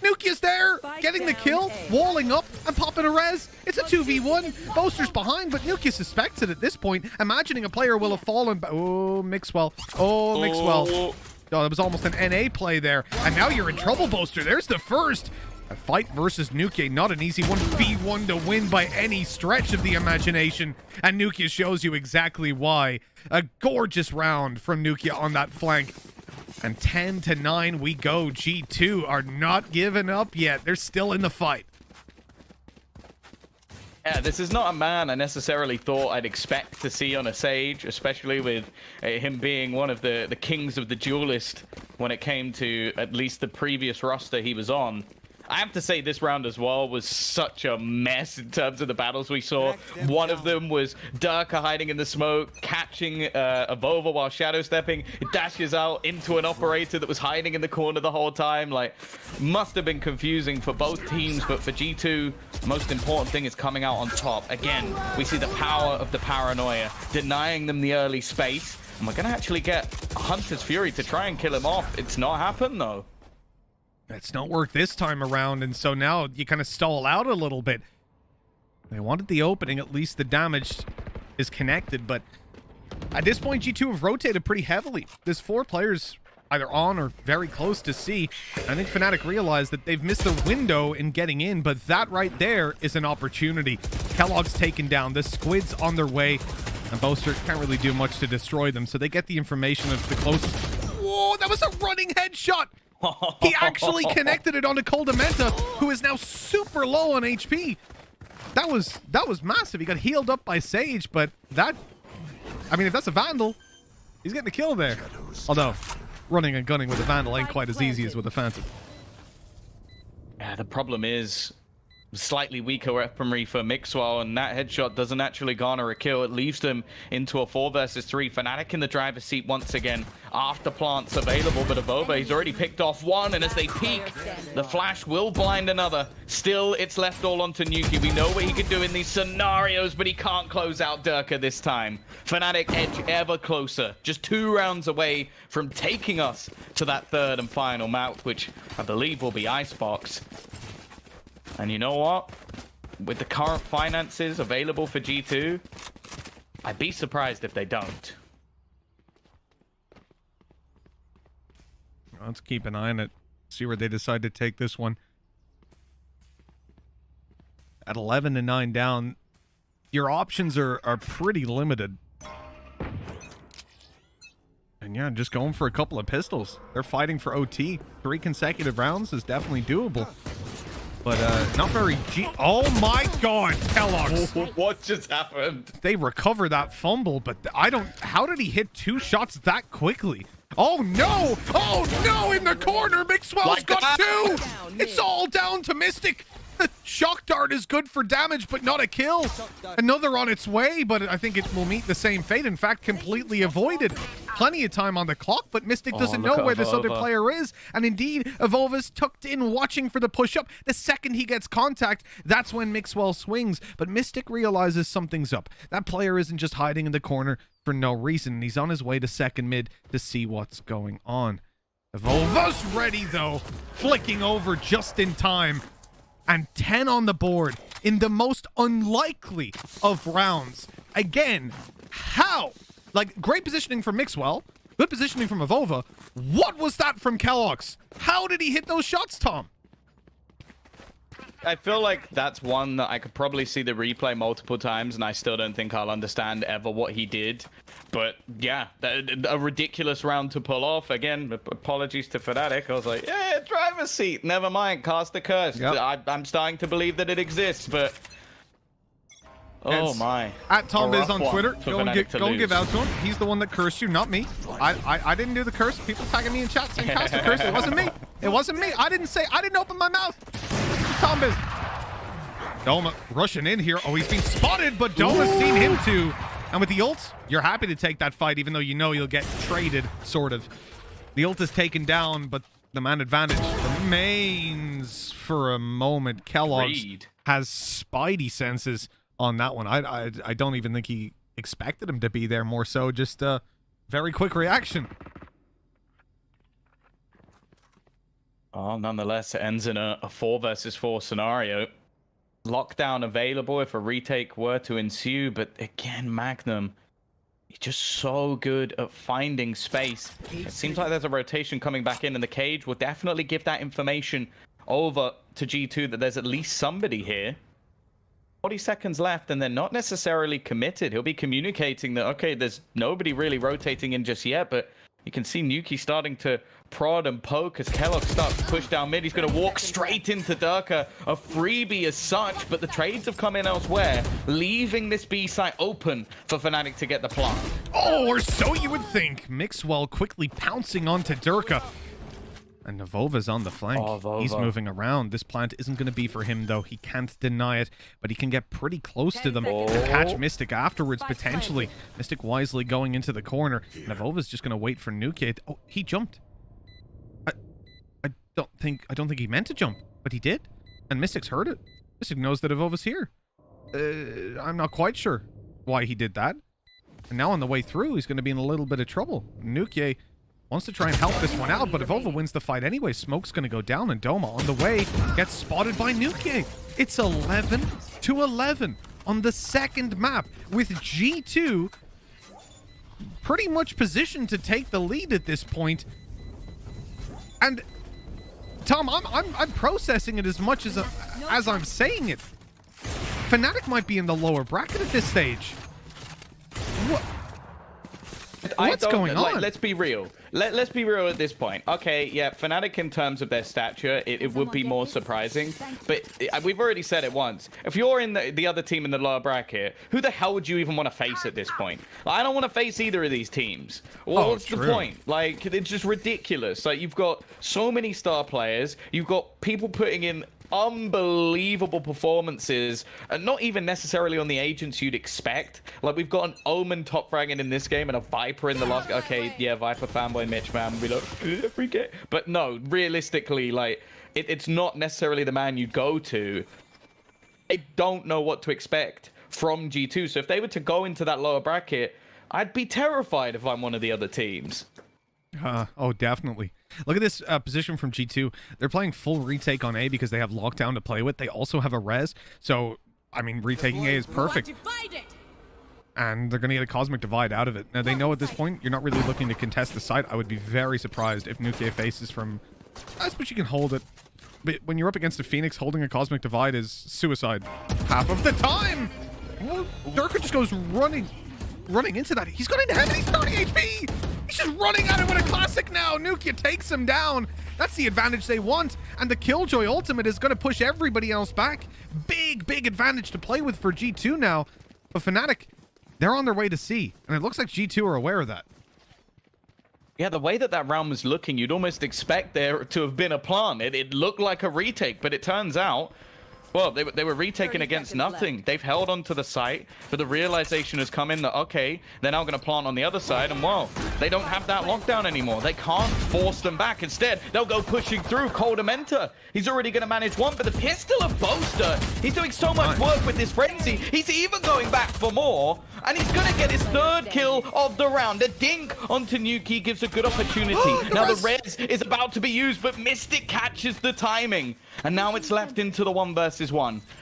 Nukia's there, getting the kill, walling up, and popping a res. It's a 2v1. Boaster's behind, but Nukia suspects it at this point, imagining a player will have fallen. Oh, Mixwell. Oh, Mixwell. Oh, that was almost an NA play there. And now you're in trouble, Boaster. There's the first. A fight versus Nukia, not an easy one. B1 to win by any stretch of the imagination. And Nukia shows you exactly why. A gorgeous round from Nukia on that flank. And 10-9 we go. G2 are not giving up yet. They're still in the fight. Yeah, this is not a man I necessarily thought I'd expect to see on a Sage, especially with him being one of the kings of the duelist when it came to at least the previous roster he was on. I have to say this round as well was such a mess in terms of the battles we saw. One of them was Durka hiding in the smoke, catching Avova while shadow stepping. It dashes out into an operator that was hiding in the corner the whole time. Like, must have been confusing for both teams, but for G2, the most important thing is coming out on top. Again, we see the power of the paranoia, denying them the early space. And we're going to actually get a Hunter's Fury to try and kill him off. It's not happened, though. It's not work this time around, and so now you kind of stall out a little bit. They wanted the opening, at least the damage is connected, but at this point, G2 have rotated pretty heavily. There's 4 players either on or very close to C. I think Fnatic realized that they've missed the window in getting in, but that right there is an opportunity. Kellogg's taken down. The Squid's on their way, and Boaster can't really do much to destroy them, so they get the information of the closest. Whoa, that was a running headshot! He actually connected it onto Coldamenta, who is now super low on HP. That was massive. He got healed up by Sage, but that... I mean, if that's a Vandal, he's getting a kill there. Although, running and gunning with a Vandal ain't quite as easy as with a Phantom. Yeah, the problem is slightly weaker weaponry for Mixwell, and that headshot doesn't actually garner a kill. It leaves them into a 4 versus 3. Fnatic in the driver's seat once again. After plants available, but Avova, he's already picked off one, and as they peek, the flash will blind another. Still, it's left all onto Nuki. We know what he could do in these scenarios, but he can't close out Durka this time. Fnatic edge ever closer, just 2 rounds away from taking us to that 3rd and final map, which I believe will be Icebox. And you know what? With the current finances available for G2, I'd be surprised if they don't. Let's keep an eye on it. See where they decide to take this one. At 11-9 down, your options are pretty limited. And yeah, just going for a couple of pistols. They're fighting for OT. 3 consecutive rounds is definitely doable. But not very oh my god, Kellogg's. What just happened? They recover that fumble, but I don't... How did he hit 2 shots that quickly? Oh no! Oh no! In the corner, Mixwell's got 2! It's all down to Mystic. The shock dart is good for damage, but not a kill. Another on its way, but I think it will meet the same fate. In fact, completely avoided. Plenty of time on the clock, but Mystic doesn't know where this other player is. And indeed, Evolva's tucked in, watching for the push-up. The second he gets contact, that's when Mixwell swings. But Mystic realizes something's up. That player isn't just hiding in the corner for no reason. He's on his way to second mid to see what's going on. Evolva's ready, though. Flicking over just in time. And 10 on the board in the most unlikely of rounds. Again, how? Like, great positioning from Mixwell. Good positioning from Avova. What was that from Kellogg's? How did he hit those shots, Tom? I feel like that's one that I could probably see the replay multiple times, and I still don't think I'll understand ever what he did. But yeah, a ridiculous round to pull off. Again, apologies to Fnatic. I was like, yeah, driver's seat. Never mind, cast the curse. Yep. I'm starting to believe that it exists, but... Oh my. At TomBiz on Twitter, go and give out to him. He's the one that cursed you, not me. I didn't do the curse. People tagging me in chat saying cast the curse. It wasn't me. It wasn't me. I didn't open my mouth. TomBiz. Doma rushing in here. Oh, he's been spotted, but Doma's seen him too. And with the ult, you're happy to take that fight, even though you know you'll get traded, sort of. The ult is taken down, but the man advantage remains for a moment. Kellogg's has spidey senses on that one. I don't even think he expected him to be there, more so just a very quick reaction. Oh, nonetheless, it ends in a 4 versus 4 scenario. Lockdown available if a retake were to ensue, but again, Magnum, he's just so good at finding space. It seems like there's a rotation coming back in, and the cage will definitely give that information over to G2 that there's at least somebody here. 40 seconds left, and they're not necessarily committed. He'll be communicating that, okay, there's nobody really rotating in just yet, but you can see Nuki starting to prod and poke as Kellogg starts to push down mid. He's going to walk straight into Durka, a freebie as such, but the trades have come in elsewhere, leaving this B site open for Fnatic to get the plant. Oh, or so you would think. Mixwell quickly pouncing onto Durka. And Navova's on the flank. He's moving around. This plant isn't going to be for him, though. He can't deny it, but he can get pretty close to them to catch Mystic afterwards, potentially. Mystic wisely going into the corner. Navova's just going to wait for Nuki. Oh, he jumped. I don't think he meant to jump, but he did. And Mystic's heard it. Mystic knows that Navova's here. I'm not quite sure why he did that. And now on the way through, he's going to be in a little bit of trouble. Nuki wants to try and help this one out, but Avova wins the fight anyway. Smoke's going to go down, and Doma on the way gets spotted by Nuki. It's 11-11 on the second map, with G2 pretty much positioned to take the lead at this point. And Tom, I'm processing it as much as I'm saying it. Fnatic might be in the lower bracket at this stage. What's going on? Let's be real. Let's be real at this point. Okay, yeah, Fnatic in terms of their stature, it would be more surprising. But we've already said it once. If you're in the other team in the lower bracket, who the hell would you even want to face at this point? Like, I don't want to face either of these teams. Well, what's the point? Like, it's just ridiculous. Like, you've got so many star players. You've got people putting in unbelievable performances, and not even necessarily on the agents you'd expect. Like, we've got an Omen top fragging in this game and a Viper in the last. Okay, yeah, Viper fanboy Mitch, man, we look freak it. But no, realistically, like, it's not necessarily the man you go to. I don't know what to expect from G2. So if they were to go into that lower bracket, I'd be terrified if I'm one of the other teams. Oh, definitely. Look at this position from G2. They're playing full retake on A because they have lockdown to play with. They also have a res. So, I mean, retaking A is perfect. And they're going to get a Cosmic Divide out of it. Now, they know at this point, you're not really looking to contest the site. I would be very surprised if Nukia faces from... I suppose you can hold it. But when you're up against a Phoenix, holding a Cosmic Divide is suicide. Half of the time! Well, Durka just goes running into that. He's got into heaven. He's 30 HP! He's just running at it with a classic now. Nukia takes him down. That's the advantage they want. And the Killjoy ultimate is going to push everybody else back. Big advantage to play with for G2 now. But Fnatic, they're on their way to C. And it looks like G2 are aware of that. Yeah, the way that round was looking, you'd almost expect there to have been a plan. It looked like a retake, but it turns out... Well, they were retaking against nothing. They've held onto the site, but the realization has come in that, okay, they're now going to plant on the other side, and well, they don't have that lockdown anymore. They can't force them back. Instead, they'll go pushing through. Coldamenta, he's already going to manage one, but the pistol of Boaster, he's doing so much work with this frenzy. He's even going back for more, and he's going to get his third kill of the round. A dink onto Nuki gives a good opportunity. Now the res is about to be used, but Mystic catches the timing, and now it's left into the 1v1.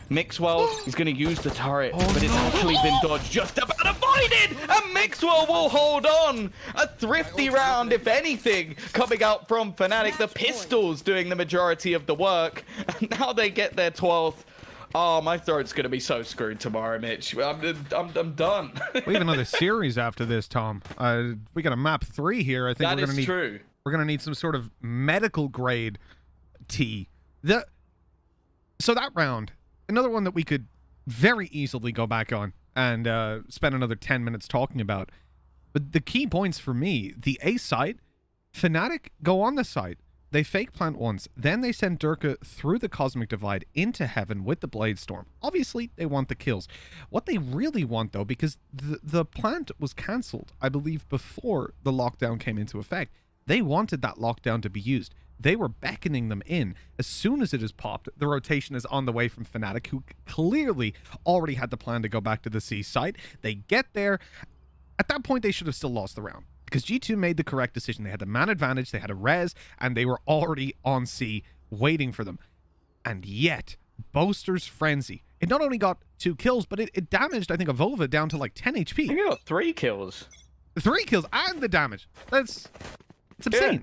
Mixwell is going to use the turret, but it's actually been dodged, just about avoided, and Mixwell will hold on. A thrifty round, if anything, coming out from Fnatic. The pistols doing the majority of the work, and now they get their 12th. Oh, my throat's going to be so screwed tomorrow, Mitch. I'm done. We have another series after this, Tom. We got a map 3 here. I think we're going to need some sort of medical grade tea. So that round, another one that we could very easily go back on and spend another 10 minutes talking about. But the key points for me, the A site, Fnatic go on the site. They fake plant once, then they send Durka through the Cosmic Divide into heaven with the Blade Storm. Obviously, they want the kills. What they really want, though, because the plant was cancelled, I believe, before the lockdown came into effect, they wanted that lockdown to be used. They were beckoning them in. As soon as it is popped, the rotation is on the way from Fnatic, who clearly already had the plan to go back to the C site. They get there. At that point, they should have still lost the round, because G2 made the correct decision. They had the man advantage, they had a res, and they were already on C waiting for them. And yet, Boaster's Frenzy, it not only got 2 kills, but it damaged, I think, Avova down to like 10 HP. I think it got 3 kills. 3 kills and the damage. It's insane. Yeah.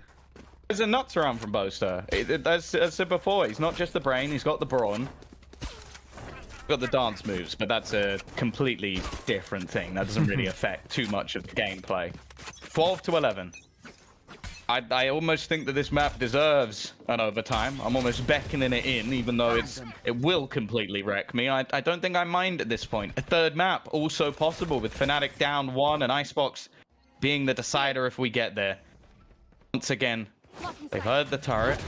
There's a nuts around from Boaster. As I said before, he's not just the brain, he's got the brawn. Got the dance moves, but that's a completely different thing. That doesn't really affect too much of the gameplay. 12-11. I almost think that this map deserves an overtime. I'm almost beckoning it in, even though it will completely wreck me. I don't think I mind at this point. A third map also possible, with Fnatic down 1 and Icebox being the decider if we get there. Once again, they've heard the turret.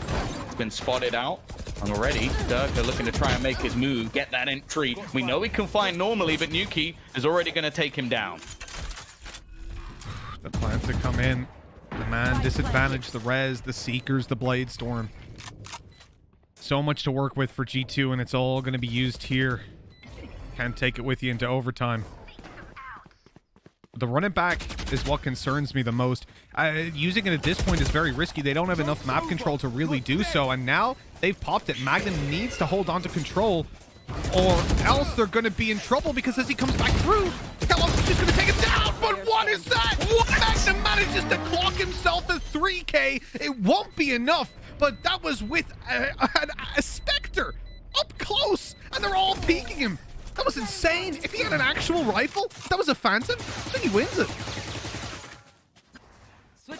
It's been spotted out. And already, Durka looking to try and make his move, get that entry. We know he can fly normally, but Nuki is already going to take him down. The plan to come in. The man disadvantage, the res, the Seekers, the Blade Storm. So much to work with for G2, and it's all going to be used here. Can't take it with you into overtime. The run it back is what concerns me the most. Using it at this point is very risky. They don't have enough map control to really do so, and now they've popped it. Magnum needs to hold on to control, or else they're going to be in trouble, because as he comes back through, Kellogg's just going to take him down. But what is that? What? Magnum manages to clock himself a 3K. It won't be enough, but that was with a Spectre up close, and they're all peeking him. That was insane. If he had an actual rifle, that was a Phantom, then he wins it.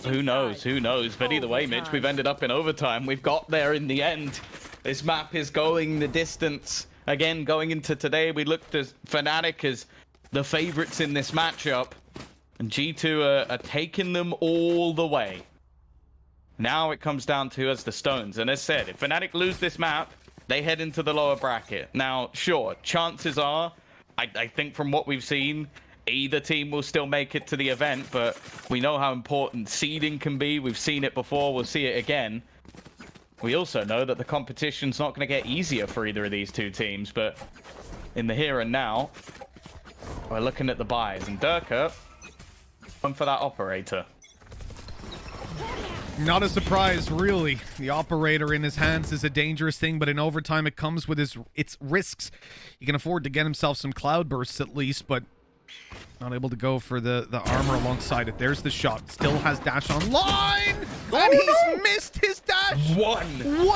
Who knows? Who knows? But either way, Mitch, we've ended up in overtime. We've got there in the end. This map is going the distance. Again, going into today, we looked at Fnatic as the favorites in this matchup. And G2 are taking them all the way. Now it comes down to us, the Stones. And as said, if Fnatic lose this map, they head into the lower bracket. Now, sure, chances are, I think from what we've seen, either team will still make it to the event, but we know how important seeding can be. We've seen it before, we'll see it again. We also know that the competition's not going to get easier for either of these two teams, but in the here and now, we're looking at the buys, and Durka went for that operator. Not a surprise, really. The operator in his hands is a dangerous thing, but in overtime it comes with its risks. He can afford to get himself some cloud bursts at least, but not able to go for the armor alongside it. There's the shot. Still has dash online, and he's missed his dash. 1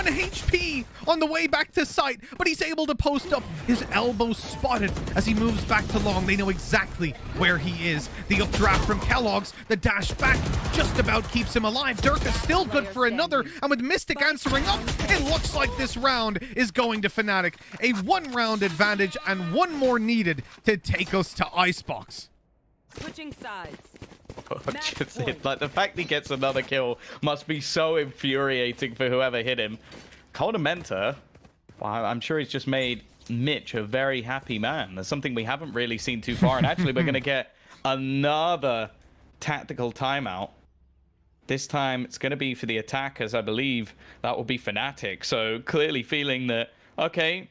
HP on the way back to site, but he's able to post up. His elbow spotted as he moves back to long. They know exactly where he is. The updraft from Kellogg's, the dash back just about keeps him alive. Dirk is still good for another, and with Mystic answering up, it looks like this round is going to Fnatic. A 1-round advantage and one more needed to take us to Icebox. Switching sides. Just like the fact he gets another kill must be so infuriating for whoever hit him. Coldamenta, well, I'm sure he's just made Mitch a very happy man. That's something we haven't really seen too far, and actually we're going to get another tactical timeout. This time it's going to be for the attackers, I believe. That will be Fnatic. So clearly feeling that, okay,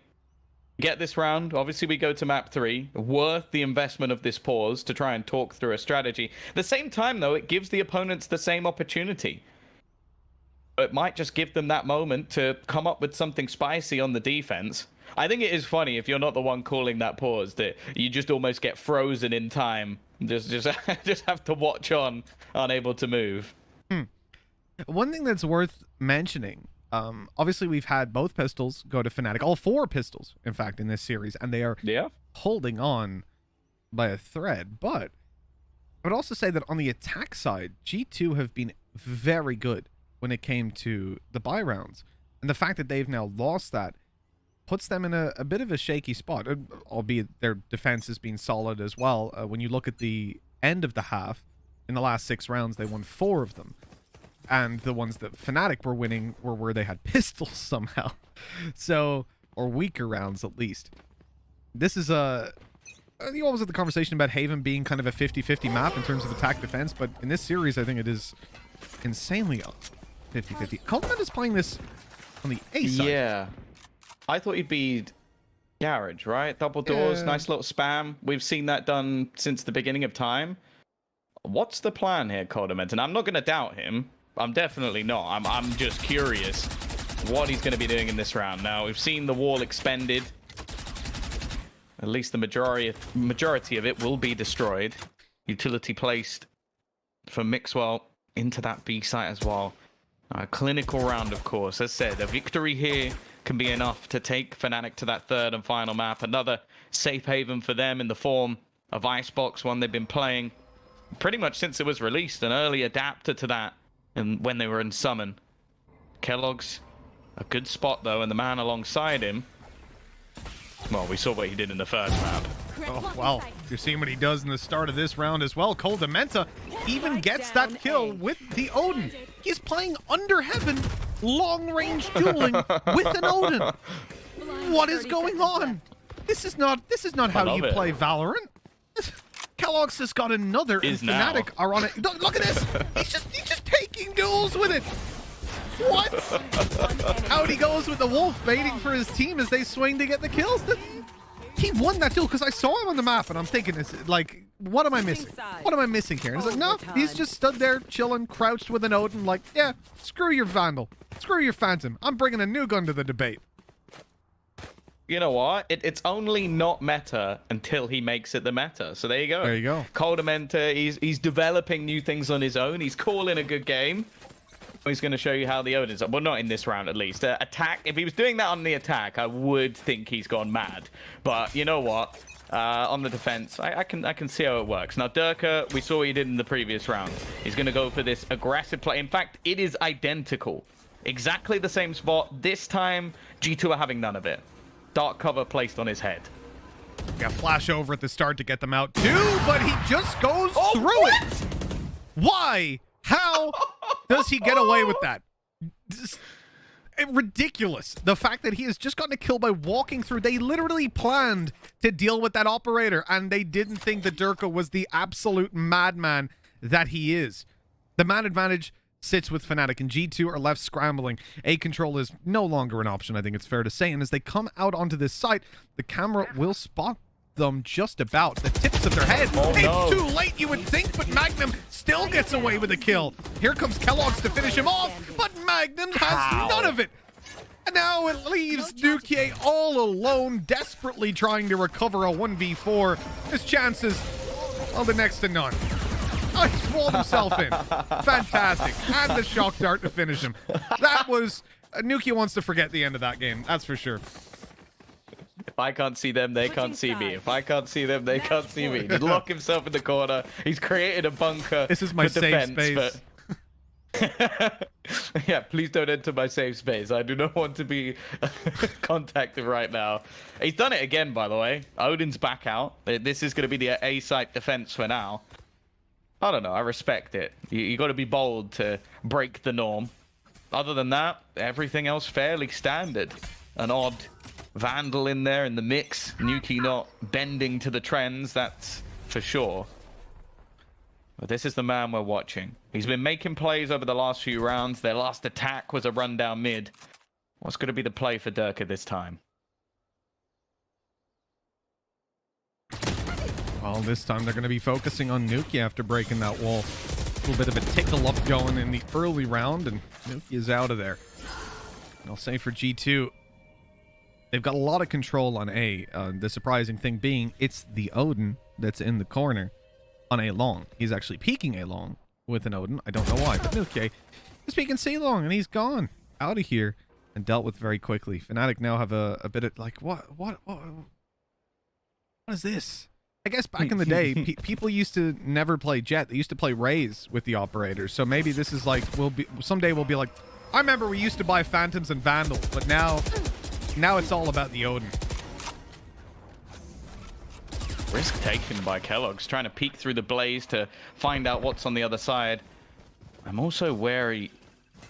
get this round. Obviously, we go to map 3. Worth the investment of this pause to try and talk through a strategy. At the same time, though, it gives the opponents the same opportunity. It might just give them that moment to come up with something spicy on the defense. I think it is funny if you're not the one calling that pause, that you just almost get frozen in time. Just have to watch on, unable to move. One thing that's worth mentioning, obviously we've had both pistols go to Fnatic, all 4 pistols, in fact, in this series, and they are holding on by a thread. But I would also say that on the attack side, G2 have been very good when it came to the buy rounds. And the fact that they've now lost that puts them in a bit of a shaky spot, albeit their defense has been solid as well. When you look at the end of the half, in the last 6 rounds, they won 4 of them. And the ones that Fnatic were winning were where they had pistols somehow. So, or weaker rounds at least. This is you always have the conversation about Haven being kind of a 50-50 map in terms of attack defense, but in this series I think it is insanely 50-50. Coldman is playing this on the A side. Yeah. I thought he'd be garage, right? Double doors, nice little spam. We've seen that done since the beginning of time. What's the plan here, Coldament? And I'm not going to doubt him. I'm definitely not. I'm just curious what he's going to be doing in this round. Now, we've seen the wall expended. At least the majority of it will be destroyed. Utility placed for Mixwell into that B site as well. A clinical round, of course. As said, a victory here can be enough to take Fnatic to that 3rd and final map. Another safe haven for them in the form of Icebox, one they've been playing pretty much since it was released, an early adapter to that, and when they were in Summon. Kellogg's a good spot, though, and the man alongside him, well, we saw what he did in the first map. Oh, wow. You're seeing what he does in the start of this round as well. Coldamenta even gets that kill with the Odin. He's playing Under Heaven, long-range dueling with an Odin. What is going on? This is not how you play Valorant. Kellogg's has got another, and Fnatic are on it. Look at this! He's just taking duels with it. What? Out he goes with the wolf, baiting for his team as they swing to get the kills. He won that duel because I saw him on the map, and I'm thinking, like, what am I missing? What am I missing here? And it's like, no, he's just stood there chilling, crouched with an Odin, like, yeah, screw your Vandal, screw your Phantom. I'm bringing a new gun to the debate. You know what? It's only not meta until he makes it the meta. So there you go. There you go. Coldamenta, he's developing new things on his own. He's calling a good game. He's going to show you how the Odin's. Well, not in this round at least. Attack. If he was doing that on the attack, I would think he's gone mad. But you know what? On the defense, I can see how it works. Now, Durka, we saw what he did in the previous round. He's going to go for this aggressive play. In fact, it is identical. Exactly the same spot. This time, G2 are having none of it. Dark cover placed on his head. Yeah, flash over at the start to get them out too, but he just goes through it. Why? How does he get away with that? Ridiculous. The fact that he has just gotten a kill by walking through. They literally planned to deal with that operator, and they didn't think that Durka was the absolute madman that he is. The man advantage sits with Fnatic, and G2 are left scrambling. A control is no longer an option, I think it's fair to say, and as they come out onto this site, the camera will spot them just about the tips of their head. It's too late, you would think, but Magnum still gets away with a kill. Here comes Kellogg's to finish him off, but Magnum has none of it. And now it leaves Nukier all alone, desperately trying to recover a 1v4. His chances, well, the next to none. Oh, he's walled himself in. Fantastic. And the shock dart to finish him. That was... Nukier wants to forget the end of that game, that's for sure. If I can't see them, they can't see me. If I can't see them, they can't see me. He'd lock himself in the corner. He's created a bunker. This is my safe defense, space. But... yeah, please don't enter my safe space. I do not want to be contacted right now. He's done it again, by the way. Odin's back out. This is going to be the A-site defense for now. I don't know. I respect it. You got to be bold to break the norm. Other than that, everything else fairly standard. An odd Vandal in there in the mix. Nuki not bending to the trends, that's for sure. But this is the man we're watching. He's been making plays over the last few rounds. Their last attack was a run down mid. What's going to be the play for Durka this time? Well, this time they're going to be focusing on Nuki after breaking that wall. A little bit of a tickle up going in the early round, and Nuki is out of there. And I'll say for G2, they've got a lot of control on A. The surprising thing being, it's the Odin that's in the corner on A long. He's actually peeking A long with an Odin. I don't know why, but okay. He's peeking C long, and he's gone out of here and dealt with very quickly. Fnatic now have a bit of like, what is this? I guess back in the day, people used to never play Jet. They used to play Raze with the operators. So maybe this is like, someday we'll be like, I remember we used to buy Phantoms and Vandals, but now it's all about the Odin. Risk taken by Kellogg's, trying to peek through the blaze to find out what's on the other side. I'm also wary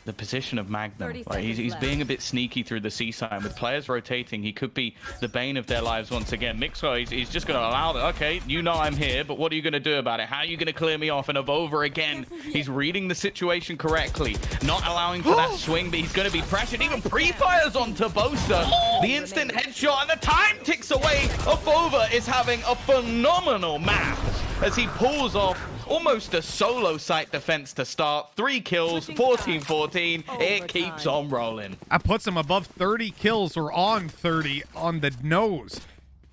the position of Magnum. Like, he's being a bit sneaky through the C side. With players rotating, he could be the bane of their lives once again. Mixo, he's just going to allow it. Okay, you know I'm here, but what are you going to do about it? How are you going to clear me off? And over again, he's reading the situation correctly. Not allowing for that swing, but he's going to be pressured. Even pre-fires onto Boaster. The instant headshot, and the time ticks away. Avova is having a phenomenal map as he pulls off almost a solo site defense to start. 3 kills, 14-14. It keeps on rolling. That puts him above 30 kills, or on 30 on the nose.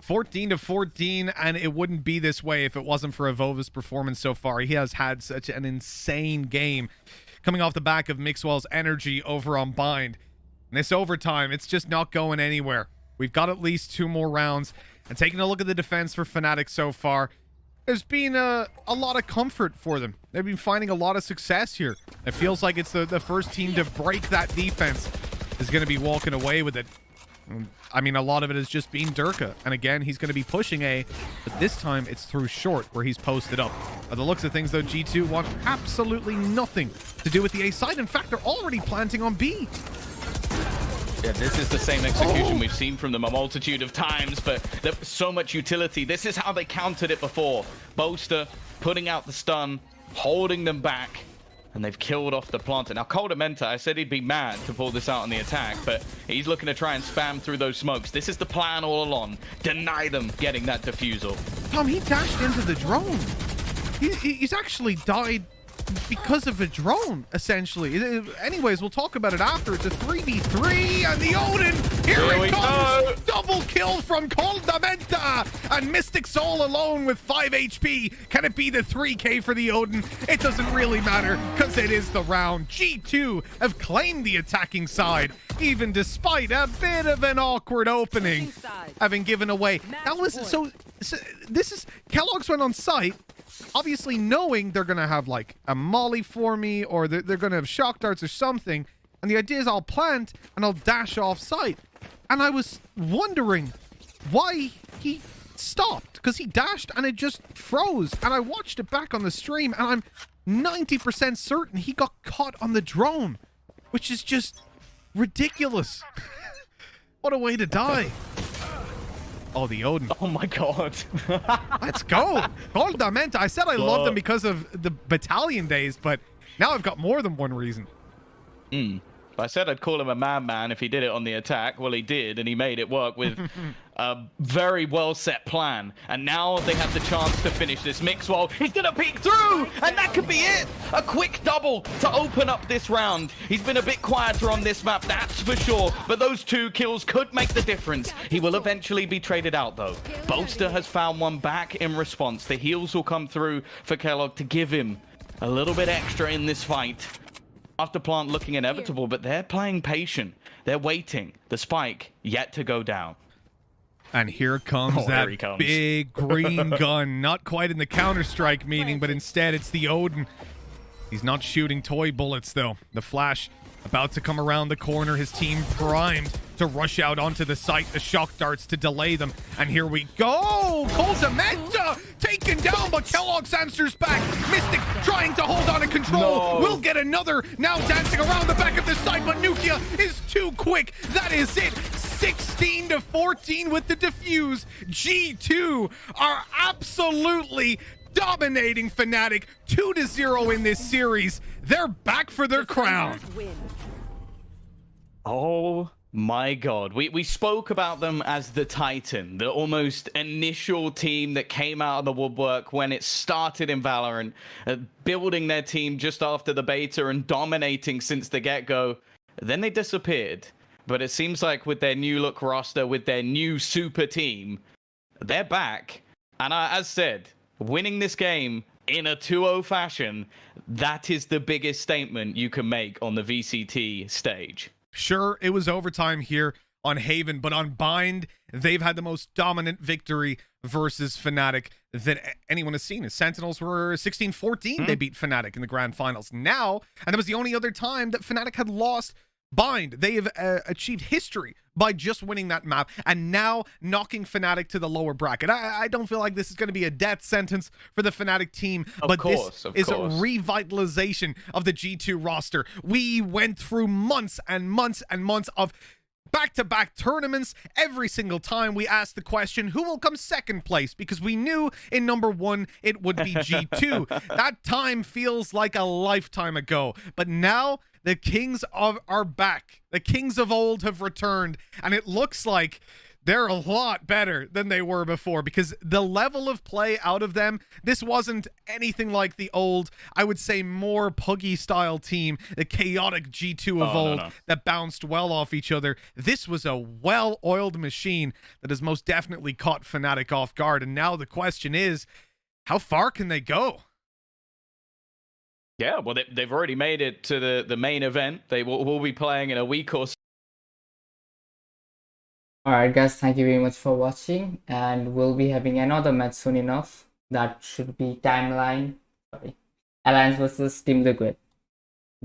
14-14, and it wouldn't be this way if it wasn't for Avova's performance so far. He has had such an insane game coming off the back of Mixwell's energy over on Bind. And this overtime, it's just not going anywhere. We've got at least 2 more rounds. And taking a look at the defense for Fnatic so far, there's been a lot of comfort for them. They've been finding a lot of success here. It feels like it's the first team to break that defense is going to be walking away with it. I mean, a lot of it is just being Durka. And again, he's going to be pushing A, but this time it's through short where he's posted up. By the looks of things, though, G2 want absolutely nothing to do with the A side. In fact, they're already planting on B. Yeah, this is the same execution we've seen from them a multitude of times, but there's so much utility. This is how they countered it before. Boaster putting out the stun, holding them back, and they've killed off the planter. Now, Coldamenta, I said he'd be mad to pull this out on the attack, but he's looking to try and spam through those smokes. This is the plan all along. Deny them getting that defusal. Tom, he dashed into the drone. He's actually died because of a drone, essentially. Anyways, we'll talk about it after. It's a 3v3, and the Odin, here it comes! Double kill from Coldamenta! And Mystic Soul alone with 5 HP. Can it be the 3k for the Odin? It doesn't really matter, because it is the round. G2 have claimed the attacking side, even despite a bit of an awkward opening, having given away. That was so this is Kellogg's went on site, obviously knowing they're gonna have like a molly for me, or they're gonna have shock darts or something, and the idea is I'll plant and I'll dash off site. And I was wondering why he stopped, because he dashed and it just froze, and I watched it back on the stream and I'm 90% certain he got caught on the drone, which is just ridiculous. What a way to die. Oh, the Odin. Oh my god. Let's go. Coldamenta. I said I loved him because of the battalion days, but now I've got more than one reason. I said I'd call him a man if he did it on the attack. Well, he did, and he made it work with a very well set plan. And now they have the chance to finish this mix while he's gonna peek through, and that could be it. A quick double to open up this round. He's been a bit quieter on this map, that's for sure, but those 2 kills could make the difference. He will eventually be traded out though. Bolster has found one back in response. The heals will come through for Kellogg to give him a little bit extra in this fight. After plant looking inevitable, but they're playing patient. They're waiting. The spike yet to go down. And here comes that big green gun. Not quite in the Counter-Strike meaning, but instead it's the Odin. He's not shooting toy bullets, though. The flash about to come around the corner. His team primed to rush out onto the site. The shock darts to delay them. And here we go! Coldamenta taken down, but Kellogg's answers back. Mystic trying to hold on and control. We'll get another now dancing around the back of the site, but Nukia is too quick. That is it. 16-14 with the defuse. G2 are absolutely dominating Fnatic. 2-0 in this series. They're back for their crown. Oh my god. We spoke about them as the Titan, the almost initial team that came out of the woodwork when it started in Valorant, building their team just after the beta and dominating since the get-go. Then they disappeared. But it seems like with their new look roster, with their new super team, they're back. And as said, winning this game in a 2-0 fashion, that is the biggest statement you can make on the VCT stage. Sure, it was overtime here on Haven, but on Bind, they've had the most dominant victory versus Fnatic that anyone has seen. As Sentinels were 16-14, they beat Fnatic in the grand finals. Now, and that was the only other time that Fnatic had lost Bind. They have achieved history by just winning that map and now knocking Fnatic to the lower bracket. I don't feel like this is going to be a death sentence for the Fnatic team, but this is a revitalization of the G2 roster. We went through months and months and months of back-to-back tournaments. Every single time we asked the question, who will come second place? Because we knew in number 1 it would be G2. That time feels like a lifetime ago, but now the Kings are back. The Kings of old have returned, and it looks like they're a lot better than they were before, because the level of play out of them, this wasn't anything like the old, I would say more Puggy style team, the chaotic G2 of old that bounced well off each other. This was a well-oiled machine that has most definitely caught Fnatic off guard, and now the question is, how far can they go? Yeah, well, they've already made it to the main event. They will be playing in a week or so. Alright guys, thank you very much for watching, and we'll be having another match soon enough. That should be Alliance versus Team Liquid.